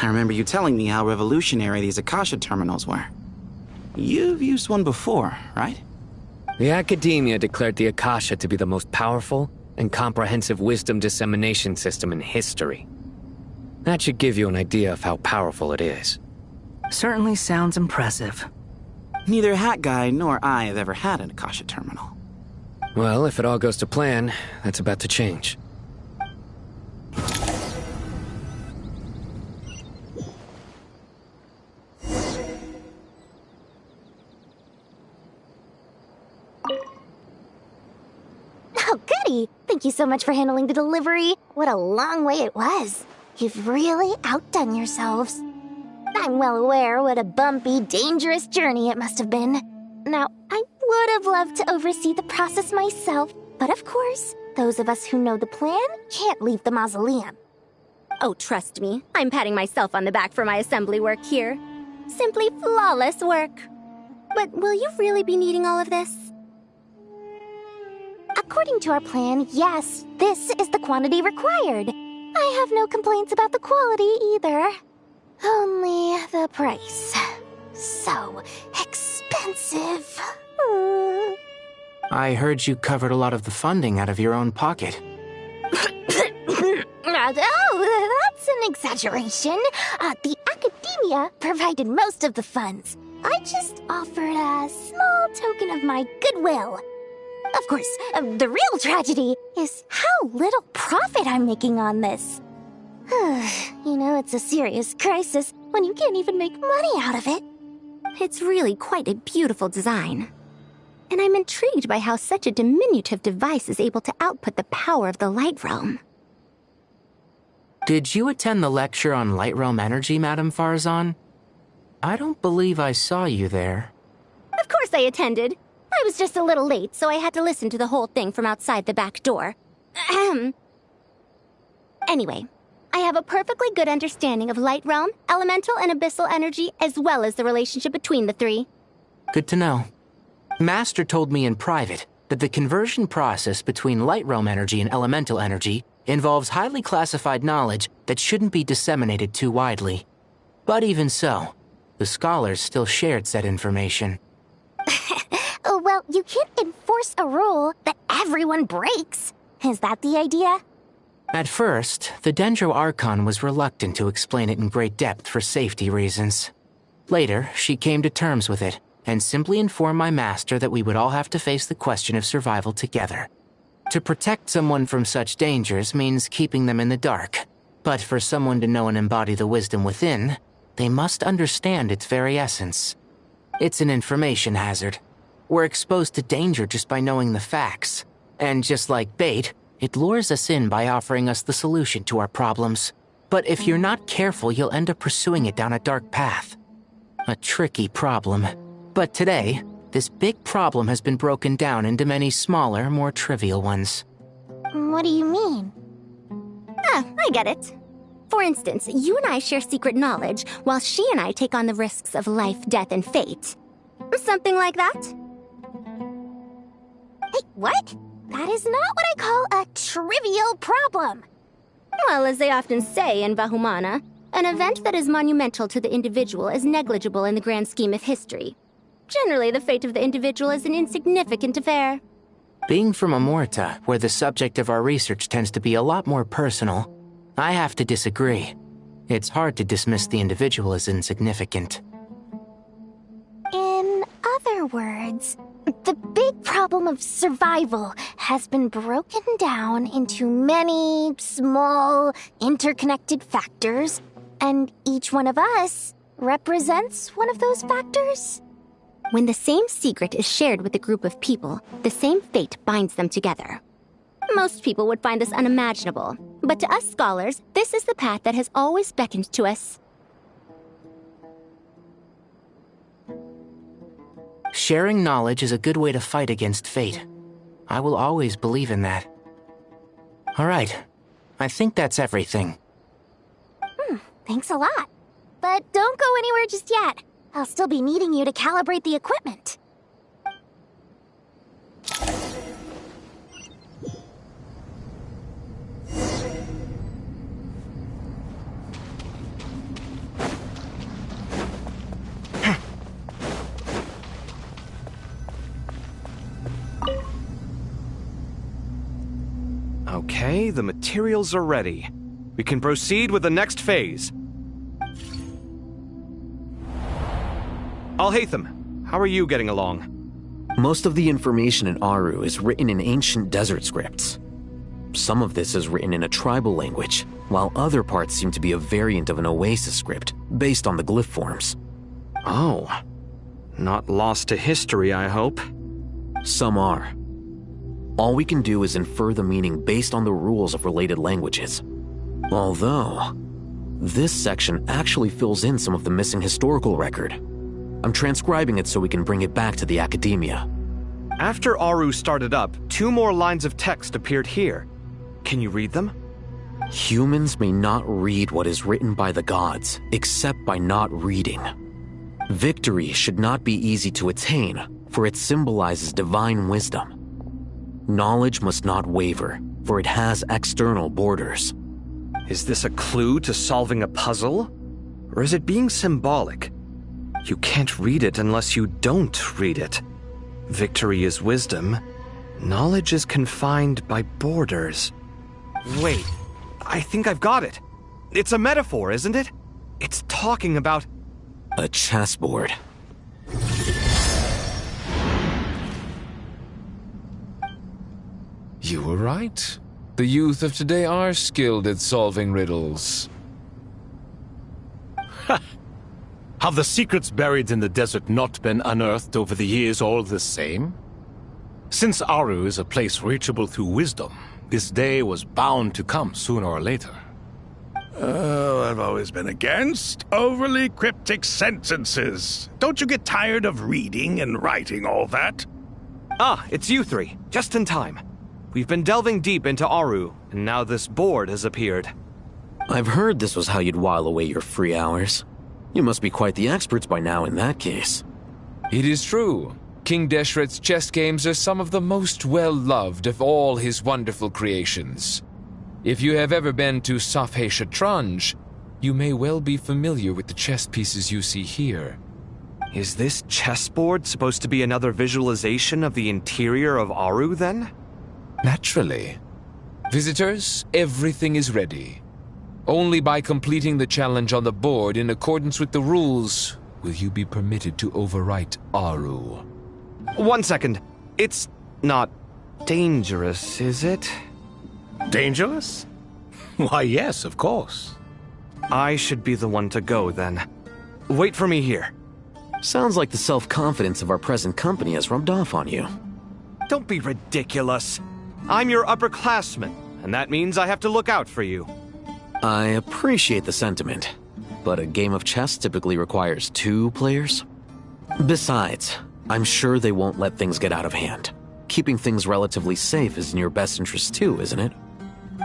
I remember you telling me how revolutionary these Akasha terminals were. You've used one before, right? The Academia declared the Akasha to be the most powerful and comprehensive wisdom dissemination system in history. That should give you an idea of how powerful it is. Certainly sounds impressive. Neither Hat Guy nor I have ever had an Akasha terminal. Well, if it all goes to plan, that's about to change. Oh, goody! Thank you so much for handling the delivery. What a long way it was. You've really outdone yourselves. I'm well aware what a bumpy, dangerous journey it must have been. Now, I would have loved to oversee the process myself, but of course, those of us who know the plan can't leave the mausoleum. Oh, trust me, I'm patting myself on the back for my assembly work here. Simply flawless work. But will you really be needing all of this? According to our plan, yes, this is the quantity required. I have no complaints about the quality either. Only the price. So expensive. I heard you covered a lot of the funding out of your own pocket. Oh, that's an exaggeration. The Academia provided most of the funds. I just offered a small token of my goodwill. Of course, the real tragedy is how little profit I'm making on this. You know, it's a serious crisis when you can't even make money out of it. It's really quite a beautiful design. And I'm intrigued by how such a diminutive device is able to output the power of the Light Realm. Did you attend the lecture on Light Realm Energy, Madame Farzan? I don't believe I saw you there. Of course I attended. I was just a little late, so I had to listen to the whole thing from outside the back door. Ahem. Anyway, I have a perfectly good understanding of Light Realm, Elemental, and Abyssal energy, as well as the relationship between the three. Good to know. Master told me in private that the conversion process between Light Realm energy and Elemental energy involves highly classified knowledge that shouldn't be disseminated too widely. But even so, the scholars still shared said information. Well, you can't enforce a rule that everyone breaks. Is that the idea? At first, the Dendro Archon was reluctant to explain it in great depth for safety reasons. Later, she came to terms with it, and simply informed my master that we would all have to face the question of survival together. To protect someone from such dangers means keeping them in the dark, but for someone to know and embody the wisdom within, they must understand its very essence. It's an information hazard. We're exposed to danger just by knowing the facts, and just like bait, it lures us in by offering us the solution to our problems. But if you're not careful, you'll end up pursuing it down a dark path. A tricky problem. But today, this big problem has been broken down into many smaller, more trivial ones. What do you mean? I get it. For instance, you and I share secret knowledge, while she and I take on the risks of life, death, and fate. Something like that? Hey, what? That is not what I call a trivial problem. Well, as they often say in Vahumana, an event that is monumental to the individual is negligible in the grand scheme of history. Generally, the fate of the individual is an insignificant affair. Being from Amorta, where the subject of our research tends to be a lot more personal, I have to disagree. It's hard to dismiss the individual as insignificant. In other words, the big problem of survival has been broken down into many small, interconnected factors, and each one of us represents one of those factors. When the same secret is shared with a group of people, the same fate binds them together. Most people would find this unimaginable, but to us scholars, this is the path that has always beckoned to us. Sharing knowledge is a good way to fight against fate. I will always believe in that. All right, I think that's everything. Thanks a lot. But don't go anywhere just yet. I'll still be needing you to calibrate the equipment. Okay, the materials are ready. We can proceed with the next phase. Al-Haytham, how are you getting along? Most of the information in Aru is written in ancient desert scripts. Some of this is written in a tribal language, while other parts seem to be a variant of an Oasis script, based on the glyph forms. Oh. Not lost to history, I hope. Some are. All we can do is infer the meaning based on the rules of related languages. Although, this section actually fills in some of the missing historical record. I'm transcribing it so we can bring it back to the academia. After Aru started up, 2 more lines of text appeared here. Can you read them? Humans may not read what is written by the gods, except by not reading. Victory should not be easy to attain, for it symbolizes divine wisdom. Knowledge must not waver, for it has external borders. Is this a clue to solving a puzzle? Or is it being symbolic? You can't read it unless you don't read it. Victory is wisdom. Knowledge is confined by borders. Wait, I think I've got it. It's a metaphor, isn't it? It's talking about... a chessboard. You were right. The youth of today are skilled at solving riddles. Have the secrets buried in the desert not been unearthed over the years all the same? Since Aru is a place reachable through wisdom, this day was bound to come sooner or later. Oh, I've always been against overly cryptic sentences. Don't you get tired of reading and writing all that? Ah, it's you three. Just in time. We've been delving deep into Aru, and now this board has appeared. I've heard this was how you'd while away your free hours. You must be quite the experts by now in that case. It is true. King Deshret's chess games are some of the most well-loved of all his wonderful creations. If you have ever been to Safhe Shatranj, you may well be familiar with the chess pieces you see here. Is this chessboard supposed to be another visualization of the interior of Aru, then? Naturally. Visitors, everything is ready. Only by completing the challenge on the board in accordance with the rules will you be permitted to overwrite Aru. 1 second. It's not dangerous, is it? Dangerous? Why, yes, of course. I should be the one to go, then. Wait for me here. Sounds like the self-confidence of our present company has rubbed off on you. Don't be ridiculous. I'm your upperclassman, and that means I have to look out for you. I appreciate the sentiment, but a game of chess typically requires 2 players. Besides, I'm sure they won't let things get out of hand. Keeping things relatively safe is in your best interest too, isn't it?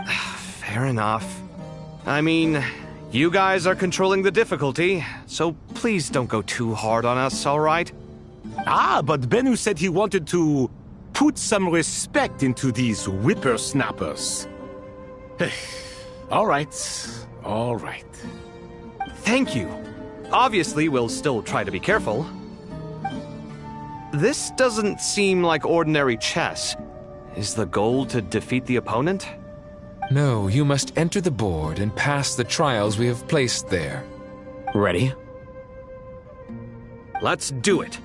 Fair enough. I mean, you guys are controlling the difficulty, so please don't go too hard on us, all right? Ah, but Bennu said he wanted to put some respect into these whippersnappers. All right, all right. Thank you. Obviously, we'll still try to be careful. This doesn't seem like ordinary chess. Is the goal to defeat the opponent? No, you must enter the board and pass the trials we have placed there. Ready? Let's do it.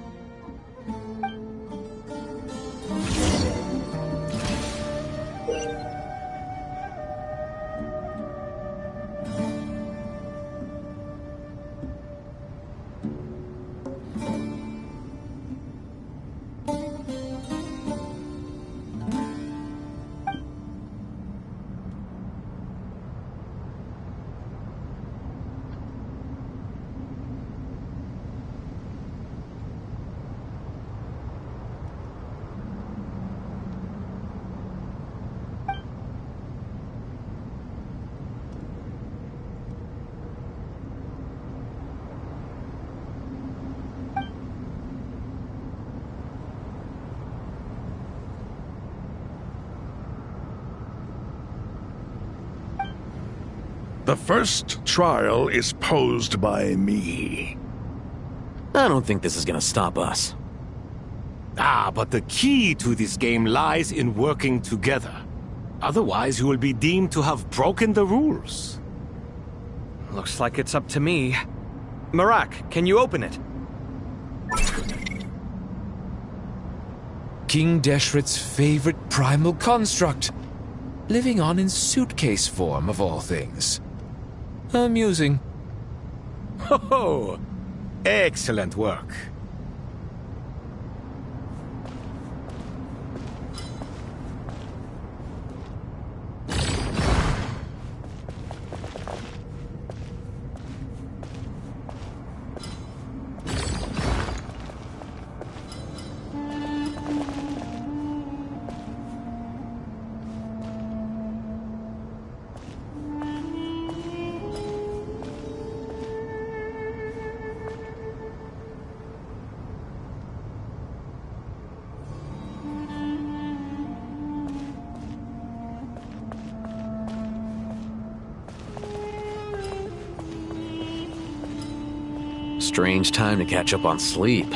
The first trial is posed by me. I don't think this is gonna stop us. Ah, but the key to this game lies in working together. Otherwise, you will be deemed to have broken the rules. Looks like it's up to me. Marak, can you open it? King Deshret's favorite primal construct. Living on in suitcase form, of all things. Amusing. Ho-ho! Excellent work. Strange time to catch up on sleep.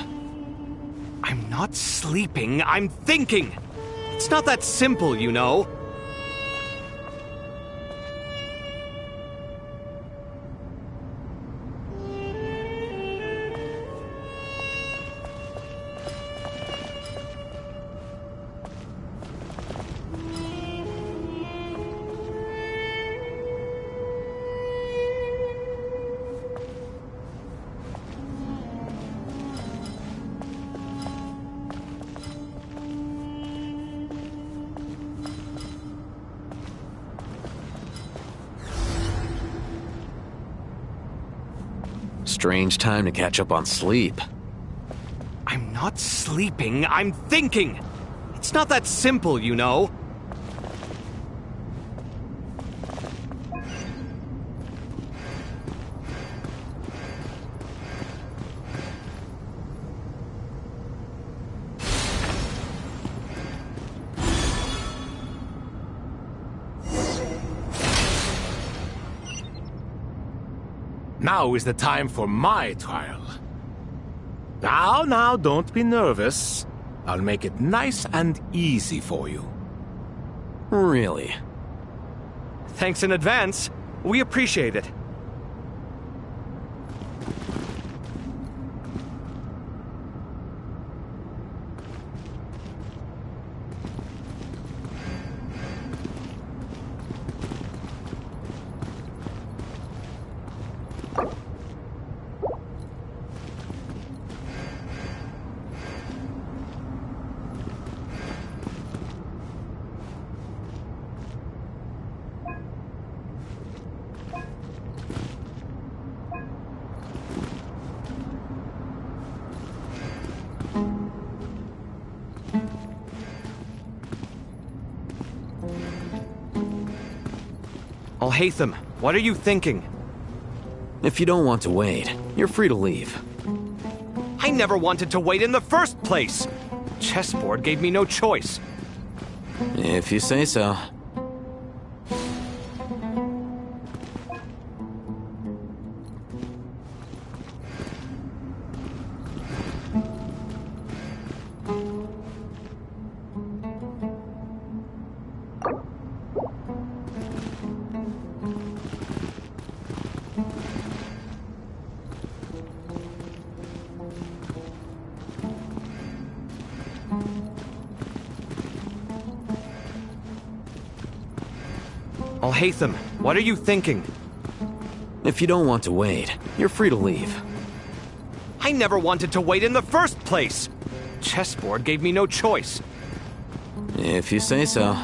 I'm not sleeping, I'm thinking! It's not that simple, you know. strange time to catch up on sleep. I'm not sleeping, I'm thinking! It's not that simple, you know. Now is the time for my trial. Now, don't be nervous. I'll make it nice and easy for you. Really? Thanks in advance. We appreciate it. Alhaitham, what are you thinking? If you don't want to wait, you're free to leave. I never wanted to wait in the first place! Chessboard gave me no choice. If you say so. Alhaitham, what are you thinking? If you don't want to wait, you're free to leave. I never wanted to wait in the first place! Chessboard gave me no choice. If you say so.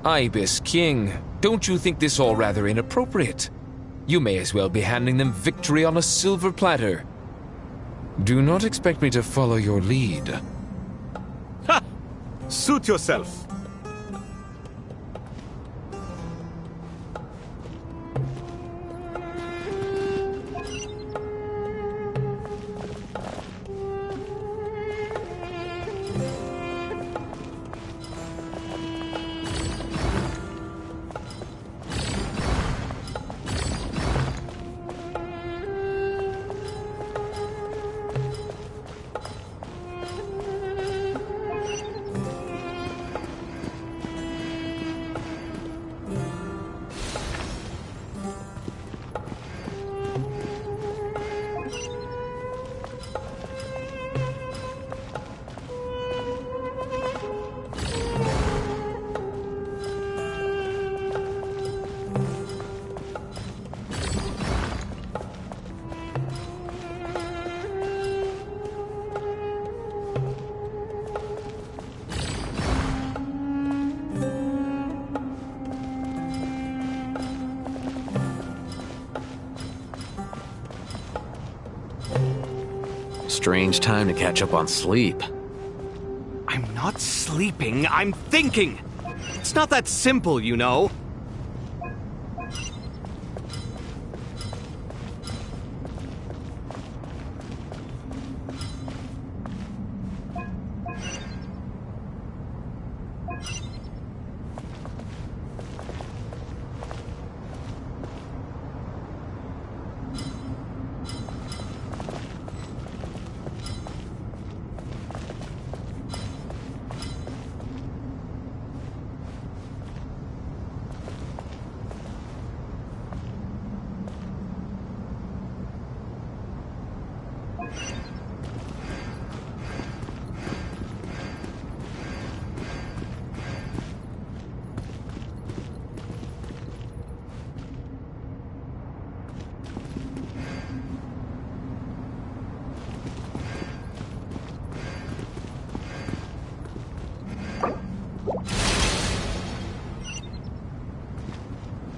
Ibis King, don't you think this all rather inappropriate? You may as well be handing them victory on a silver platter. Do not expect me to follow your lead. Ha! Suit yourself. Strange time to catch up on sleep. I'm not sleeping, I'm thinking! It's not that simple, you know.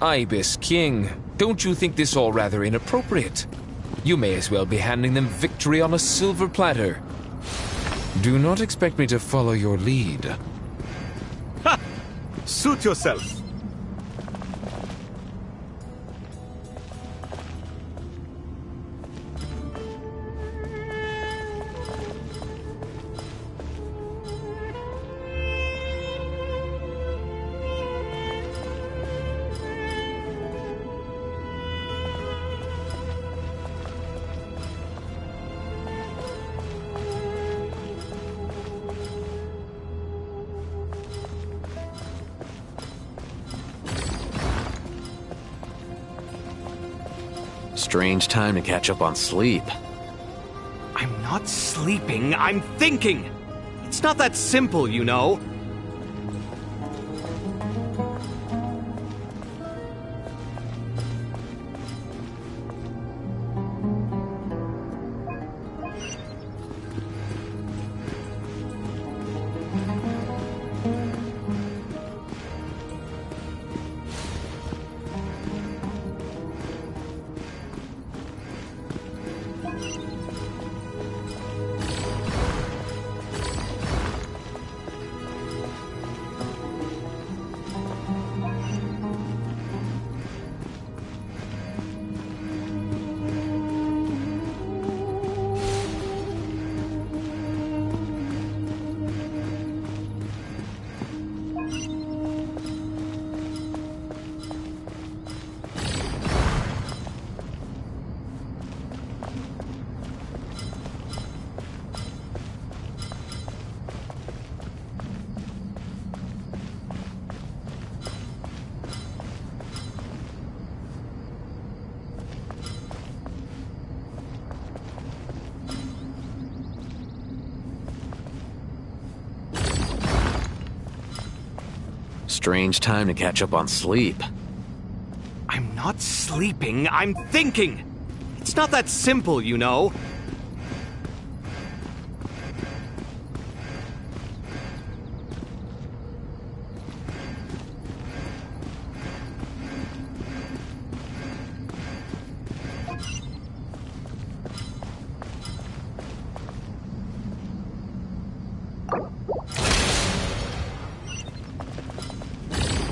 Ibis King, don't you think this all rather inappropriate? You may as well be handing them victory on a silver platter. Do not expect me to follow your lead. Ha! Suit yourself. Strange time to catch up on sleep. I'm not sleeping, I'm thinking! It's not that simple, you know. Strange time to catch up on sleep. I'm not sleeping, I'm thinking! It's not that simple, you know.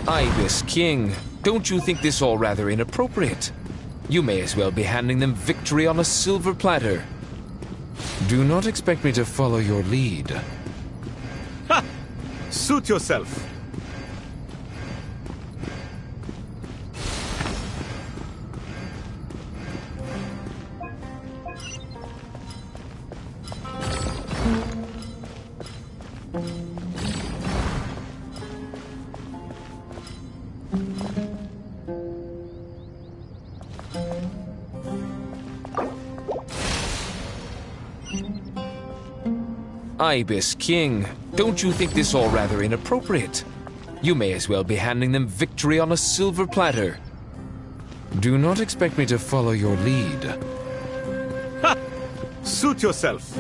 Ibis King, don't you think this all rather inappropriate? You may as well be handing them victory on a silver platter. Do not expect me to follow your lead. Ha! Suit yourself. Ibis King, don't you think this all rather inappropriate? You may as well be handing them victory on a silver platter. Do not expect me to follow your lead. Ha! Suit yourself.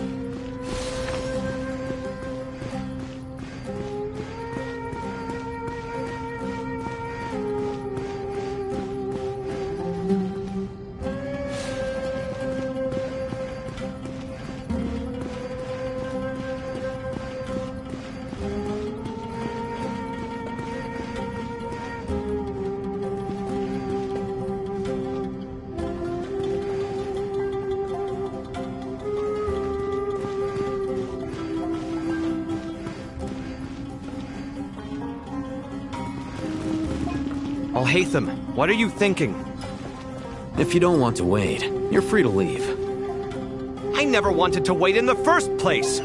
Hatham, what are you thinking? If you don't want to wait, you're free to leave. I never wanted to wait in the first place!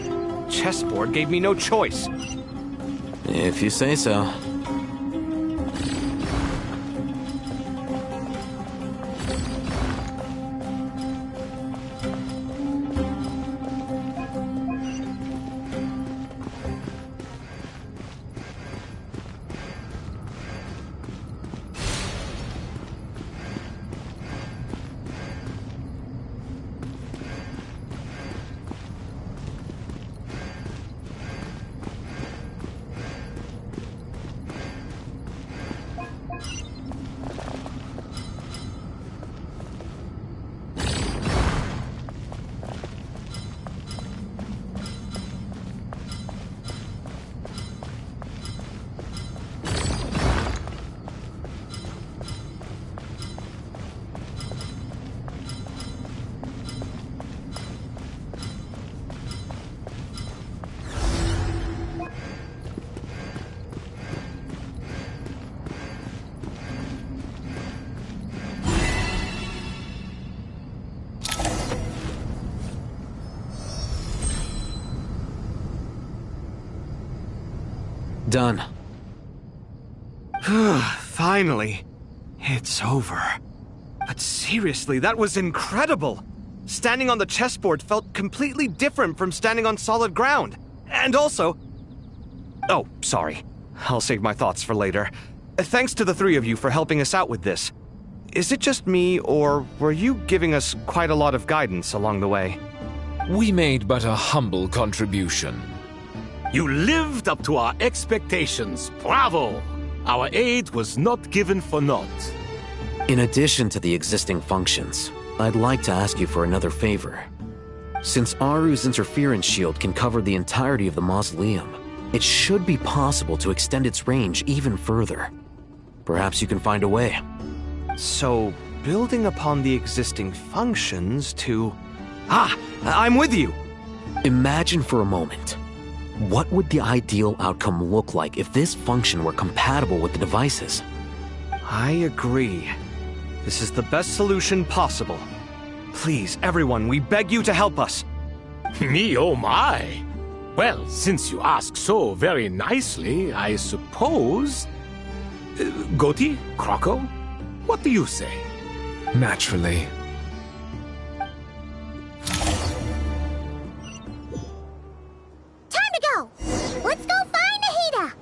Chessboard gave me no choice. If you say so. Done. Finally. It's over. But seriously, that was incredible! Standing on the chessboard felt completely different from standing on solid ground. And also... Oh, sorry. I'll save my thoughts for later. Thanks to the three of you for helping us out with this. Is it just me, or were you giving us quite a lot of guidance along the way? We made but a humble contribution. You lived up to our expectations. Bravo! Our aid was not given for naught. In addition to the existing functions, I'd like to ask you for another favor. Since Aru's interference shield can cover the entirety of the mausoleum, it should be possible to extend its range even further. Perhaps you can find a way. So, building upon the existing functions to... Ah! I'm with you! Imagine for a moment. What would the ideal outcome look like if this function were compatible with the devices? I agree. This is the best solution possible. Please, everyone, we beg you to help us. Me, oh my! Well, since you ask so very nicely, I suppose... Goti? Croco? What do you say? Naturally. Time to go! Let's go find Nahida!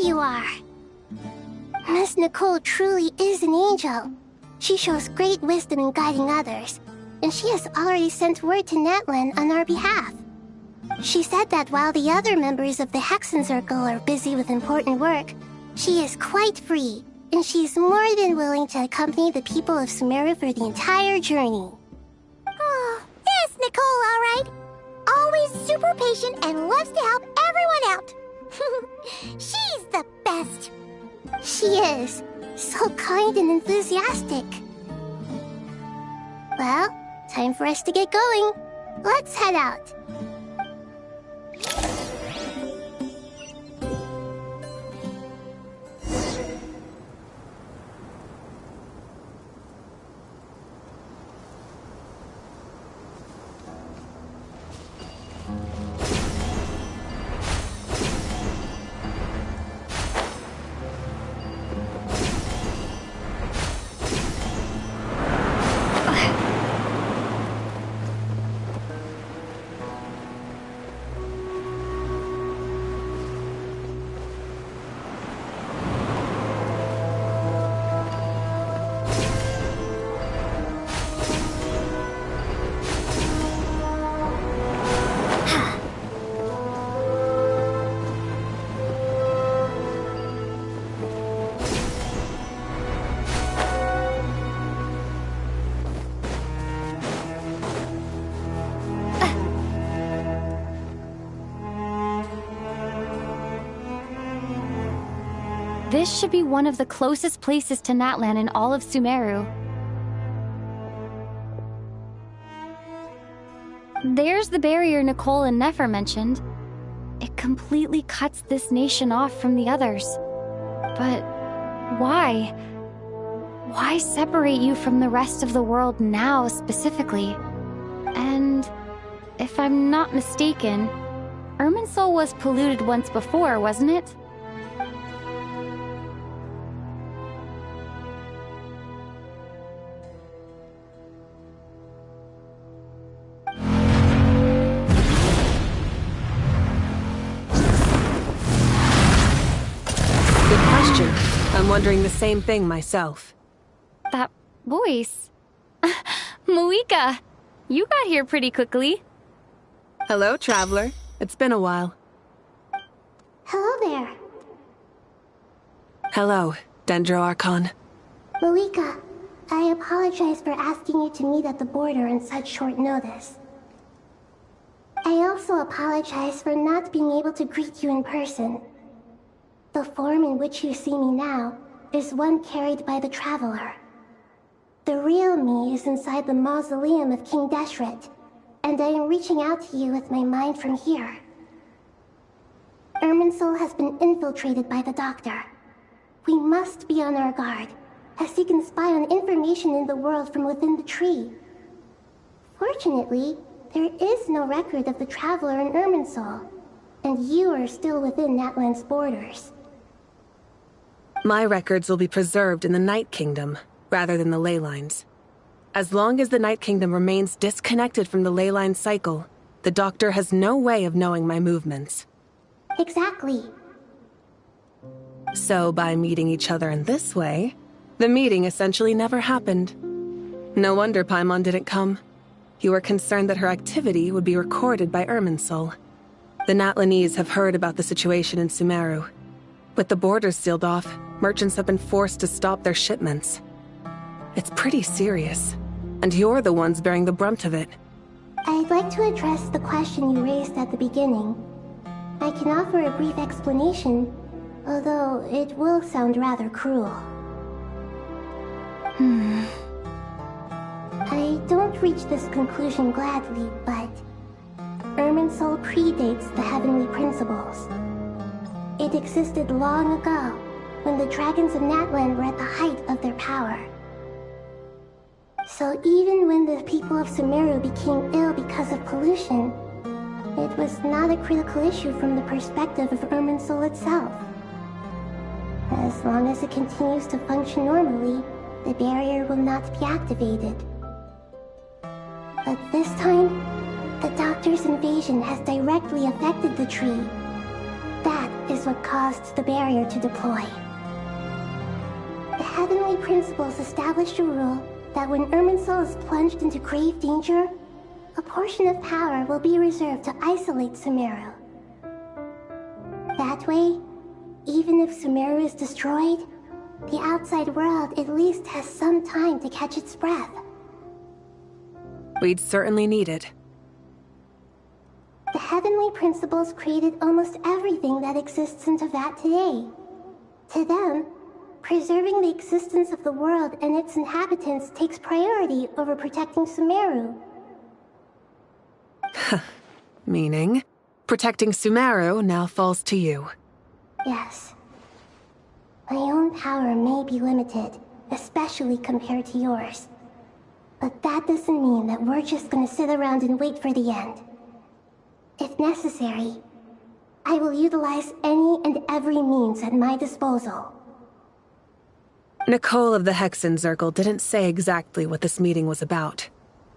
You are. Miss Nicole truly is an angel. She shows great wisdom in guiding others, and she has already sent word to Natlan on our behalf. She said that while the other members of the Hexen Circle are busy with important work, she is quite free, and she's more than willing to accompany the people of Sumeru for the entire journey. Oh, there's Nicole, all right. Always super patient and loves to help everyone out. She's the best. She is. So kind and enthusiastic. Well, time for us to get going. Let's head out. This should be one of the closest places to Natlan in all of Sumeru. There's the barrier Nicole and Nefer mentioned. It completely cuts this nation off from the others. But why? Why separate you from the rest of the world now, specifically? And if I'm not mistaken, Irminsul was polluted once before, wasn't it? Good question. I'm wondering the same thing myself. That voice. Moika! You got here pretty quickly. Hello, traveler. It's been a while. Hello there. Hello, Dendro Archon. Moika, I apologize for asking you to meet at the border on such short notice. I also apologize for not being able to greet you in person. The form in which you see me now is one carried by the Traveler. The real me is inside the mausoleum of King Deshret, and I am reaching out to you with my mind from here. Irminsul has been infiltrated by the Doctor. We must be on our guard, as he can spy on information in the world from within the tree. Fortunately, there is no record of the Traveler in Irminsul, and you are still within Natlan's borders. My records will be preserved in the Night Kingdom, rather than the ley lines. As long as the Night Kingdom remains disconnected from the ley line cycle, the Doctor has no way of knowing my movements. Exactly. So by meeting each other in this way, the meeting essentially never happened. No wonder Paimon didn't come. You were concerned that her activity would be recorded by Irminsul. The Natlanese have heard about the situation in Sumeru. With the borders sealed off, merchants have been forced to stop their shipments. It's pretty serious, and you're the ones bearing the brunt of it. I'd like to address the question you raised at the beginning. I can offer a brief explanation, although it will sound rather cruel. I don't reach this conclusion gladly, but Irminsul predates the Heavenly Principles. It existed long ago, when the dragons of Natlan were at the height of their power. So even when the people of Sumeru became ill because of pollution, it was not a critical issue from the perspective of Irminsul itself. As long as it continues to function normally, the barrier will not be activated. But this time, the Doctor's invasion has directly affected the tree. That is what caused the barrier to deploy. The Heavenly Principles established a rule that when Irminsul is plunged into grave danger, a portion of power will be reserved to isolate Sumeru. That way, even if Sumeru is destroyed, the outside world at least has some time to catch its breath. We'd certainly need it. The Heavenly Principles created almost everything that exists in Teyvat today. To them, preserving the existence of the world and its inhabitants takes priority over protecting Sumeru. Meaning, protecting Sumeru now falls to you. Yes. My own power may be limited, especially compared to yours. But that doesn't mean that we're just gonna sit around and wait for the end. If necessary, I will utilize any and every means at my disposal. Nicole of the Hexen Circle didn't say exactly what this meeting was about,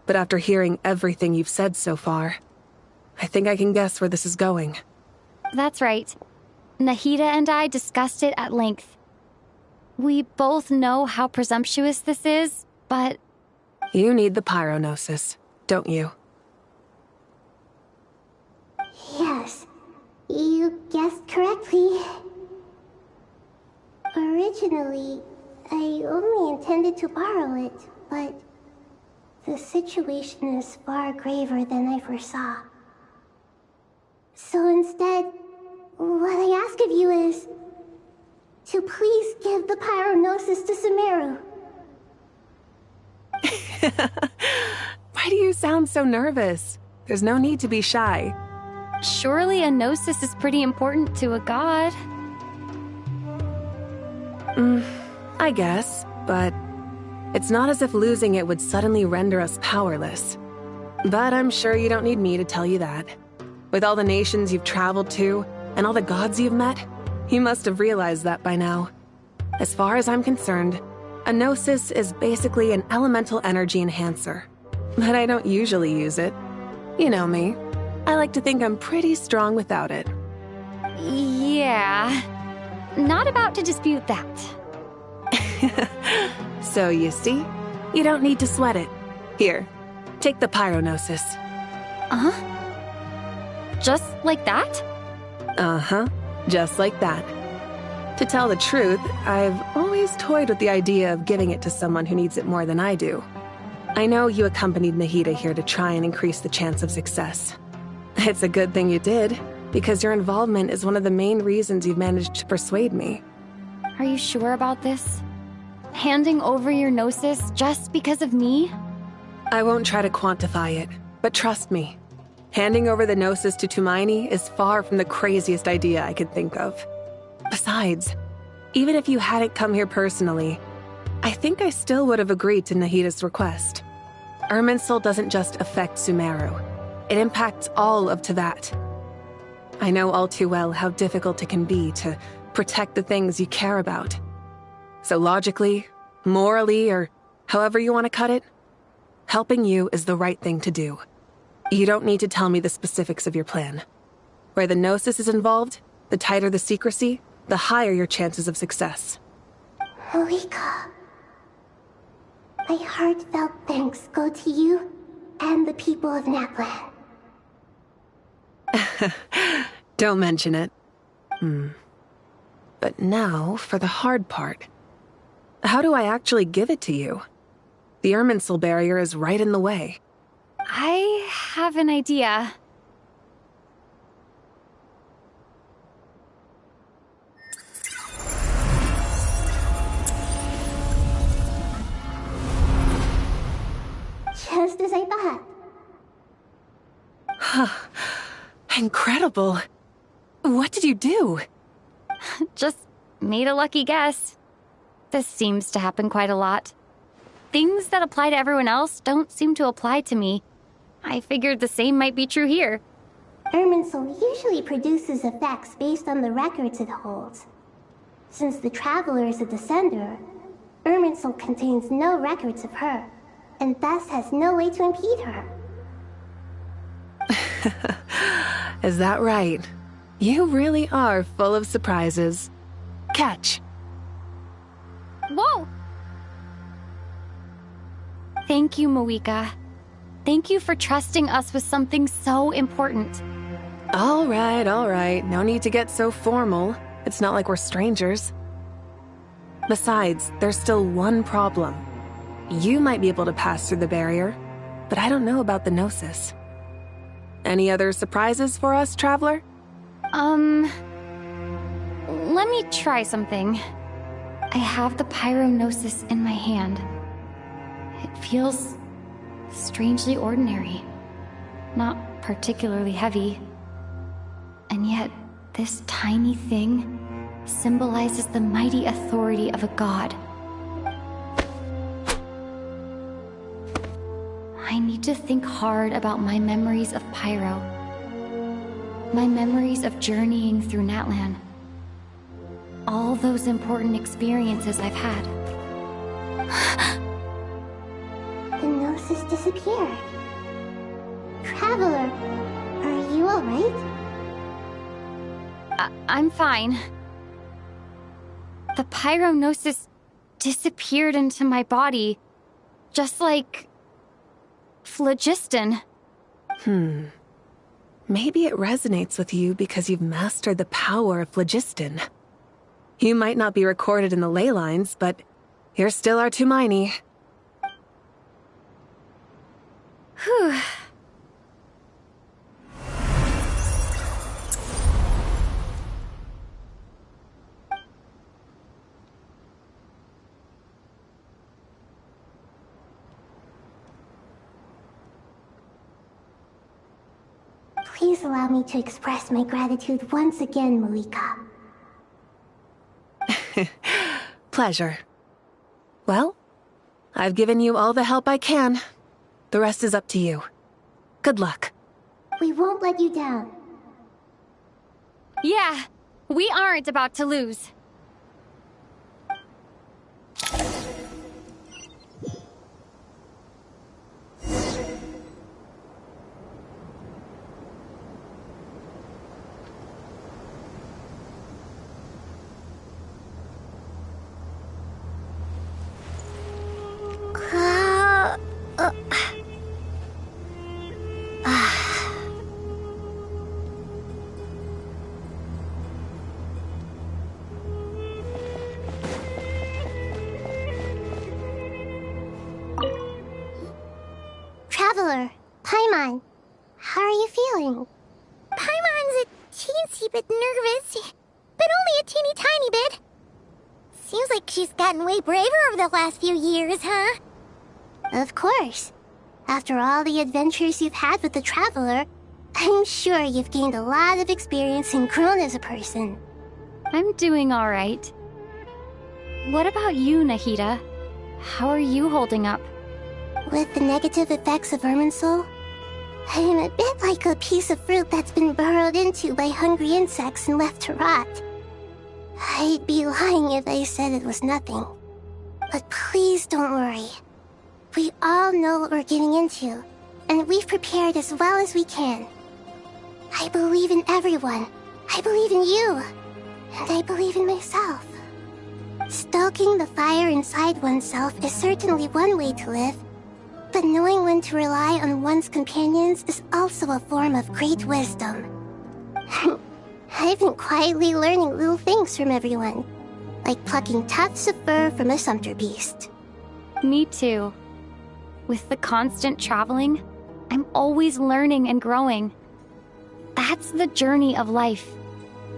but after hearing everything you've said so far, I think I can guess where this is going. That's right. Nahida and I discussed it at length. We both know how presumptuous this is, but... You need the pyronosis, don't you? Yes, you guessed correctly. Originally, I only intended to borrow it, but the situation is far graver than I foresaw. So instead, what I ask of you is, to please give the pyronosis to Sumeru. Why do you sound so nervous? There's no need to be shy. Surely a gnosis is pretty important to a god. I guess, but it's not as if losing it would suddenly render us powerless. But I'm sure you don't need me to tell you that. With all the nations you've traveled to, and all the gods you've met, you must have realized that by now. As far as I'm concerned, a gnosis is basically an elemental energy enhancer. But I don't usually use it. You know me. I like to think I'm pretty strong without it. Yeah. Not about to dispute that. So you see, you don't need to sweat it. Here, take the pyronosis. Just like that? Uh-huh, just like that. To tell the truth, I've always toyed with the idea of giving it to someone who needs it more than I do. I know you accompanied Nahida here to try and increase the chance of success. It's a good thing you did, because your involvement is one of the main reasons you've managed to persuade me. Are you sure about this? Handing over your gnosis just because of me? I won't try to quantify it, but trust me. Handing over the gnosis to Tumaini is far from the craziest idea I could think of. Besides, even if you hadn't come here personally, I think I still would have agreed to Nahida's request. Irminsul doesn't just affect Sumeru. It impacts all of Teyvat. I know all too well how difficult it can be to protect the things you care about. So logically, morally, or however you want to cut it, helping you is the right thing to do. You don't need to tell me the specifics of your plan. Where the gnosis is involved, the tighter the secrecy, the higher your chances of success. Moika, my heartfelt thanks go to you and the people of Natlan. Don't mention it. But now for the hard part. How do I actually give it to you? The Irminsul barrier is right in the way. I have an idea. Just as I thought. Incredible. What did you do? Just made a lucky guess. This seems to happen quite a lot. Things that apply to everyone else don't seem to apply to me. I figured the same might be true here. Irminsul usually produces effects based on the records it holds. Since the Traveler is a descender, Irminsul contains no records of her, and thus has no way to impede her. Is that right? You really are full of surprises. Catch. Whoa! Thank you, Moika. Thank you for trusting us with something so important. All right. No need to get so formal. It's not like we're strangers. Besides, there's still one problem. You might be able to pass through the barrier, but I don't know about the Gnosis. Any other surprises for us, Traveler? Let me try something. I have the Pyronosis in my hand. It feels strangely ordinary. Not particularly heavy. And yet, this tiny thing symbolizes the mighty authority of a god. I need to think hard about my memories of Pyro. My memories of journeying through Natlan. All those important experiences I've had. The Gnosis disappeared. Traveler, are you alright? I'm fine. The Pyronosis disappeared into my body, just like phlogiston. Maybe it resonates with you because you've mastered the power of phlogiston. You might not be recorded in the ley lines, but you're still our Tumaini. Whew. Please allow me to express my gratitude once again, Malika. Pleasure. Well, I've given you all the help I can. The rest is up to you. Good luck. We won't let you down. Yeah, we aren't about to lose. Traveler, Paimon, how are you feeling? Paimon's a teensy bit nervous, but only a teeny tiny bit. Seems like she's gotten way braver over the last few years, huh? Of course. After all the adventures you've had with the Traveler, I'm sure you've gained a lot of experience and grown as a person. I'm doing all right. What about you, Nahida? How are you holding up? With the negative effects of Irminsul, I'm a bit like a piece of fruit that's been burrowed into by hungry insects and left to rot. I'd be lying if I said it was nothing. But please don't worry. We all know what we're getting into, and we've prepared as well as we can. I believe in everyone. I believe in you. And I believe in myself. Stoking the fire inside oneself is certainly one way to live, but knowing when to rely on one's companions is also a form of great wisdom. I've been quietly learning little things from everyone, like plucking tufts of fur from a sumpter beast. Me too. With the constant traveling, I'm always learning and growing. That's the journey of life.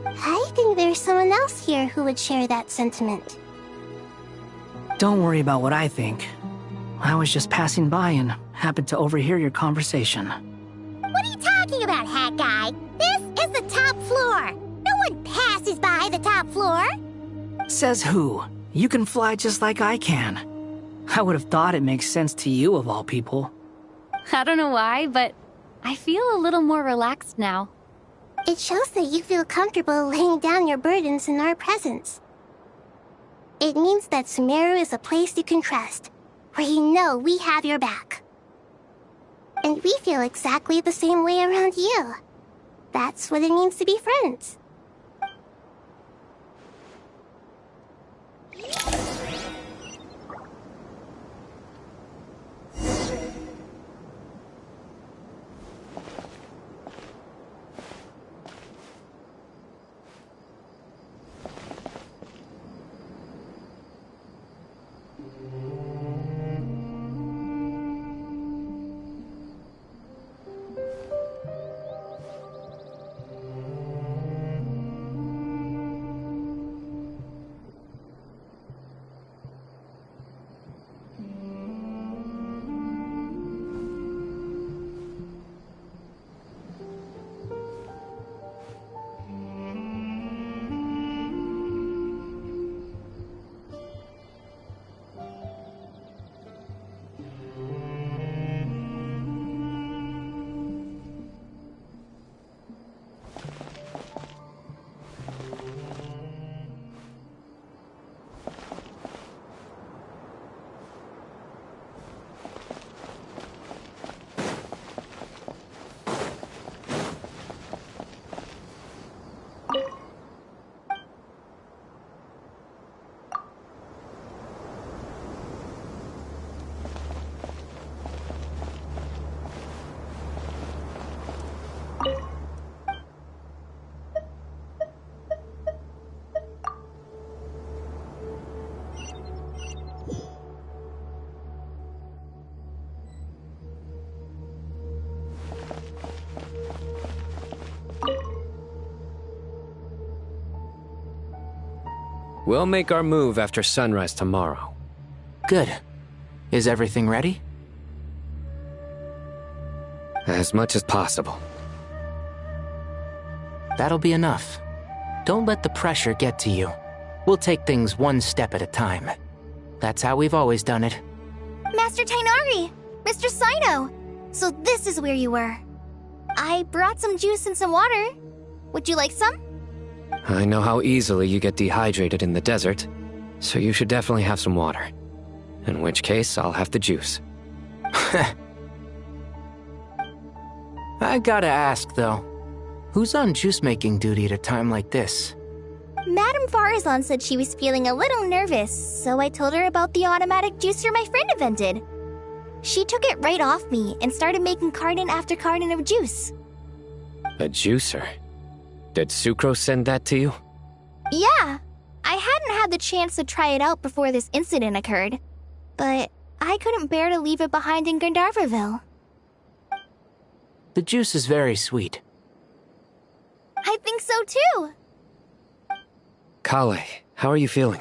I think there's someone else here who would share that sentiment. Don't worry about what I think. I was just passing by and happened to overhear your conversation. What are you talking about, Hat Guy? This is the top floor. No one passes by the top floor. Says who? You can fly just like I can. I would have thought it makes sense to you of all people. I don't know why, but I feel a little more relaxed now. It shows that you feel comfortable laying down your burdens in our presence. It means that Sumeru is a place you can trust, where you know we have your back. And we feel exactly the same way around you. That's what it means to be friends. We'll make our move after sunrise tomorrow. Good. Is everything ready? As much as possible. That'll be enough. Don't let the pressure get to you. We'll take things one step at a time. That's how we've always done it. Master Tainari! Mr. Sino! So this is where you were. I brought some juice and some water. Would you like some? I know how easily you get dehydrated in the desert, so you should definitely have some water. In which case, I'll have the juice. I gotta ask, though. Who's on juice-making duty at a time like this? Madame Farazan said she was feeling a little nervous, so I told her about the automatic juicer my friend invented. She took it right off me and started making carton after carton of juice. A juicer? Did Sucrose send that to you? Yeah, I hadn't had the chance to try it out before this incident occurred, but I couldn't bear to leave it behind in Gandharvaville. The juice is very sweet. I think so too. Kale, how are you feeling?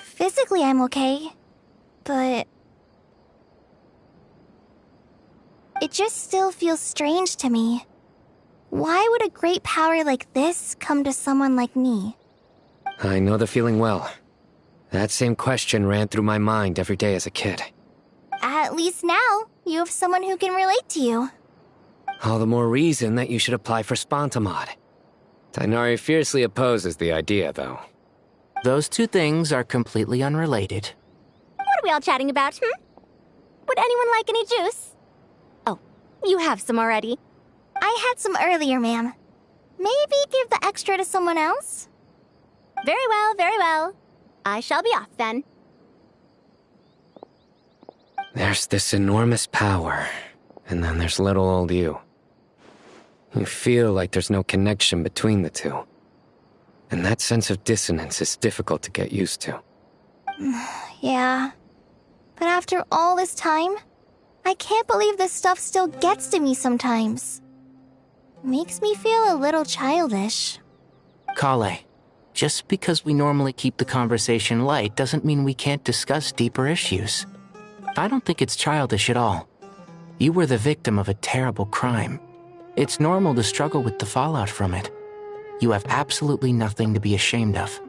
Physically, I'm okay, but it just still feels strange to me. Why would a great power like this come to someone like me? I know the feeling well. That same question ran through my mind every day as a kid. At least now, you have someone who can relate to you. All the more reason that you should apply for Spontamod. Tainari fiercely opposes the idea, though. Those two things are completely unrelated. What are we all chatting about, Would anyone like any juice? Oh, you have some already. I had some earlier, ma'am. Maybe give the extra to someone else? Very well, very well. I shall be off then. There's this enormous power, and then there's little old you. You feel like there's no connection between the two. And that sense of dissonance is difficult to get used to. Yeah. But after all this time, I can't believe this stuff still gets to me sometimes. Makes me feel a little childish. Kale, just because we normally keep the conversation light doesn't mean we can't discuss deeper issues. I don't think it's childish at all. You were the victim of a terrible crime. It's normal to struggle with the fallout from it. You have absolutely nothing to be ashamed of.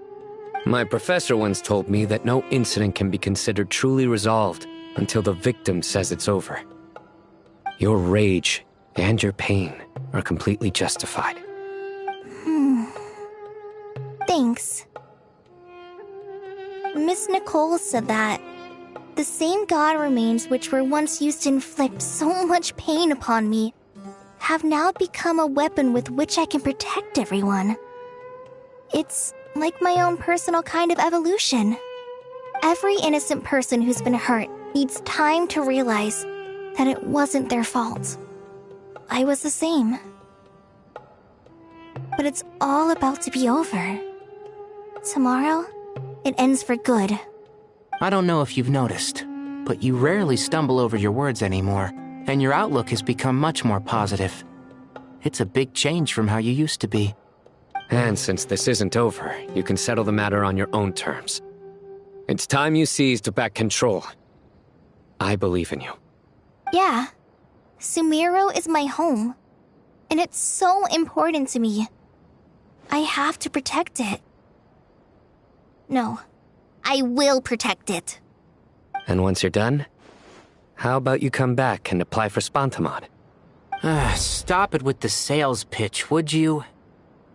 My professor once told me that no incident can be considered truly resolved until the victim says it's over. Your rage and your pain are completely justified. Thanks. Miss Nicole said that the same god remains which were once used to inflict so much pain upon me have now become a weapon with which I can protect everyone. It's like my own personal kind of evolution. Every innocent person who's been hurt needs time to realize that it wasn't their fault. I was the same. But it's all about to be over. Tomorrow, it ends for good. I don't know if you've noticed, but you rarely stumble over your words anymore, and your outlook has become much more positive. It's a big change from how you used to be. And since this isn't over, you can settle the matter on your own terms. It's time you seized back control. I believe in you. Yeah. Sumero is my home. And it's so important to me. I have to protect it. No. I will protect it. And once you're done, how about you come back and apply for Spontamod? Stop it with the sales pitch, would you?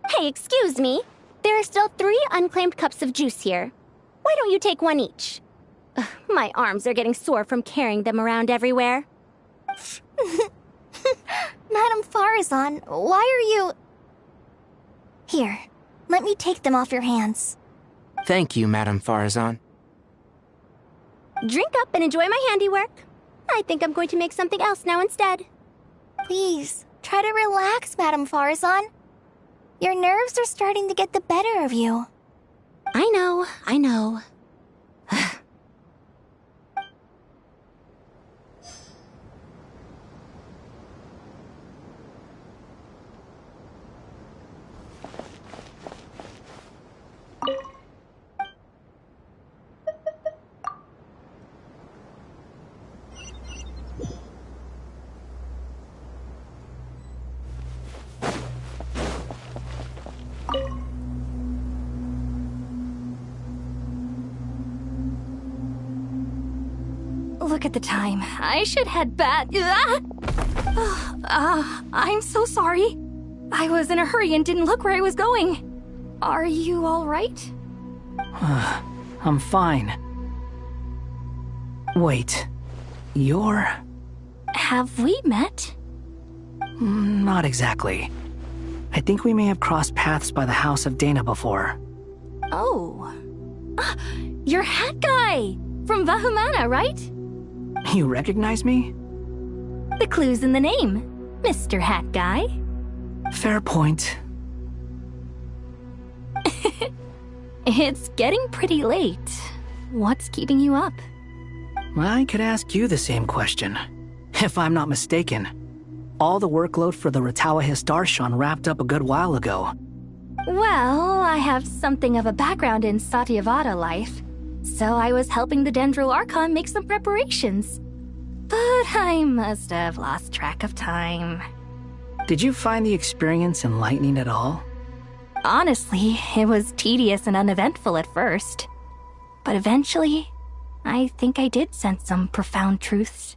Hey, excuse me. There are still 3 unclaimed cups of juice here. Why don't you take one each? Ugh, my arms are getting sore from carrying them around everywhere. Madame Farazan, why are you... Here, let me take them off your hands. Thank you, Madame Farazan. Drink up and enjoy my handiwork. I think I'm going to make something else now instead. Please, try to relax, Madame Farazan. Your nerves are starting to get the better of you. I know, I know. back at the time. I should head back. I'm so sorry. I was in a hurry and didn't look where I was going. Are you all right? I'm fine. Wait, you're... Have we met? Not exactly. I think we may have crossed paths by the house of Dana before. Oh. You're Hat Guy! From Vahumana, right? You recognize me? The clue's in the name, Mr. Hat Guy. Fair point. It's getting pretty late. What's keeping you up? I could ask you the same question. If I'm not mistaken, all the workload for the Ratawa Hisdarshan wrapped up a good while ago. Well, I have something of a background in Satyavada life, so I was helping the Dendro Archon make some preparations. But I must have lost track of time. Did you find the experience enlightening at all? Honestly, it was tedious and uneventful at first. But eventually, I think I did sense some profound truths.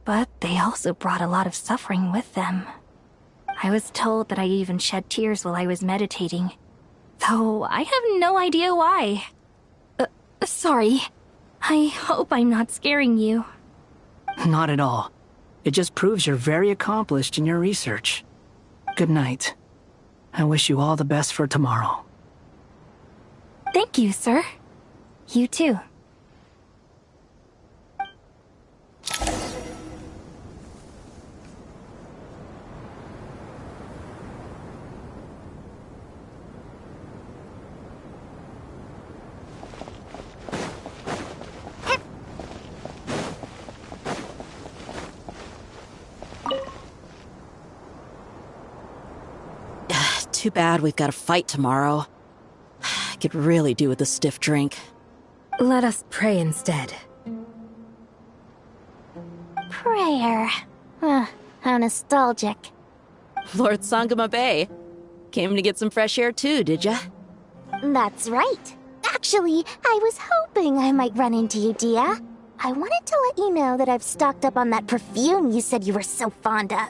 But they also brought a lot of suffering with them. I was told that I even shed tears while I was meditating, though I have no idea why. Sorry. I hope I'm not scaring you. Not at all. It just proves you're very accomplished in your research. Good night. I wish you all the best for tomorrow. Thank you, sir. You too. Too bad we've got a fight tomorrow. I could really do with a stiff drink. Let us pray instead. Prayer. How nostalgic. Lord Sangama Bay. Came to get some fresh air too, did ya? That's right. Actually, I was hoping I might run into you, Dia. I wanted to let you know that I've stocked up on that perfume you said you were so fond of.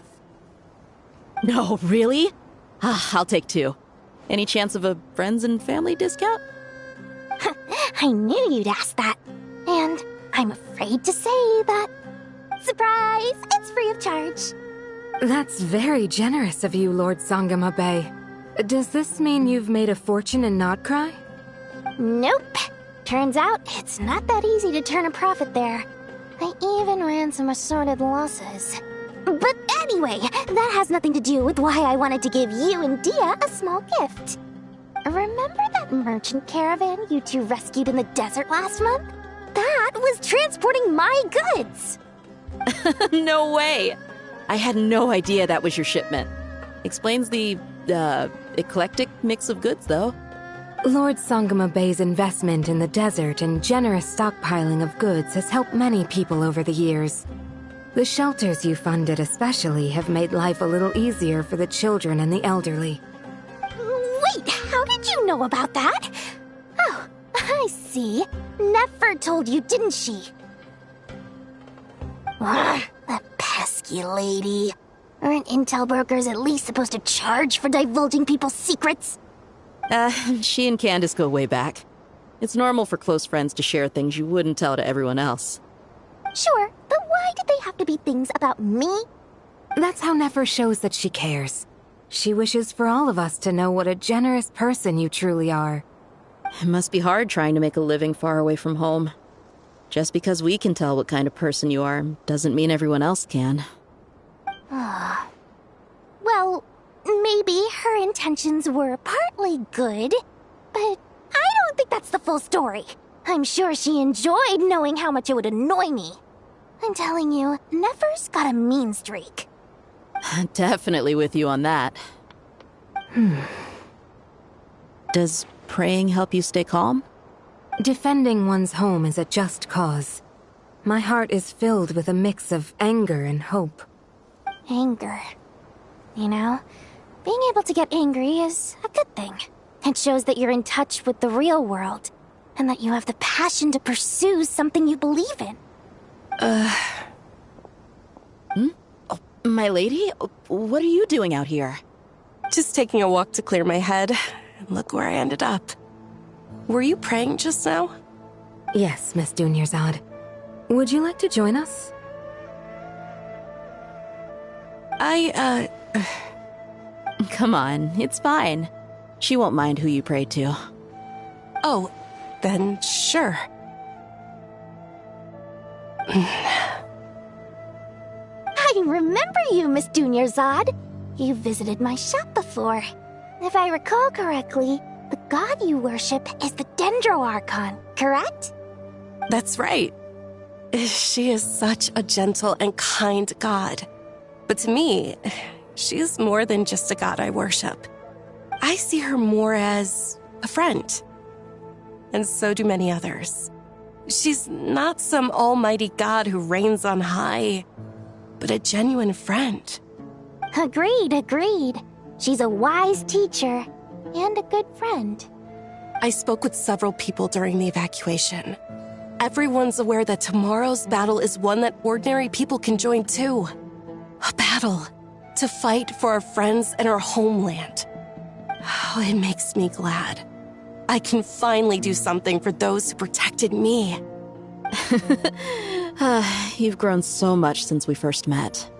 No, really? I'll take 2. Any chance of a friends and family discount? I knew you'd ask that. And I'm afraid to say that... Surprise! It's free of charge. That's very generous of you, Lord Sangama Bay. Does this mean you've made a fortune in Notcry? Nope. Turns out it's not that easy to turn a profit there. I even ran some assorted losses. But anyway, that has nothing to do with why I wanted to give you and Dia a small gift. Remember that merchant caravan you two rescued in the desert last month? That was transporting my goods! No way! I had no idea that was your shipment. Explains the, eclectic mix of goods, though. Lord Sangama Bay's investment in the desert and generous stockpiling of goods has helped many people over the years. The shelters you funded especially have made life a little easier for the children and the elderly. Wait, how did you know about that? Oh, I see. Nefer told you, didn't she? That pesky lady. Aren't intel brokers at least supposed to charge for divulging people's secrets? She and Candace go way back. It's normal for close friends to share things you wouldn't tell to everyone else. Sure, but why did they have to be things about me? That's how Nefer shows that she cares. She wishes for all of us to know what a generous person you truly are. It must be hard trying to make a living far away from home. Just because we can tell what kind of person you are doesn't mean everyone else can. Well, maybe her intentions were partly good, but I don't think that's the full story. I'm sure she enjoyed knowing how much it would annoy me. I'm telling you, Nefer's got a mean streak. Definitely with you on that. Does praying help you stay calm? Defending one's home is a just cause. My heart is filled with a mix of anger and hope. Anger. You know, being able to get angry is a good thing. It shows that you're in touch with the real world, and that you have the passion to pursue something you believe in. My lady? What are you doing out here? Just taking a walk to clear my head. And look where I ended up. Were you praying just now? Yes, Miss Dunyarzad. Would you like to join us? Come on, it's fine. She won't mind who you pray to. Oh, then sure. I remember you, Miss Dunyarzad. You visited my shop before. If I recall correctly, the god you worship is the Dendro Archon, correct? That's right. She is such a gentle and kind god. But to me, she is more than just a god I worship. I see her more as a friend. And so do many others. She's not some almighty god who reigns on high, but a genuine friend. Agreed. She's a wise teacher and a good friend. I spoke with several people during the evacuation. Everyone's aware that tomorrow's battle is one that ordinary people can join too. A battle to fight for our friends and our homeland. Oh, it makes me glad. I can finally do something for those who protected me. You've grown so much since we first met.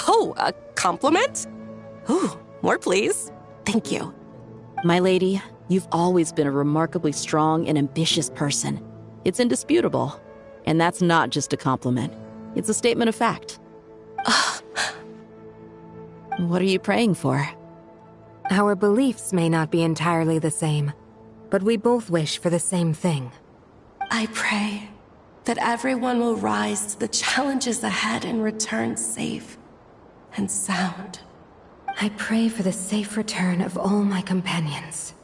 Oh, a compliment? Ooh, more please. Thank you. My lady, you've always been a remarkably strong and ambitious person. It's indisputable. And that's not just a compliment. It's a statement of fact. What are you praying for? Our beliefs may not be entirely the same, but we both wish for the same thing. I pray that everyone will rise to the challenges ahead and return safe and sound. I pray for the safe return of all my companions.